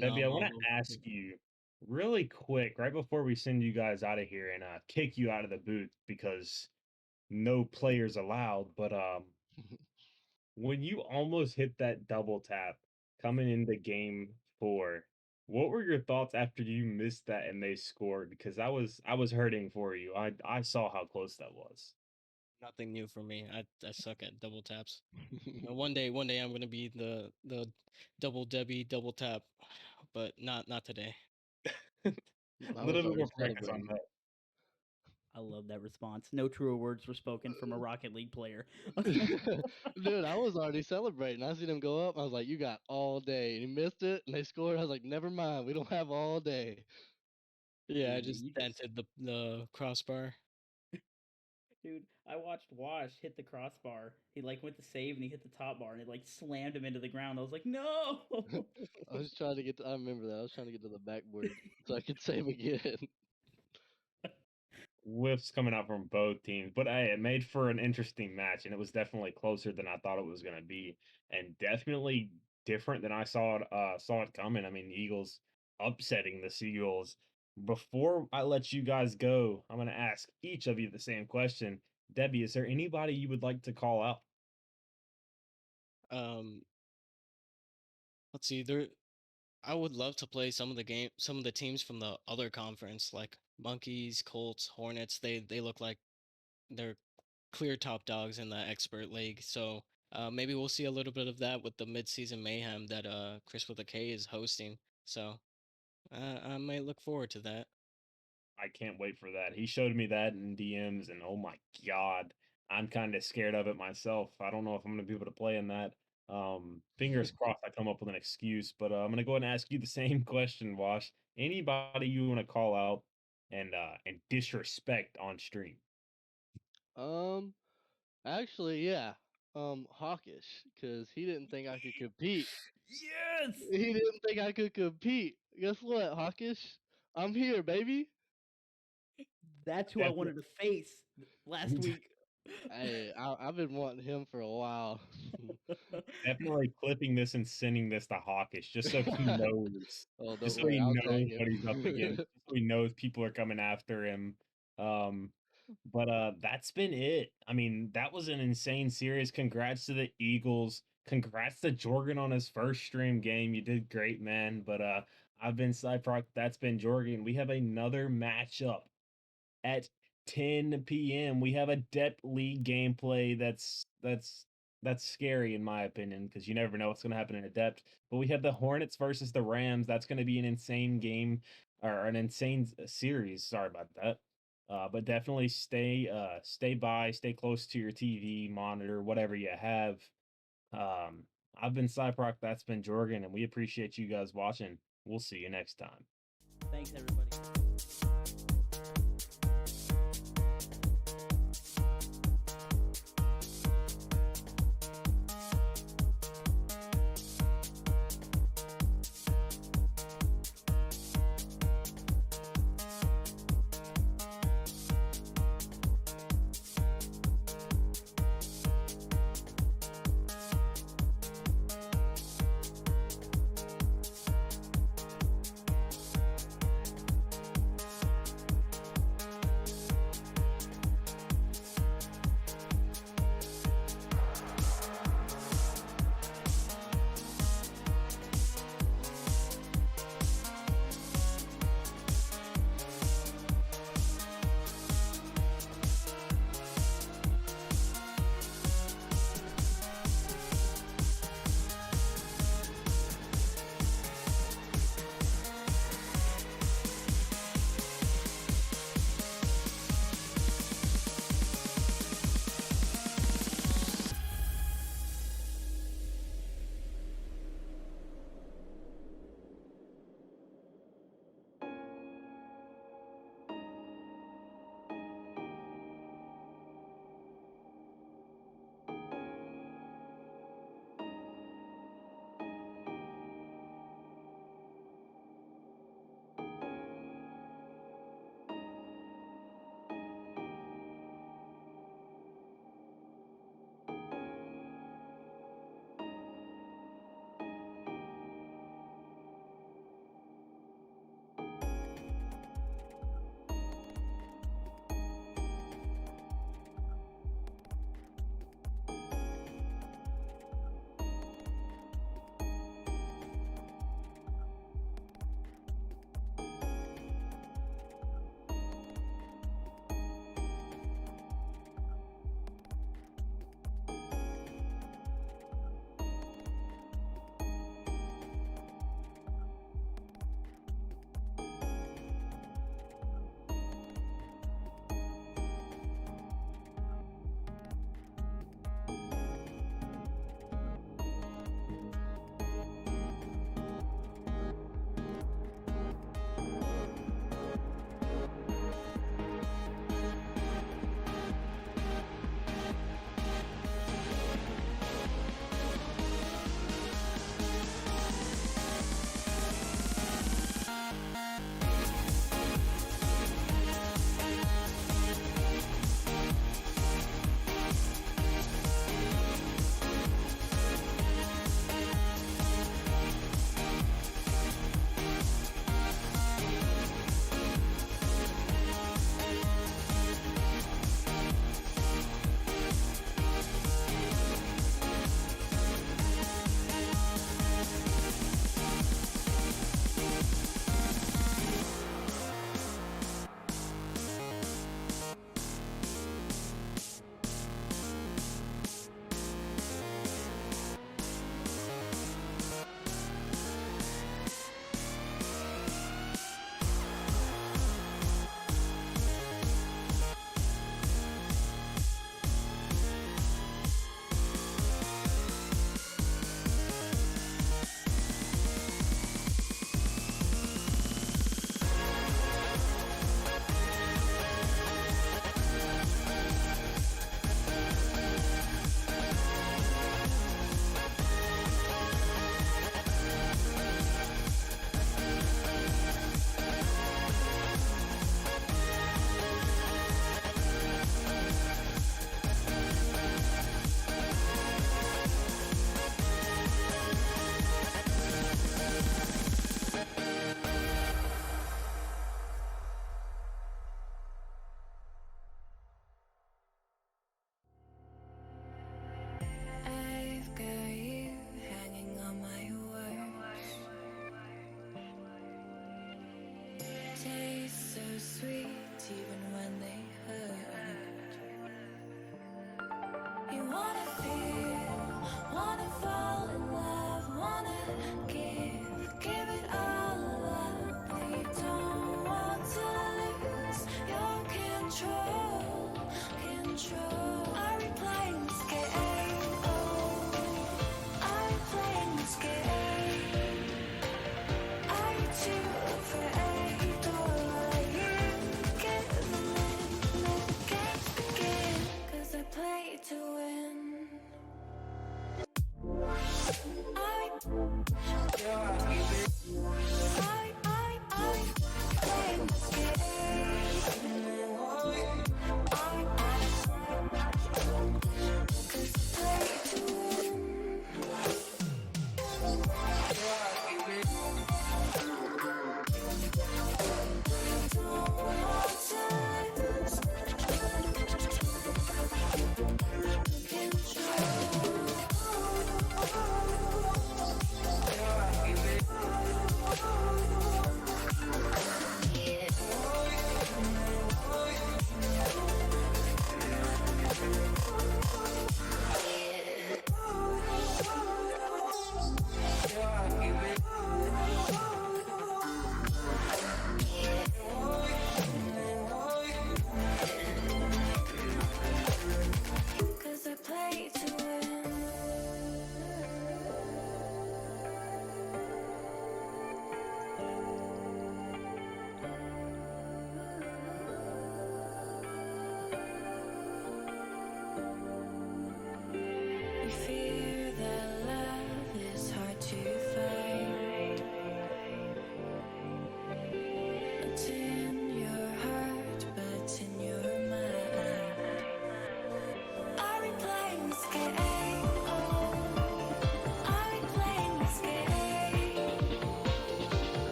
Debbie, I want No. to ask you really quick, right before we send you guys out of here and kick you out of the booth because no players allowed. But when you almost hit that double tap coming into game 4, what were your thoughts after you missed that and they scored? Because I was hurting for you. I saw how close that was. Nothing new for me. I suck at double taps. One day I'm gonna be the double Debbie double tap, but not today. A I little was bit more already practice on celebrating. that. I love that response. No truer words were spoken from a Rocket League player. Dude, I was already celebrating. I seen him go up. I was like, "You got all day." And he missed it, and they scored. I was like, "Never mind. We don't have all day." Yeah, I Dude, just dented the crossbar. Dude, I watched Wash hit the crossbar. He like went to save and he hit the top bar and it like slammed him into the ground. I was like, no. I was trying to get. I remember that. I was trying to get to the backboard so I could save again. Whiffs coming out from both teams, but hey, it made for an interesting match, and it was definitely closer than I thought it was going to be, and definitely different than I saw it coming. I mean, the Eagles upsetting the Seagulls. Before I let you guys go, I'm going to ask each of you the same question. Debbie, is there anybody you would like to call out? Um, let's see. I would love to play some of the teams from the other conference, like Monkeys, Colts, Hornets. They look like they're clear top dogs in the expert league. So maybe we'll see a little bit of that with the midseason mayhem that Chris with a K is hosting. So I might look forward to that. I can't wait for that. He showed me that in DMs, and oh my god, I'm kind of scared of it myself. I don't know if I'm going to be able to play in that. Fingers crossed I come up with an excuse, but I'm going to go ahead and ask you the same question, Wash. Anybody you want to call out and disrespect on stream? Um, Actually, yeah. Hawkish, because he didn't think I could compete. Yes. He didn't think I could compete. Guess what, Hawkish? I'm here, baby. That's who I wanted to face last week. Hey, I've been wanting him for a while. Definitely clipping this and sending this to Hawkish just so he knows. Oh, Just don't so worry, he I'll knows tag what he's up against. him. Just so he knows people are coming after him. But that's been it. I mean, that was an insane series. Congrats to the Eagles. Congrats to Jorgen on his first stream game. You did great, man. But I've been Cyproc. That's been Jorgen. We have another matchup at 10 p.m. We have a Depth League gameplay that's scary in my opinion because you never know what's going to happen in a depth. But we have the Hornets versus the Rams. That's going to be an insane game or an insane series. Sorry about that. But definitely stay close to your TV monitor, whatever you have. I've been Cyproc. That's been Jorgen, and we appreciate you guys watching. We'll see you next time. Thanks, everybody.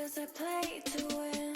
Cause I play to win.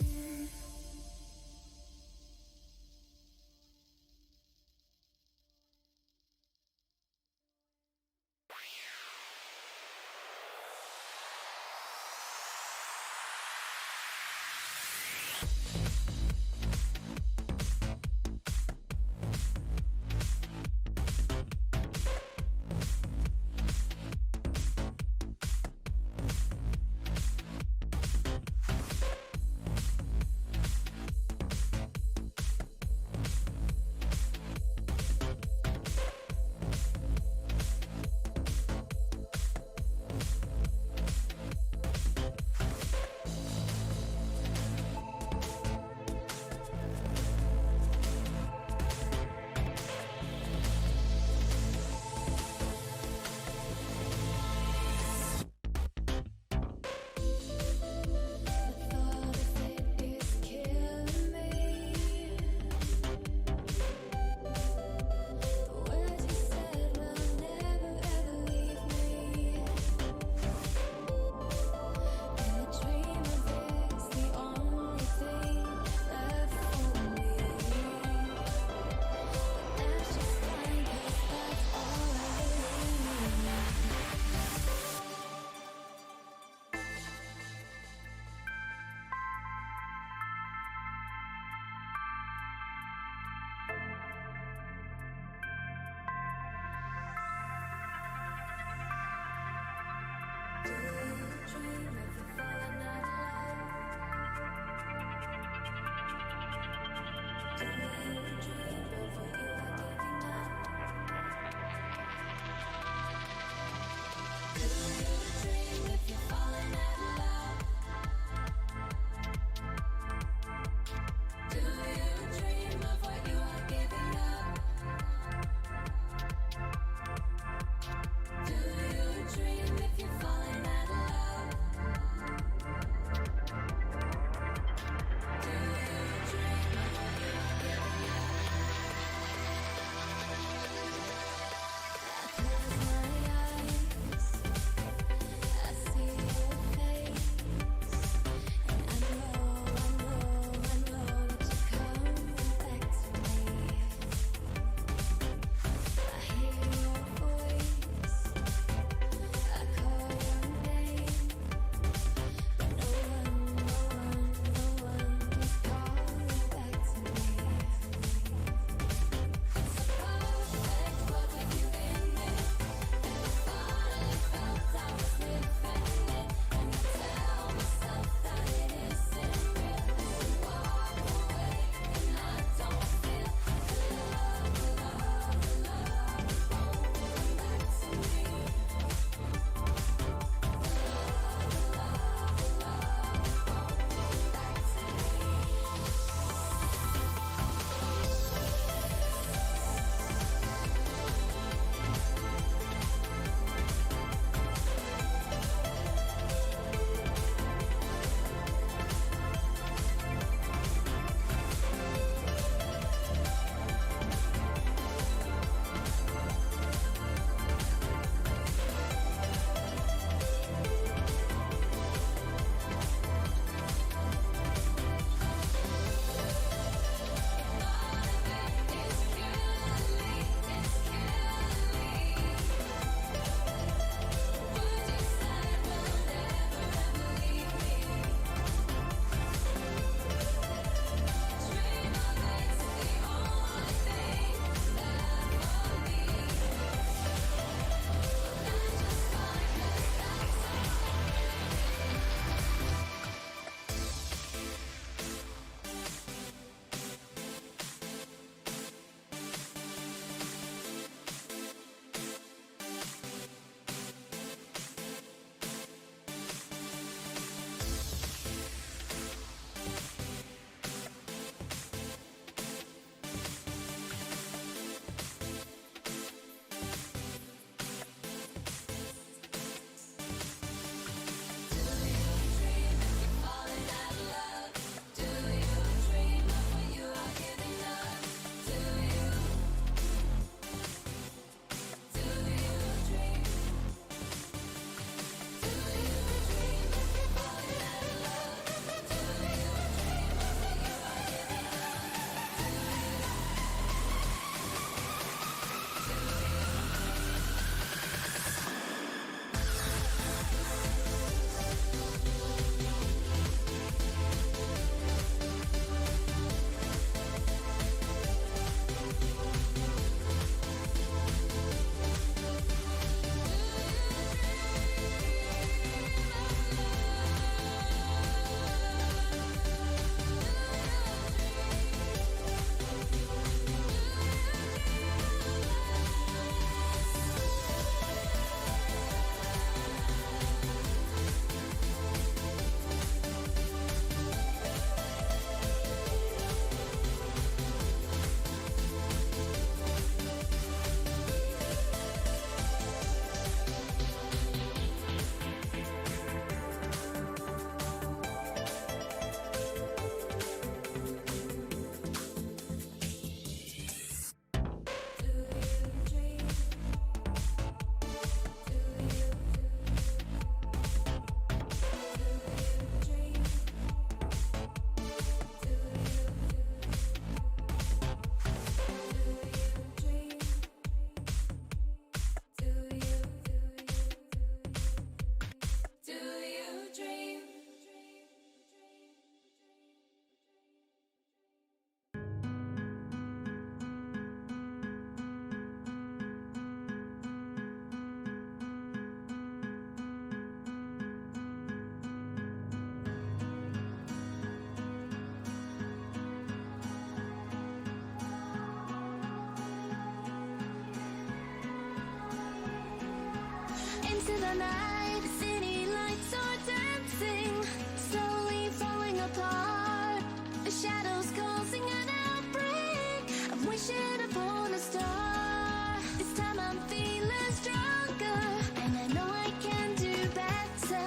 night, the city lights are dancing, slowly falling apart. The shadows causing an outbreak. I'm wishing upon a star. This time I'm feeling stronger, and I know I can do better.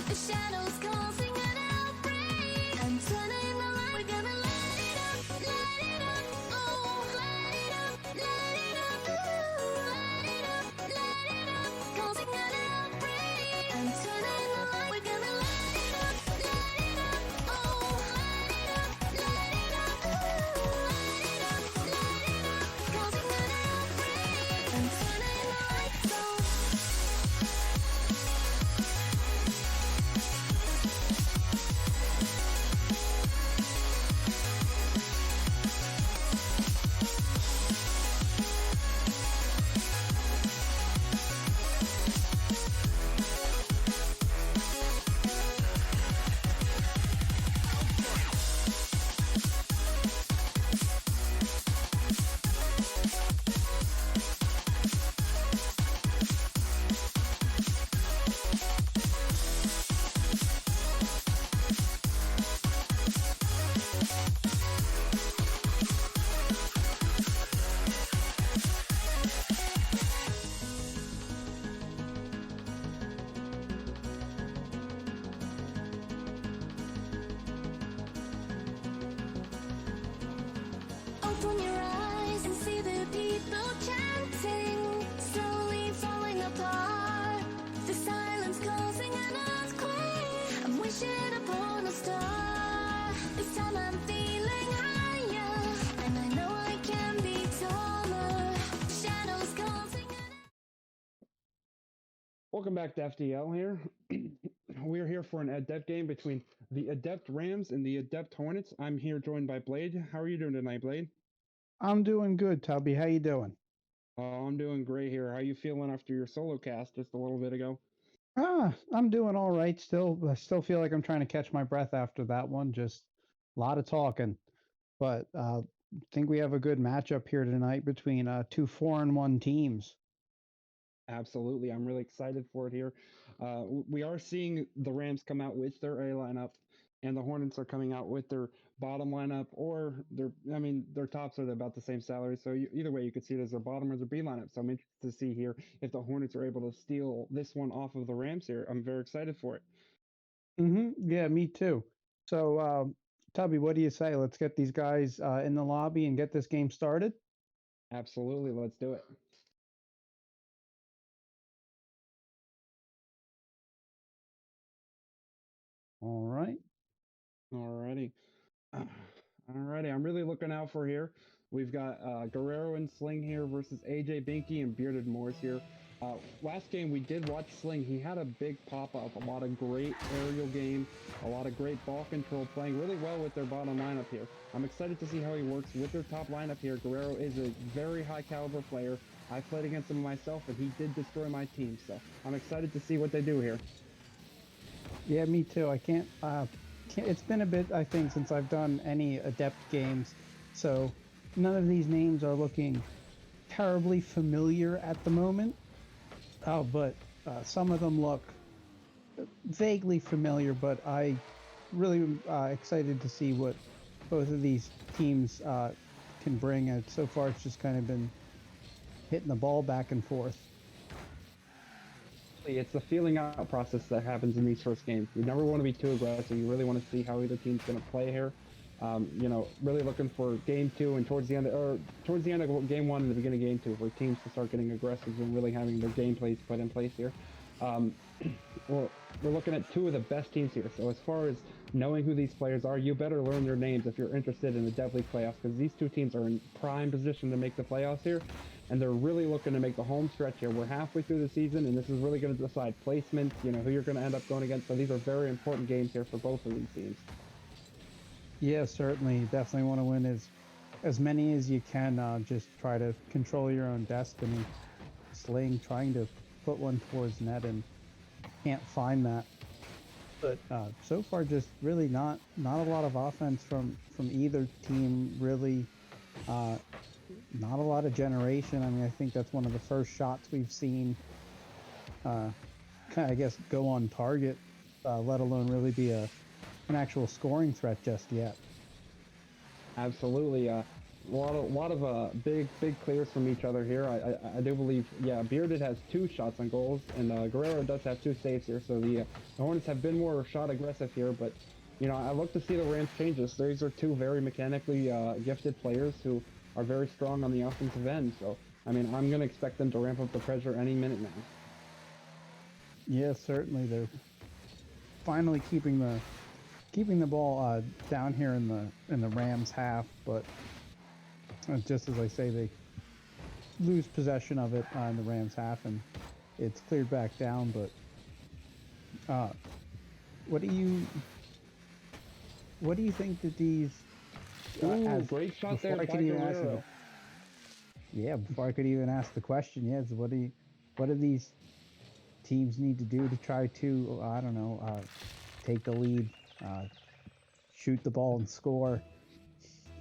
The shadows causing an outbreak. I'm turning the light. We're gonna light it up, oh, light it up, ooh, light it up, causing an outbreak. I'm turning the light. We're gonna light it up, oh, light it up, ooh, light it up, causing an outbreak. I'm turning the lights on. Open your eyes and see the people chanting, slowly falling apart. The silence causing an earthquake. I'm wishing upon a star. This time I'm feeling higher, and I know I can be taller. Shadows causing an Welcome back to FDL here. We're here for an Adept game between the Adept Rams and the Adept Hornets. I'm here joined by Blade. How are you doing tonight, Blade? I'm doing good, Tubby. How you doing? I'm doing great here. How you feeling after your solo cast just a little bit ago? I'm doing all right still. I still feel like I'm trying to catch my breath after that one. Just a lot of talking. But I think we have a good matchup here tonight between two 4-1 teams. Absolutely. I'm really excited for it here. We are seeing the Rams come out with their A lineup, and the Hornets are coming out with their bottom lineup, or their tops are about the same salary. So either way, you could see it as their bottom or their B lineup. So I'm interested to see here if the Hornets are able to steal this one off of the Rams here. I'm very excited for it. Yeah, me too. So, Tubby, what do you say? Let's get these guys in the lobby and get this game started. Absolutely. Let's do it. All right. Alrighty. Alrighty. I'm really looking out for here. We've got Guerrero and Sling here versus AJ Binky and Bearded Morse here. Last game we did watch Sling. He had a big pop-up, a lot of great aerial game, a lot of great ball control, playing really well with their bottom lineup here. I'm excited to see how he works with their top lineup here. Guerrero is a very high caliber player. I played against him myself, and he did destroy my team, so I'm excited to see what they do here. Yeah, me too. I can't. It's been a bit, I think, since I've done any Adept games, so none of these names are looking terribly familiar at the moment. Oh, but some of them look vaguely familiar. But I really am excited to see what both of these teams can bring. And so far, it's just kind of been hitting the ball back and forth. It's the feeling out process that happens in these first games. You never want to be too aggressive. You really want to see how either team's going to play here. Really looking for game two and towards the end of game one and the beginning of game two, for teams to start getting aggressive and really having their game plays put in place here. We're looking at two of the best teams here. So as far as knowing who these players are, you better learn their names if you're interested in the Dev League playoffs, because these two teams are in prime position to make the playoffs here, and they're really looking to make the home stretch here. We're halfway through the season, and this is really going to decide placements, who you're going to end up going against. So these are very important games here for both of these teams. Yeah, certainly. You definitely want to win as many as you can. Just try to control your own destiny. Sling trying to put one towards net and can't find that. But so far, just really not a lot of offense from either team. Really, not a lot of generation. I mean, I think that's one of the first shots we've seen I guess, go on target, let alone really be an actual scoring threat just yet. Absolutely. A lot of big clears from each other here. I do believe, yeah, Bearded has 2 shots on goals, and Guerrero does have 2 saves here. So the Hornets have been more shot aggressive here, but you know, I look to see the Rams changes. These are 2 very mechanically gifted players who are very strong on the offensive end. So I mean, I'm gonna expect them to ramp up the pressure any minute now. Yeah, certainly they're finally keeping the ball down here in the Rams half, but just as I say, they lose possession of it in the Rams half, and it's cleared back down. But what do you think that these? Ooh, As great shot before there I by could even ask Guerrero. yeah, before I could even ask the question, yes, what do these teams need to do to try to I don't know take the lead, uh, shoot the ball and score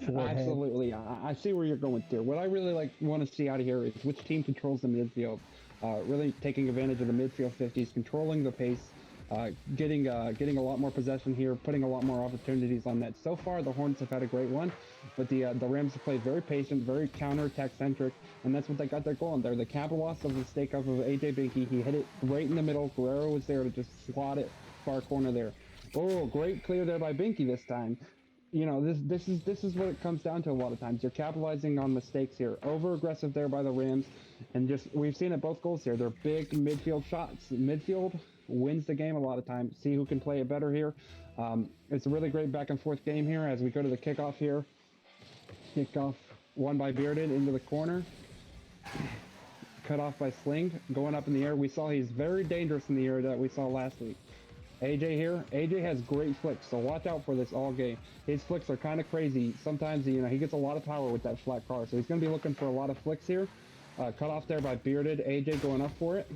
forehead? Absolutely, I see where you're going there. What I really want to see out of here is which team controls the midfield, really taking advantage of the midfield 50s, controlling the pace, getting a lot more possession here, putting a lot more opportunities on net. So far, the Hornets have had a great one, but the Rams have played very patient, very counterattack centric, and that's what they got their goal on there. The capitalized of the stake off of AJ Binky. He hit it right in the middle. Guerrero was there to just slot it far corner there. Oh, great clear there by Binky this time. You know, this is what it comes down to a lot of times. You're capitalizing on mistakes here. Over aggressive there by the Rams, and just we've seen it both goals here. They're big midfield shots. Midfield wins the game a lot of times. See who can play it better here. It's a really great back and forth game here as we go to the kickoff here. Kickoff won by Bearded into the corner. Cut off by Sling. Going up in the air. We saw he's very dangerous in the air that we saw last week. AJ here. AJ has great flicks, so watch out for this all game. His flicks are kind of crazy. Sometimes, you know, he gets a lot of power with that flat car, so he's going to be looking for a lot of flicks here. Cut off there by Bearded. AJ going up for it.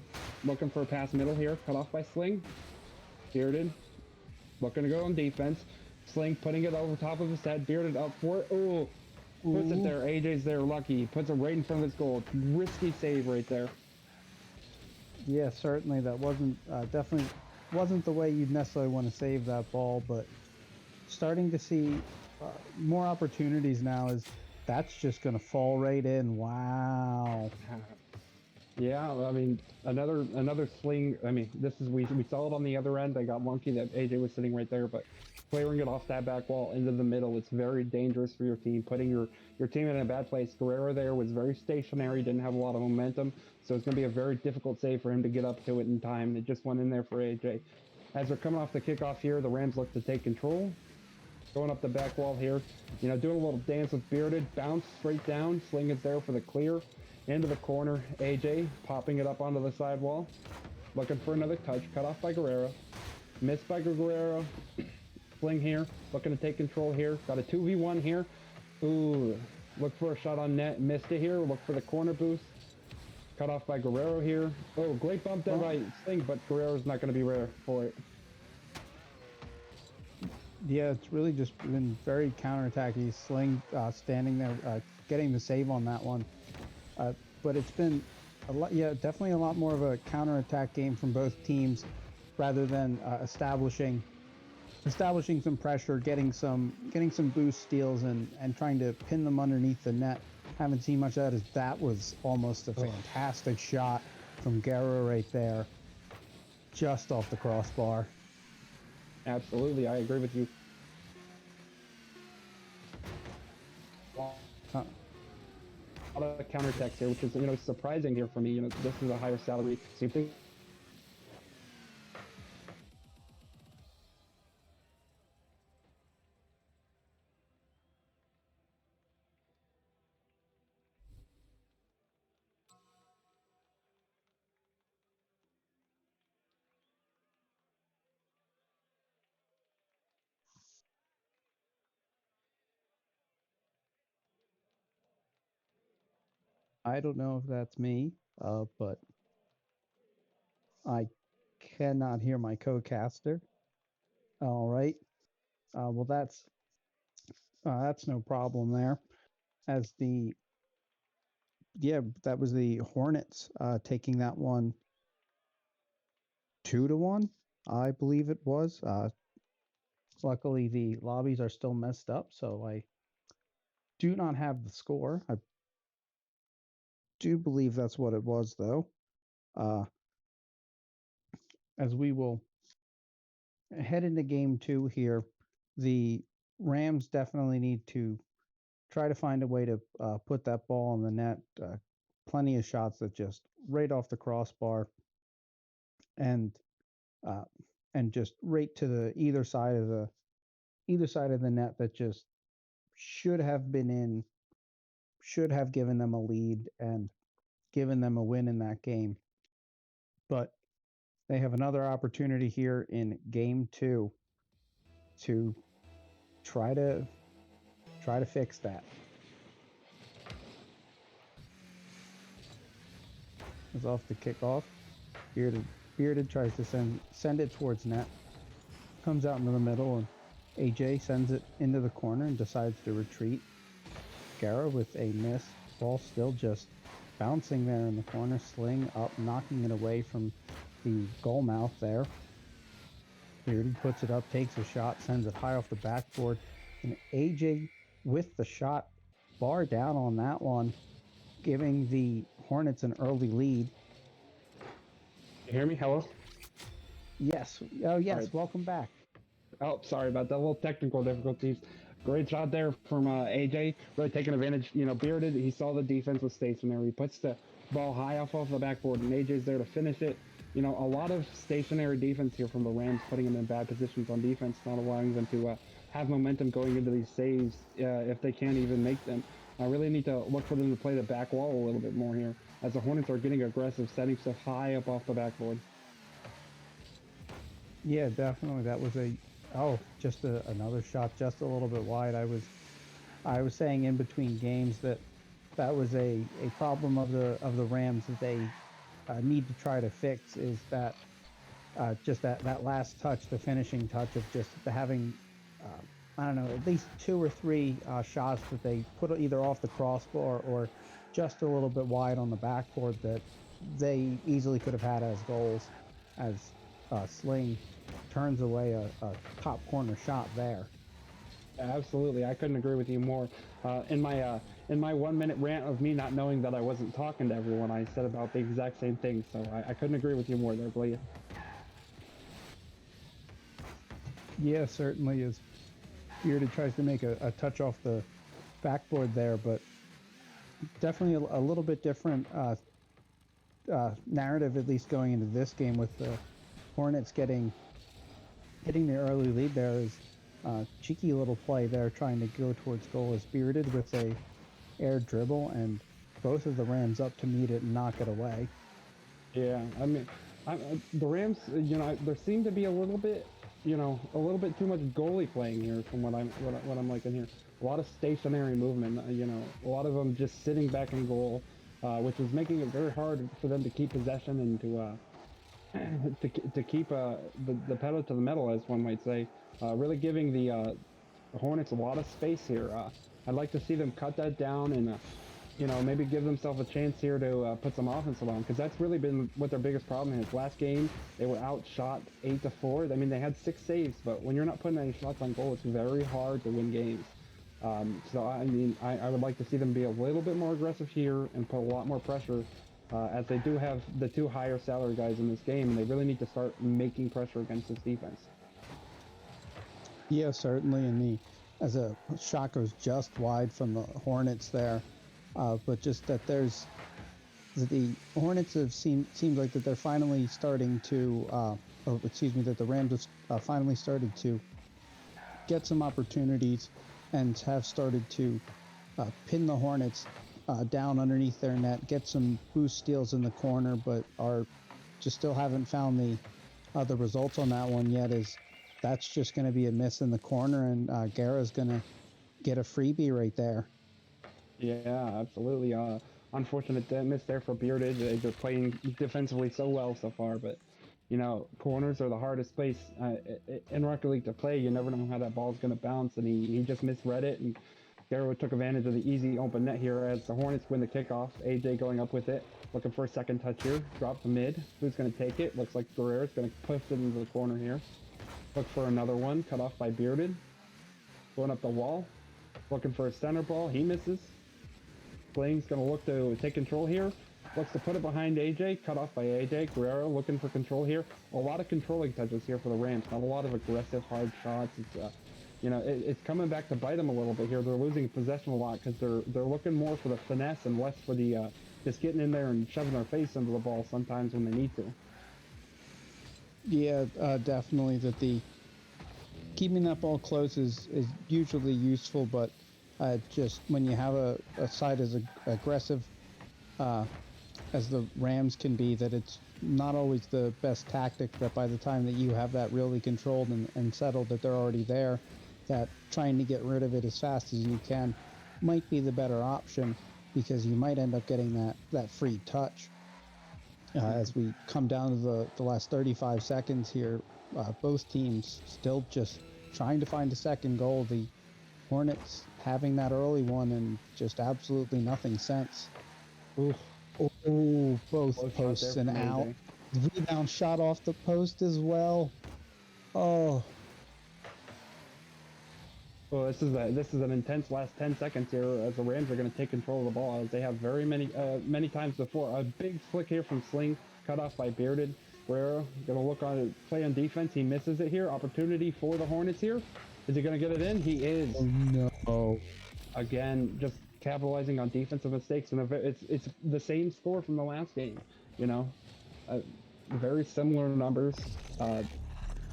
Looking for a pass middle here. Cut off by Sling. Bearded. Looking to go on defense. Sling putting it over top of his head. Bearded up for it. Ooh. Puts it there. AJ's there. Lucky. He puts it right in front of his goal. Risky save right there. Yeah, certainly that wasn't definitely wasn't the way you'd necessarily want to save that ball, but starting to see more opportunities now is that's just going to fall right in. Wow. Yeah, I mean, another Sling. I mean, this is we saw it on the other end. I got Monkey that AJ was sitting right there, but clearing it off that back wall into the middle, it's very dangerous for your team. Putting your team in a bad place. Guerrero there was very stationary, didn't have a lot of momentum, so it's going to be a very difficult save for him to get up to it in time. It just went in there for AJ. As we're coming off the kickoff here, the Rams look to take control. Going up the back wall here, you know, doing a little dance with Bearded, bounce straight down. Sling is there for the clear. Into the corner, AJ popping it up onto the sidewall. Looking for another touch, cut off by Guerrero. Missed by Guerrero. Sling here, looking to take control here. Got a 2v1 here. Ooh, look for a shot on net, missed it here. Look for the corner boost. Cut off by Guerrero here. Oh, great bump there by Sling, but Guerrero's not going to be rare for it. Yeah, it's really just been very counterattacky. Sling standing there, getting the save on that one. But it's been a lot, yeah, definitely a lot more of a counterattack game from both teams, rather than establishing some pressure, getting some boost steals, and trying to pin them underneath the net. Haven't seen much of that. As that was almost a fantastic shot from Guerrero right there, just off the crossbar. Absolutely, I agree with you. A lot of counterattacks here, which is, you know, surprising here for me. You know, this is a higher salary. So you think I don't know if that's me, but I cannot hear my co-caster. All right. Well, that's no problem there. As the Yeah, that was the Hornets taking that one 2-1, I believe it was. Luckily, the lobbies are still messed up, so I do not have the score. I do believe that's what it was, though. As we will head into game 2 here, the Rams definitely need to try to find a way to put that ball in the net. Plenty of shots that just right off the crossbar, and uh, just right to the either side of the net that just should have been in, should have given them a lead and given them a win in that game. But they have another opportunity here in game 2 to try to fix that. Is off the kickoff. Bearded tries to send it towards net. Comes out into the middle, and AJ sends it into the corner and decides to retreat. Gara with a miss. Ball still just bouncing there in the corner. Sling up, knocking it away from the goal mouth there. Bearded puts it up, takes a shot, sends it high off the backboard. And AJ with the shot, bar down on that one, giving the Hornets an early lead. You hear me? Hello? Yes. Oh, yes. Right. Welcome back. Oh, sorry about that. Little technical difficulties. Great shot there from AJ. Really taking advantage. Bearded, he saw the defense was stationary. He puts the ball high off the backboard, and AJ's there to finish it. A lot of stationary defense here from the Rams, putting them in bad positions on defense, not allowing them to have momentum going into these saves if they can't even make them. I really need to look for them to play the back wall a little bit more here, as the Hornets are getting aggressive, setting stuff high up off the backboard. Yeah, definitely. That was just another shot, just a little bit wide. I was saying in between games that was a problem of the Rams that they need to try to fix, is that just that last touch, the finishing touch of just having I don't know, at least 2 or 3 shots that they put either off the crossbar or just a little bit wide on the backboard that they easily could have had as goals, as Sling turns away a top corner shot there. Absolutely, I couldn't agree with you more. In my 1 minute rant of me not knowing that I wasn't talking to everyone, I said about the exact same thing. So I couldn't agree with you more there, Blaia. Yeah, certainly is. Bearded tries to make a touch off the backboard there, but definitely a little bit different narrative, at least going into this game, with the Hornets hitting the early lead. There is cheeky little play there trying to go towards goal, is Bearded with a air dribble, and both of the Rams up to meet it and knock it away. Yeah, I mean, the Rams, there seemed to be a little bit too much goalie playing here from what I'm liking here. A lot of stationary movement, a lot of them just sitting back in goal, which is making it very hard for them to keep possession and to keep the pedal to the metal, as one might say. Really giving the Hornets a lot of space here. I'd like to see them cut that down and maybe give themselves a chance here to put some offense along, because that's really been what their biggest problem is. Last game, they were outshot 8-4. I mean, they had 6 saves, but when you're not putting any shots on goal, it's very hard to win games. So, I mean, I would like to see them be a little bit more aggressive here and put a lot more pressure, as they do have the 2 higher salary guys in this game, and they really need to start making pressure against this defense. Yeah, certainly, and as a shot goes just wide from the Hornets there. But just that the Hornets have seemed like that they're finally starting to, that the Rams have finally started to get some opportunities and have started to pin the Hornets down underneath their net, get some boost steals in the corner, but are just still haven't found the results on that one yet. Is that's just going to be a miss in the corner, and Gara's going to get a freebie right there. Yeah, absolutely. Unfortunate miss there for Bearded. They're playing defensively so well so far, but corners are the hardest place in Rocket League to play. You never know how that ball's going to bounce, and he just misread it and Guerrero took advantage of the easy open net here as the Hornets win the kickoff. AJ going up with it, looking for a second touch here. Drop the mid. Who's going to take it? Looks like Guerrero's going to push it into the corner here. Look for another one, cut off by Bearded. Going up the wall, looking for a center ball. He misses. Bling's going to look to take control here. Looks to put it behind AJ, cut off by AJ. Guerrero looking for control here. A lot of controlling touches here for the Rams. Not a lot of aggressive, hard shots. It's it's coming back to bite them a little bit here. They're losing possession a lot because they're looking more for the finesse and less for the just getting in there and shoving their face into the ball sometimes when they need to. Yeah, definitely. That the keeping that ball close is usually useful, but just when you have a side as aggressive as the Rams can be, that it's not always the best tactic. That by the time that you have that really controlled and settled, that they're already there, that trying to get rid of it as fast as you can might be the better option, because you might end up getting that free touch. As we come down to the last 35 seconds here, both teams still just trying to find a second goal. The Hornets having that early one and just absolutely nothing since. Ooh. Oh, both Close shot posts there and from out. AJ. The rebound shot off the post as well. Oh, Well, this is an intense last 10 seconds here as the Rams are going to take control of the ball, as they have very many times before. A big flick here from Sling, cut off by Bearded. Guerrero going to look on it, play on defense. He misses it here. Opportunity for the Hornets here. Is he going to get it in? He is. oh no. Again, just capitalizing on defensive mistakes, and it's the same score from the last game. Very similar numbers.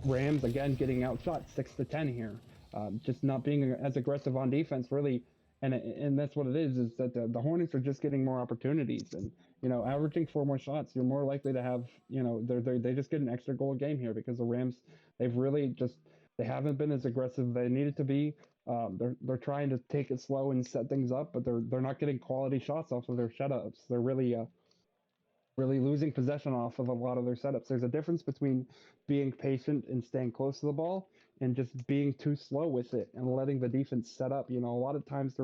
Rams again getting outshot 6-10 here. Just not being as aggressive on defense, really, and that's what it is that the Hornets are just getting more opportunities, and averaging 4 more shots, you're more likely to have, they just get an extra goal a game here, because the Rams, they haven't been as aggressive as they needed to be. They're trying to take it slow and set things up, but they're not getting quality shots off of their setups. They're really losing possession off of a lot of their setups. There's a difference between being patient and staying close to the ball and just being too slow with it and letting the defense set up. A lot of times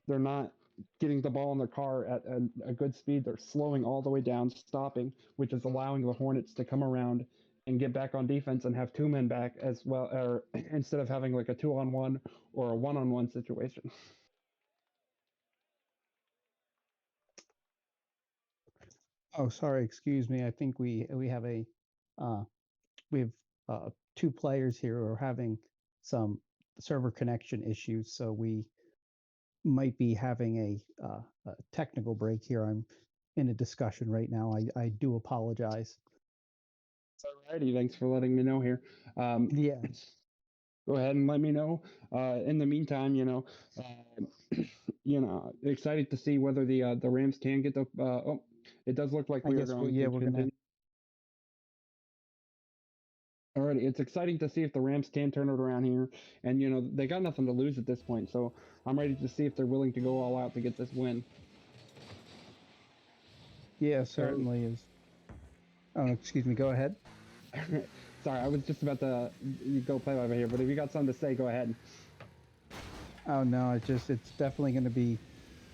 they're not getting the ball in their car at a good speed. They're slowing all the way down, stopping, which is allowing the Hornets to come around and get back on defense and have 2 men back as well, or instead of having like a 2-on-1 or a 1-on-1 situation. Oh, sorry. Excuse me. I think we have uh, we have 2 players here who are having some server connection issues, so we might be having a technical break here. I'm in a discussion right now. I do apologize. Alrighty, thanks for letting me know here. Yeah. Go ahead and let me know. In the meantime, excited to see whether the Rams can get the. It does look like I we are guess going. we're gonna. Alrighty, it's exciting to see if the Rams can turn it around here, and they got nothing to lose at this point, so I'm ready to see if they're willing to go all out to get this win. Yeah, certainly is. Oh, excuse me. Go ahead. Sorry, I was just about to go play over here, but if you got something to say, go ahead. Oh no, it's definitely going to be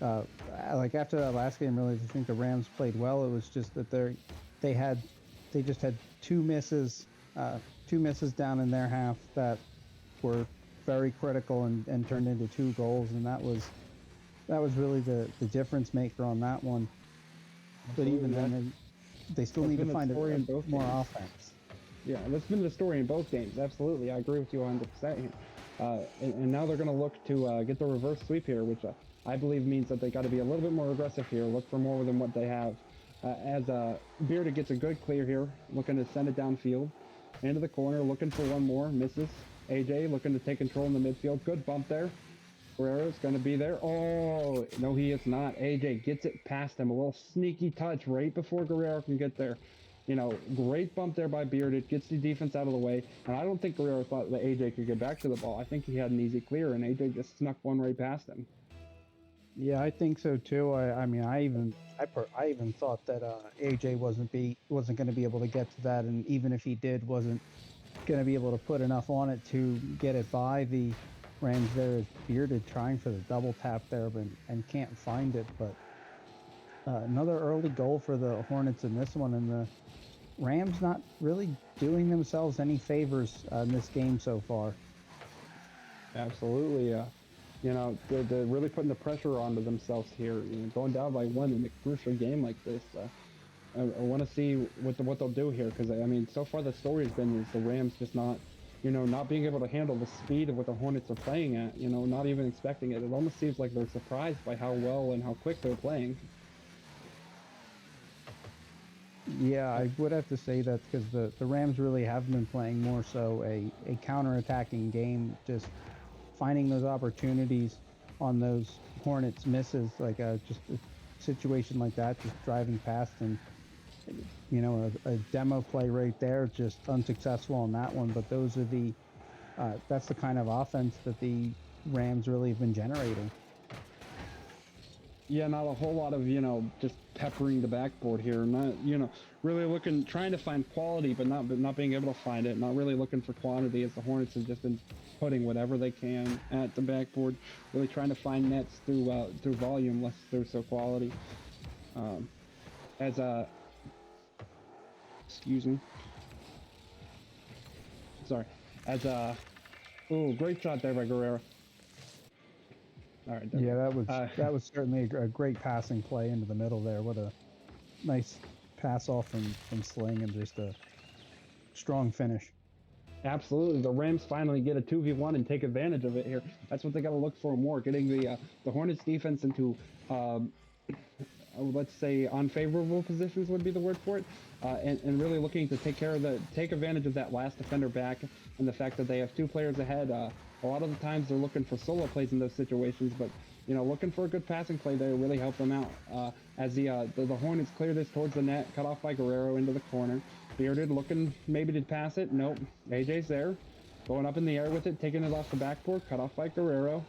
like after that last game. Really, I think the Rams played well. It was just that they just had 2 misses, 2 misses down in their half that were very critical and turned into 2 goals, and that was really the difference maker on that one. But even then, they still need to find more offense. Yeah, that's been the story in both games. Absolutely, I agree with you 100% here. And now they're going to look to get the reverse sweep here, which I believe means that they got to be a little bit more aggressive here, look for more than what they have. As Bearded gets a good clear here, looking to send it downfield. Into the corner, looking for one more, misses. AJ looking to take control in the midfield. Good bump there. Guerrero's going to be there. Oh, no, he is not. AJ gets it past him. A little sneaky touch right before Guerrero can get there. Great bump there by Bearded. Gets the defense out of the way. And I don't think Guerrero thought that AJ could get back to the ball. I think he had an easy clear, and AJ just snuck one right past him. Yeah, I think so too. I mean, I even thought that AJ wasn't going to be able to get to that, and even if he did, wasn't going to be able to put enough on it to get it by the Rams there is Bearded trying for the double tap there, but and can't find it. But another early goal for the Hornets in this one, and the Rams not really doing themselves any favors in this game so far. Absolutely, you know, they're really putting the pressure onto themselves here. You know, going down by one in a crucial game like this. I want to see what they'll do here, because I mean, so far the story has been is the Rams just not, you know, not being able to handle the speed of what the Hornets are playing at. You know, not even expecting it. It almost seems like they're surprised by how well and how quick they're playing. Yeah, I would have to say that because the Rams really have been playing more so a counter-attacking game, just finding those opportunities on those Hornets misses, like just a situation like that, just driving past and, you know, a demo play right there, just unsuccessful on that one. But those are that's the kind of offense that the Rams really have been generating. Yeah, not a whole lot of, you know, just peppering the backboard here. Not, you know, really trying to find quality, but not being able to find it. Not really looking for quantity, as the Hornets have just been putting whatever they can at the backboard. Really trying to find nets through volume, less through quality. As excuse me. Sorry. As oh, great shot there by Guerrero. All right. Yeah, that was certainly a great passing play into the middle there. What a nice pass off from Sling, and just a strong finish. Absolutely, the Rams finally get a 2v1 and take advantage of it here. That's what they got to look for more. Getting the Hornets defense into let's say unfavorable positions would be the word for it, and really looking to take advantage of that last defender back, and the fact that they have two players ahead. A lot of the times they're looking for solo plays in those situations, but you know, looking for a good passing play there really help them out. As the Hornets clear this towards the net, cut off by Guerrero into the corner. Bearded looking maybe to pass it. Nope. AJ's there. Going up in the air with it, taking it off the backboard, cut off by Guerrero.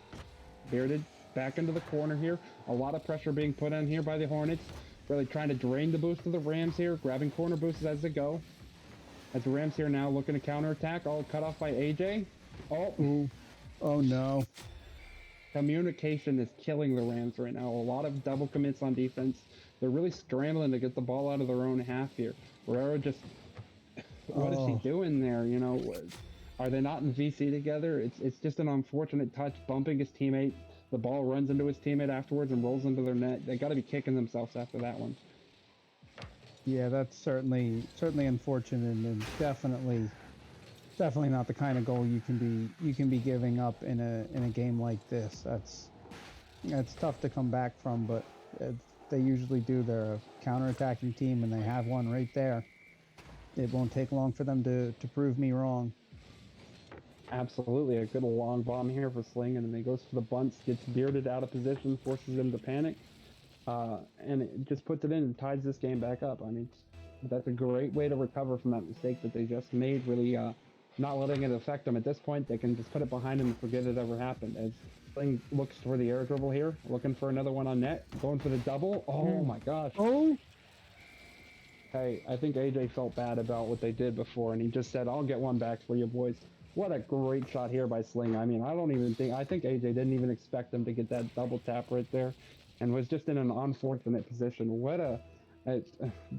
Bearded back into the corner here. A lot of pressure being put on here by the Hornets. Really trying to drain the boost of the Rams here, grabbing corner boosts as they go. As the Rams here now looking to counterattack, all cut off by AJ. Oh. Ooh. Oh no. Communication is killing the Rams right now. A lot of double commits on defense. They're really scrambling to get the ball out of their own half here. Guerrero just, what is he doing there? You know, are they not in VC together? It's just an unfortunate touch, bumping his teammate. The ball runs into his teammate afterwards and rolls into their net. They got to be kicking themselves after that one. Yeah, that's certainly unfortunate, and definitely not the kind of goal you can be giving up in a game like this. That's tough to come back from, but they usually do. They're a counter-attacking team, and they have one right there. It won't take long for them to prove me wrong. Absolutely, a good long bomb here for Sling, and then he goes for the bunts, gets Bearded out of position, forces him to panic, and it just puts it in and ties this game back up. I mean, that's a great way to recover from that mistake that they just made, really not letting it affect them. At this point, they can just put it behind them and forget it ever happened. As Sling looks for the air dribble here, looking for another one on net, going for the double. Oh my gosh. Oh! Hey, I think AJ felt bad about what they did before, and he just said, I'll get one back for you boys. What a great shot here by Sling. I mean, I think AJ didn't even expect them to get that double tap right there, and was just in an unfortunate position.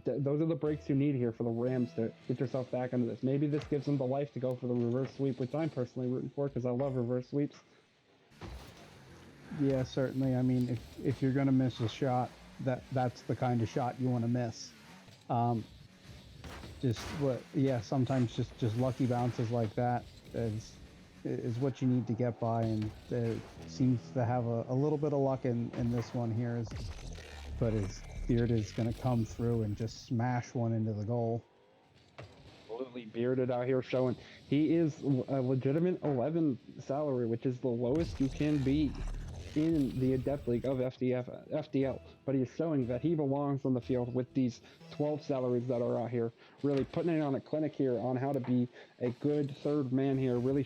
Those are the breaks you need here for the Rams to get yourself back into this. Maybe this gives them the life to go for the reverse sweep, which I'm personally rooting for because I love reverse sweeps. Yeah, certainly. I mean, if you're gonna miss a shot, that's the kind of shot you want to miss. Sometimes just lucky bounces like that is what you need to get by, and it seems to have a little bit of luck in this one here. But his Beard is going to come through and just smash one into the goal. Absolutely, Bearded out here showing he is a legitimate 11 salary, which is the lowest you can be in the Adept League of FDL, but he's showing that he belongs on the field with these 12 salaries that are out here, really putting it on a clinic here on how to be a good third man here, really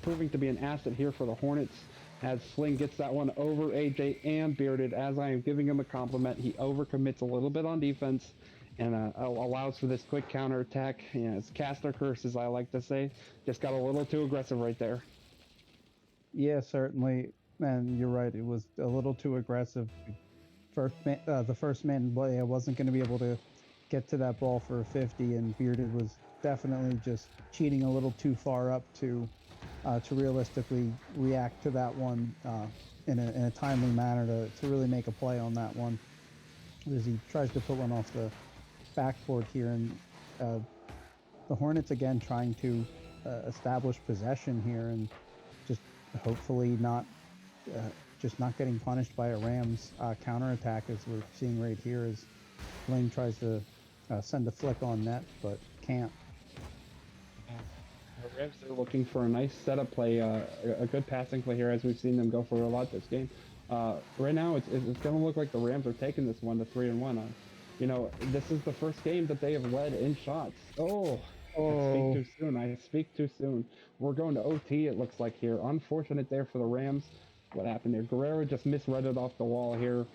proving to be an asset here for the Hornets. As Sling gets that one over AJ and Bearded, as I am giving him a compliment, he overcommits a little bit on defense and allows for this quick counterattack. You know, it's caster curse, as I like to say. Just got a little too aggressive right there. Yeah, certainly. And you're right. It was a little too aggressive. The first man in play, I wasn't going to be able to get to that ball for a 50, and Bearded was definitely just cheating a little too far up to realistically react to that one in a timely manner to really make a play on that one. As he tries to put one off the backboard here, and uh, the Hornets again trying to establish possession here, and just hopefully not uh, just not getting punished by a Rams counterattack, as we're seeing right here as Lane tries to send a flick on net, but can't. The Rams are looking for a nice setup play, a good passing play here, as we've seen them go for a lot this game. Right now, it's going to look like the Rams are taking this one to 3-1. This is the first game that they have led in shots. Oh, I speak too soon. I speak too soon. We're going to OT, it looks like here. Unfortunate there for the Rams. What happened here? Guerrero just misread it off the wall here.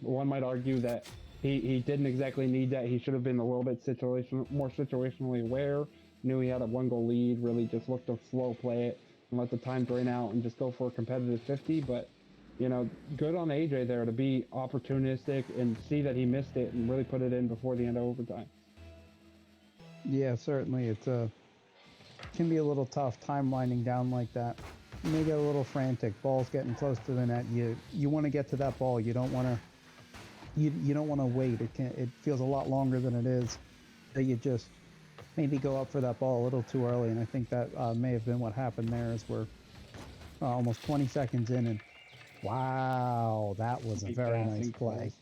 One might argue that he didn't exactly need that. He should have been a little bit more situationally aware. Knew he had a 1-goal lead. Really just looked to slow play it and let the time drain out and just go for a competitive 50. But good on AJ there to be opportunistic and see that he missed it and really put it in before the end of overtime. Yeah, certainly. Can be a little tough time winding down like that. You may get a little frantic. Ball's getting close to the net. You want to get to that ball. You don't want to. You don't want to wait. It feels a lot longer than it is. That you just maybe go up for that ball a little too early, and I think that may have been what happened there. As we're almost 20 seconds in, and wow, that was a very nice play.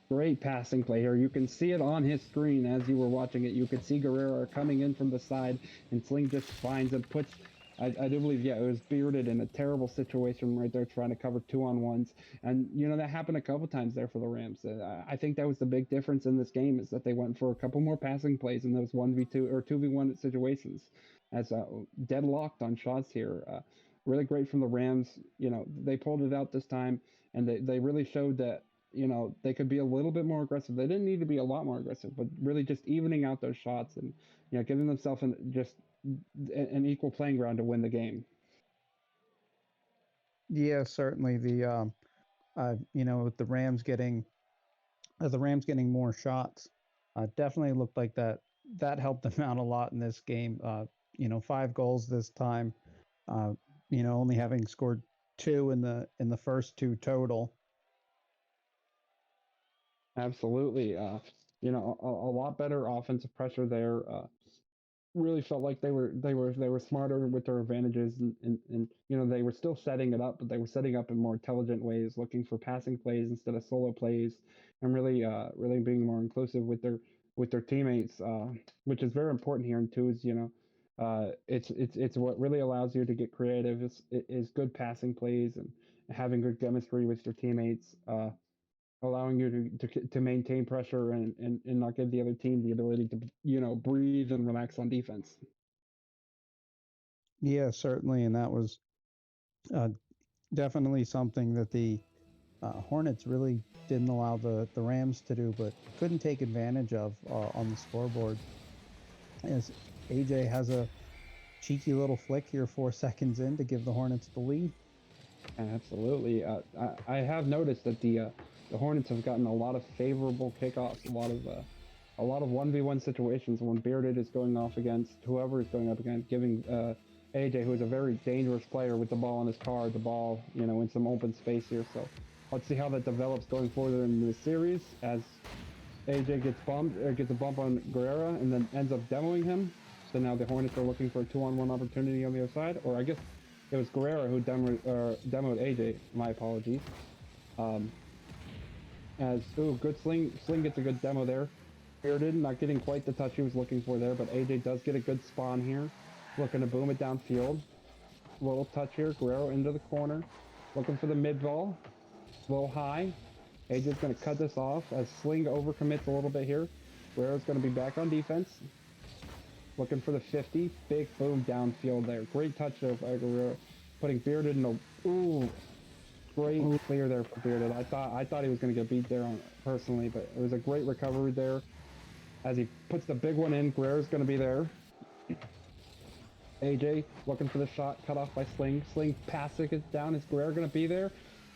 Great passing play here. You can see it on his screen as you were watching it. You could see Guerrero coming in from the side, and Sling just finds and puts. I do believe, it was Bearded in a terrible situation right there trying to cover 2-on-1s. And, that happened a couple times there for the Rams. I think that was the big difference in this game is that they went for a couple more passing plays in those 1v2 or 2v1 situations as deadlocked on shots here. Really great from the Rams. They pulled it out this time, and they really showed that they could be a little bit more aggressive. They didn't need to be a lot more aggressive, but really just evening out those shots and giving themselves just an equal playing ground to win the game. Yeah, certainly. With the Rams getting more shots, definitely looked like that helped them out a lot in this game. 5 goals this time. Only having scored 2 in the first 2 total. Absolutely. A lot better offensive pressure there. Really felt like they were smarter with their advantages and they were still setting it up, but they were setting up in more intelligent ways, looking for passing plays instead of solo plays, and really being more inclusive with their teammates, which is very important here in twos. It's what really allows you to get creative is good passing plays and having good chemistry with your teammates. Allowing you to maintain pressure and not give the other team the ability to breathe and relax on defense. Yeah, certainly, and that was uh, definitely something that the Hornets really didn't allow the Rams to do, but couldn't take advantage of on the scoreboard. As AJ has a cheeky little flick here 4 seconds in to give the Hornets the lead. Absolutely. I have noticed that the Hornets have gotten a lot of favorable kickoffs, a lot of 1v1 situations when Bearded is going off against whoever is going up against, giving AJ, who is a very dangerous player with the ball in his car, the ball, in some open space here. So let's see how that develops going forward in this series as AJ gets a bump on Guerrero and then ends up demoing him. So now the Hornets are looking for a 2-on-1 opportunity on the other side, or I guess it was Guerrero who demoed AJ. My apologies. Good Sling gets a good demo there. Bearded not getting quite the touch he was looking for there, but AJ does get a good spawn here. Looking to boom it downfield. Little touch here. Guerrero into the corner. Looking for the mid ball. A little high. AJ's going to cut this off as Sling overcommits a little bit here. Guerrero's going to be back on defense. Looking for the 50. Big boom downfield there. Great touch there by Guerrero. Putting Bearded in a... Great clear there for Bearded. I thought he was going to get beat there personally, but it was a great recovery there. As he puts the big one in, Guerrero's going to be there. AJ looking for the shot, cut off by Sling. Sling passing it down. Is Guerrero going to be there?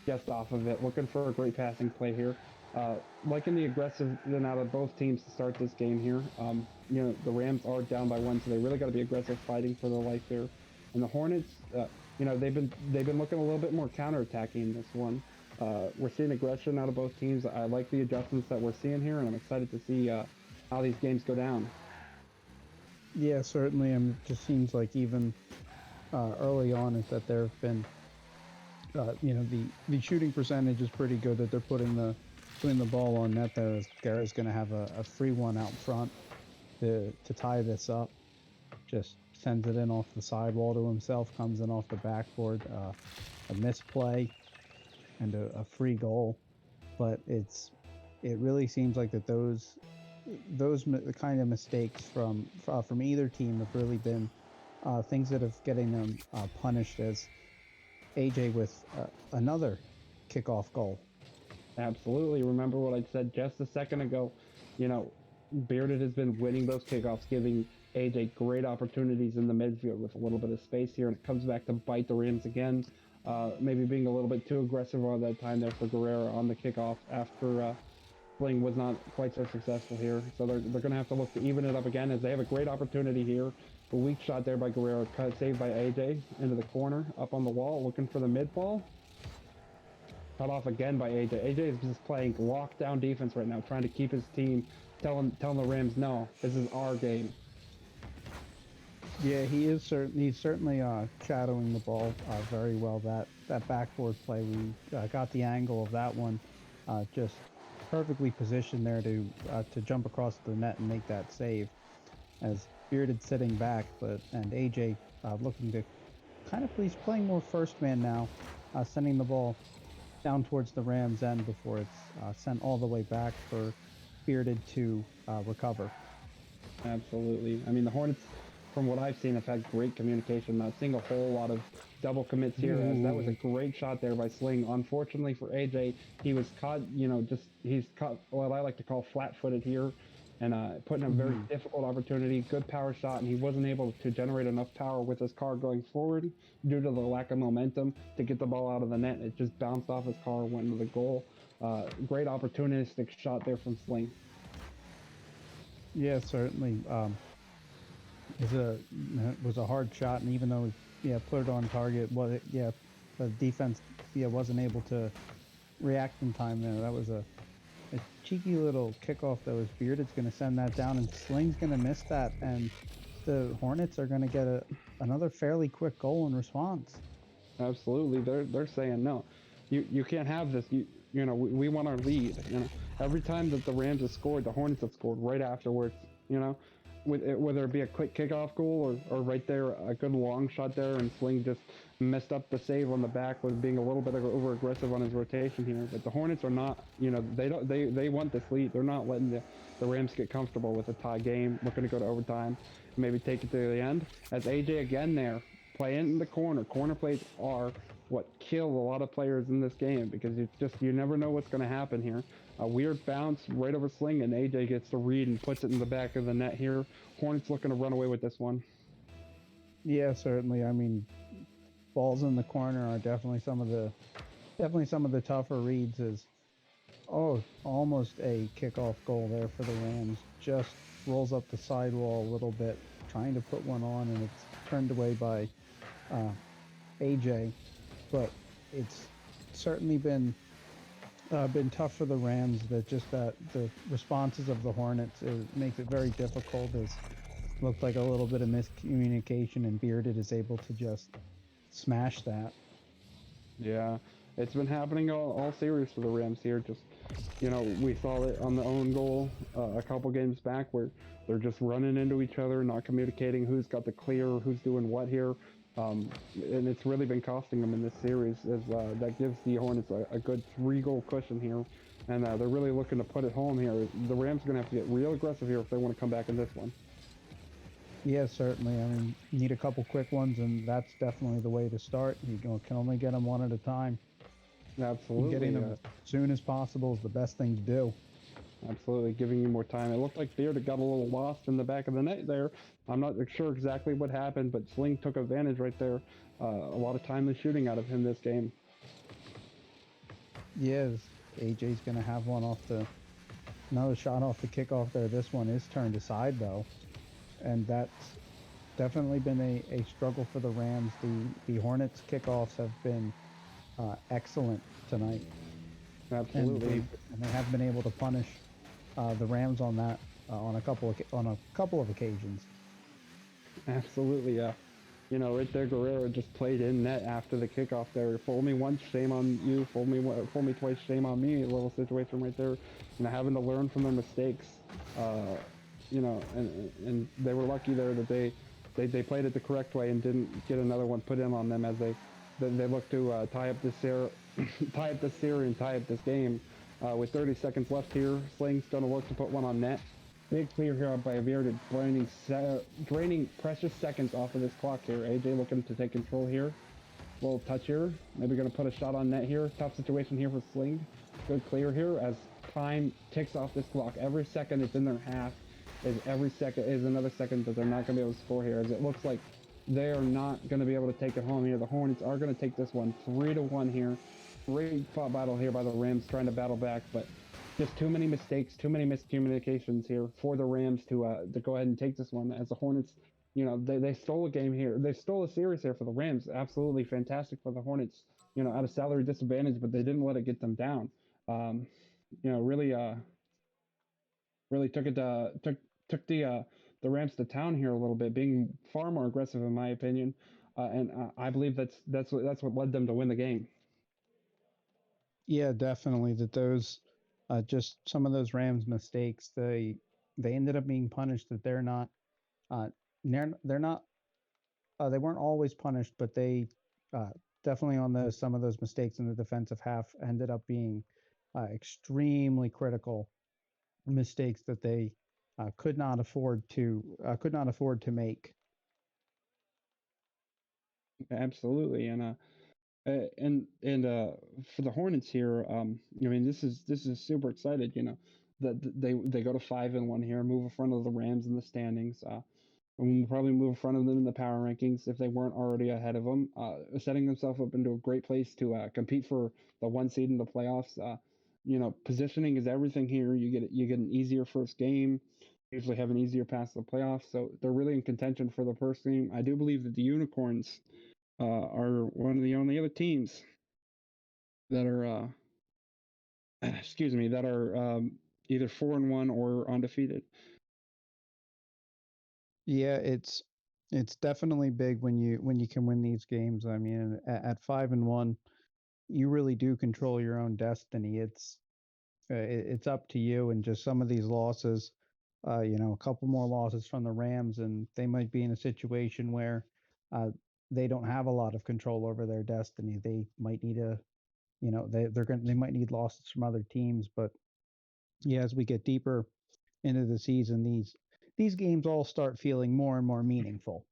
Just off of it. Looking for a great passing play here. Liking the aggressive out of both teams to start this game here. The Rams are down by 1, so they really got to be aggressive, fighting for their life there. And the Hornets, they've been looking a little bit more counterattacking in this one. We're seeing aggression out of both teams. I like the adjustments that we're seeing here, and I'm excited to see how these games go down. Yeah, certainly. It just seems like even early on is that there have been, the shooting percentage is pretty good that they're putting the ball on net there. As Guerrero's going to have a free one out front to tie this up. Just sends it in off the sidewall to himself, comes in off the backboard, a misplay and a free goal. But it really seems like that those kind of mistakes from either team have really been things that have getting them punished, as AJ with another kickoff goal. Absolutely. Remember what I said just a second ago. Bearded has been winning those kickoffs, giving AJ great opportunities in the midfield with a little bit of space here, and it comes back to bite the Rams again. Maybe being a little bit too aggressive on that time there for Guerrero on the kickoff after Sling was not quite so successful here. So they're going to have to look to even it up again, as they have a great opportunity here. A weak shot there by Guerrero, saved by AJ into the corner, up on the wall, looking for the mid ball. Cut off again by AJ. AJ is just playing lockdown defense right now, trying to keep his team, telling the Rams, no, this is our game. Yeah, he's certainly shadowing the ball very well. That backboard play, we got the angle of that one, just perfectly positioned there to jump across the net and make that save. As Bearded sitting back, and AJ looking to kind of playing more first man now, sending the ball down towards the Rams' end before it's sent all the way back for Bearded to recover. Absolutely. I mean, the Hornets, from what I've seen, have had great communication. Not seeing a whole lot of double commits here, as that was a great shot there by Sling. Unfortunately for AJ, he was caught, he's caught what I like to call flat-footed here, and put in a very difficult opportunity. Good power shot, and he wasn't able to generate enough power with his car going forward due to the lack of momentum to get the ball out of the net. It just bounced off his car, went into the goal. Great opportunistic shot there from Sling. Yeah, certainly. It was a hard shot, and even though put it on target, the defense wasn't able to react in time there. That was a cheeky little kickoff that was Bearded's going to send that down, and Sling's going to miss that, and the Hornets are going to get another fairly quick goal in response. Absolutely, they're saying no, you can't have this. We want our lead. Every time that the Rams have scored, the Hornets have scored right afterwards. Whether it be a quick kickoff goal or right there a good long shot there, and Sling just messed up the save on the back with being a little bit over aggressive on his rotation here. But the Hornets are not, they want this lead. They're not letting the Rams get comfortable with a tie game, looking to go to overtime, maybe take it to the end. As AJ again there, playing in the corner. Corner plays are what kill a lot of players in this game, because you never know what's going to happen here. A weird bounce right over Sling, and AJ gets the read and puts it in the back of the net here. Hornets looking to run away with this one. Yeah, certainly. I mean, balls in the corner are definitely some of the tougher reads. Almost a kickoff goal there for the Rams. Just rolls up the sidewall a little bit, trying to put one on, and it's turned away by AJ. But it's certainly been tough for the Rams. That the responses of the Hornets makes it very difficult. It looked like a little bit of miscommunication, and Bearded is able to just smash that. Yeah, it's been happening all series for the Rams here. Just we saw it on the own goal a couple games back, where they're just running into each other, not communicating who's got the clear, who's doing what here. And it's really been costing them in this series, as that gives the Hornets a good 3-goal cushion here, and they're really looking to put it home here. The Rams are going to have to get real aggressive here if they want to come back in this one. Yeah, certainly. I mean, you need a couple quick ones, and that's definitely the way to start. You can only get them one at a time. Absolutely. Getting them as soon as possible is the best thing to do. Absolutely, giving you more time. It looked like Beard got a little lost in the back of the net there. I'm not sure exactly what happened, but Sling took advantage right there. A lot of timely shooting out of him this game. Yeah, AJ's gonna have one off the another shot off the kickoff there. This one is turned aside though, and that's definitely been a struggle for the Rams. The Hornets kickoffs have been excellent tonight, and Absolutely. they have been able to punish the Rams on that on a couple of occasions. Absolutely, yeah. You know, right there, Guerrero just played in net after the kickoff there. Fool me once, shame on you. Fool me twice, shame on me. A little situation right there. You know, having to learn from their mistakes. Uh, you know, and they were lucky there that they played it the correct way and didn't get another one put in on them as they look to tie up this tie up this series and tie up this game. With 30 seconds left here, Sling's gonna look to put one on net. Big clear here by Bearded, draining precious seconds off of this clock here. AJ looking to take control here. Little touch here. Maybe going to put a shot on net here. Tough situation here for Sling. Good clear here as time ticks off this clock. Every second it's in their half is another second that they're not going to be able to score here. As it looks like they are not going to be able to take it home here. The Hornets are going to take this one 3-1 here. Great fought battle here by the Rams trying to battle back, but just too many mistakes, too many miscommunications here for the Rams to go ahead and take this one. As the Hornets, you know, they stole a game here. They stole a series here for the Rams. Absolutely fantastic for the Hornets. You know, at a salary disadvantage, but they didn't let it get them down. You know, really took the Rams to town here a little bit, being far more aggressive in my opinion. And I believe that's what led them to win the game. Yeah, definitely. That those just some of those Rams mistakes they ended up being punished. That uh, they're not they weren't always punished, but they uh, definitely on those some of those mistakes in the defensive half ended up being extremely critical mistakes that they could not afford to make. Absolutely, and for the Hornets here, I mean, this is super excited. You know, that they go to 5-1 here, move in front of the Rams in the standings. And probably move in front of them in the power rankings if they weren't already ahead of them, setting themselves up into a great place to compete for the one seed in the playoffs. You know, positioning is everything here. You get an easier first game. Usually have an easier pass to the playoffs, so they're really in contention for the first game. I do believe that the Unicorns are one of the only other teams that are excuse me, that are either 4-1 or undefeated. Yeah, it's definitely big when you can win these games. I mean, at 5-1, you really do control your own destiny. It's up to you, and just some of these losses, you know, a couple more losses from the Rams, and they might be in a situation where uh, they don't have a lot of control over their destiny. They might need a, you know, they might need losses from other teams. But yeah, as we get deeper into the season, these games all start feeling more and more meaningful.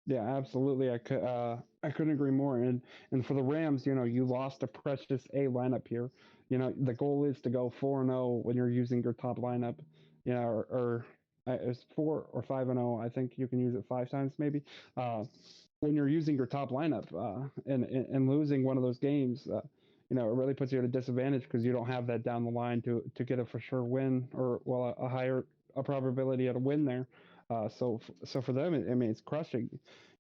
Yeah, absolutely. I couldn't agree more. And for the Rams, you know, you lost a precious A lineup here. You know, the goal is to go 4-0 when you're using your top lineup. You know, or it's 4 or 5-0. I think you can use it 5 times maybe. When you're using your top lineup and losing one of those games, you know, it really puts you at a disadvantage because you don't have that down the line to get a for sure win or well a higher a probability at a win there. So for them, I mean, it's crushing.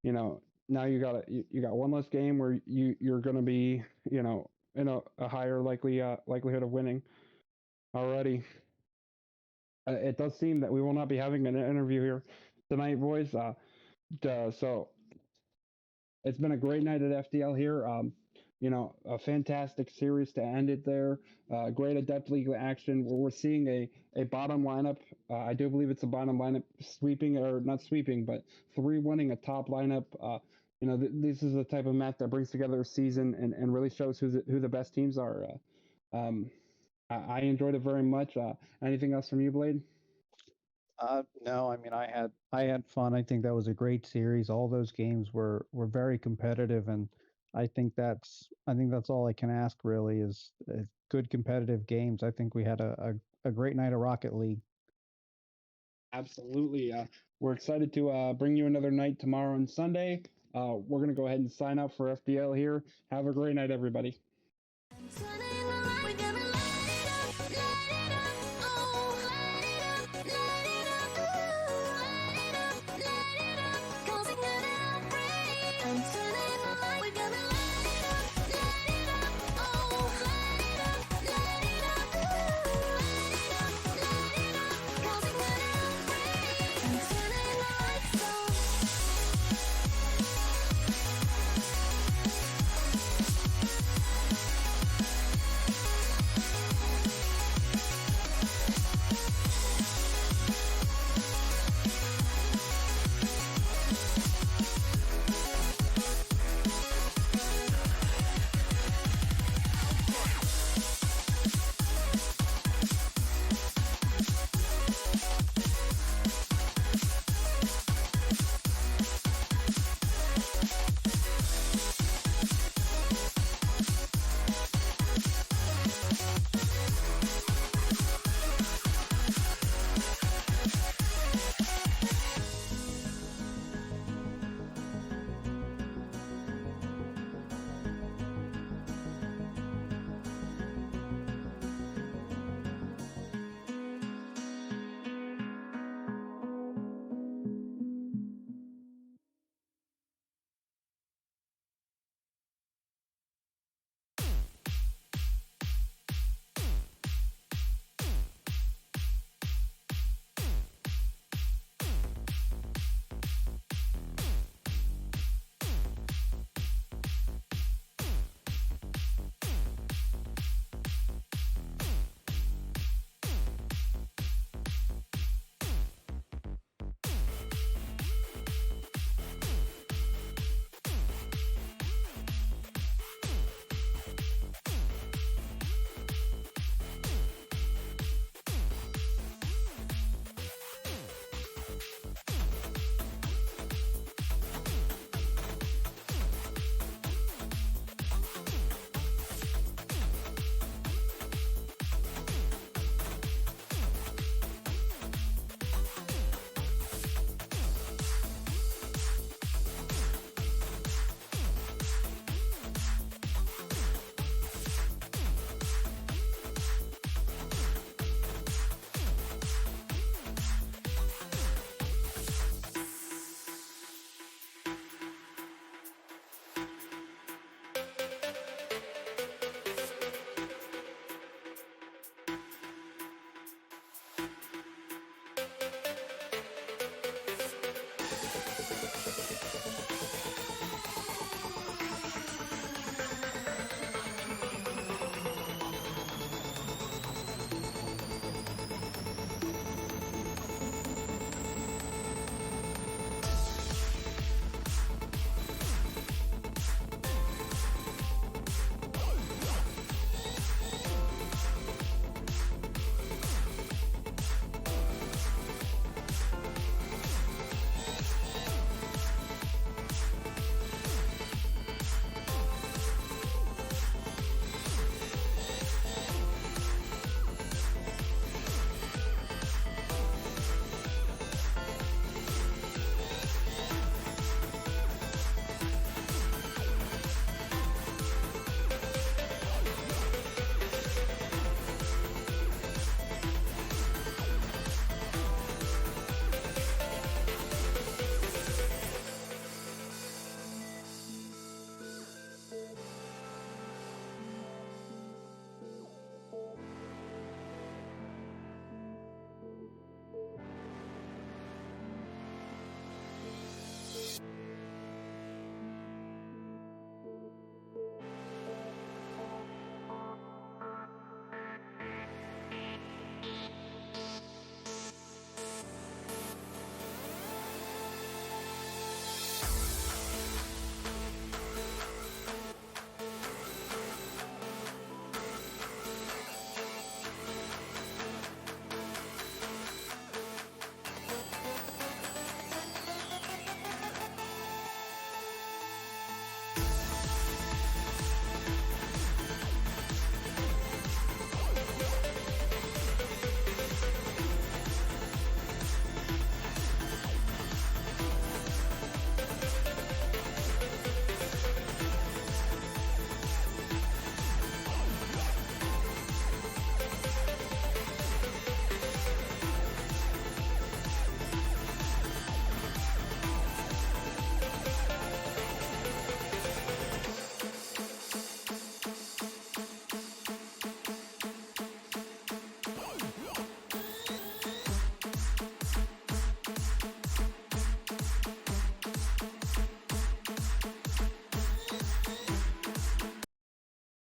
You know, now you got one less game where you're going to be, you know, in a higher likelihood of winning already. It does seem that we will not be having an interview here tonight, boys. So it's been a great night at FDL here. You know, a fantastic series to end it there. Great Adept League action where we're seeing a bottom lineup. I do believe it's a bottom lineup sweeping or not sweeping, but 3-winning a top lineup. You know, this is the type of match that brings together a season and really shows who the best teams are. I enjoyed it very much. Anything else from you, Blade? No, I mean, I had fun. I think that was a great series. All those games were very competitive, and I think that's all I can ask really is good competitive games. I think we had a great night of Rocket League. Absolutely. We're excited to bring you another night tomorrow and Sunday. We're going to go ahead and sign up for FPL here. Have a great night, everybody.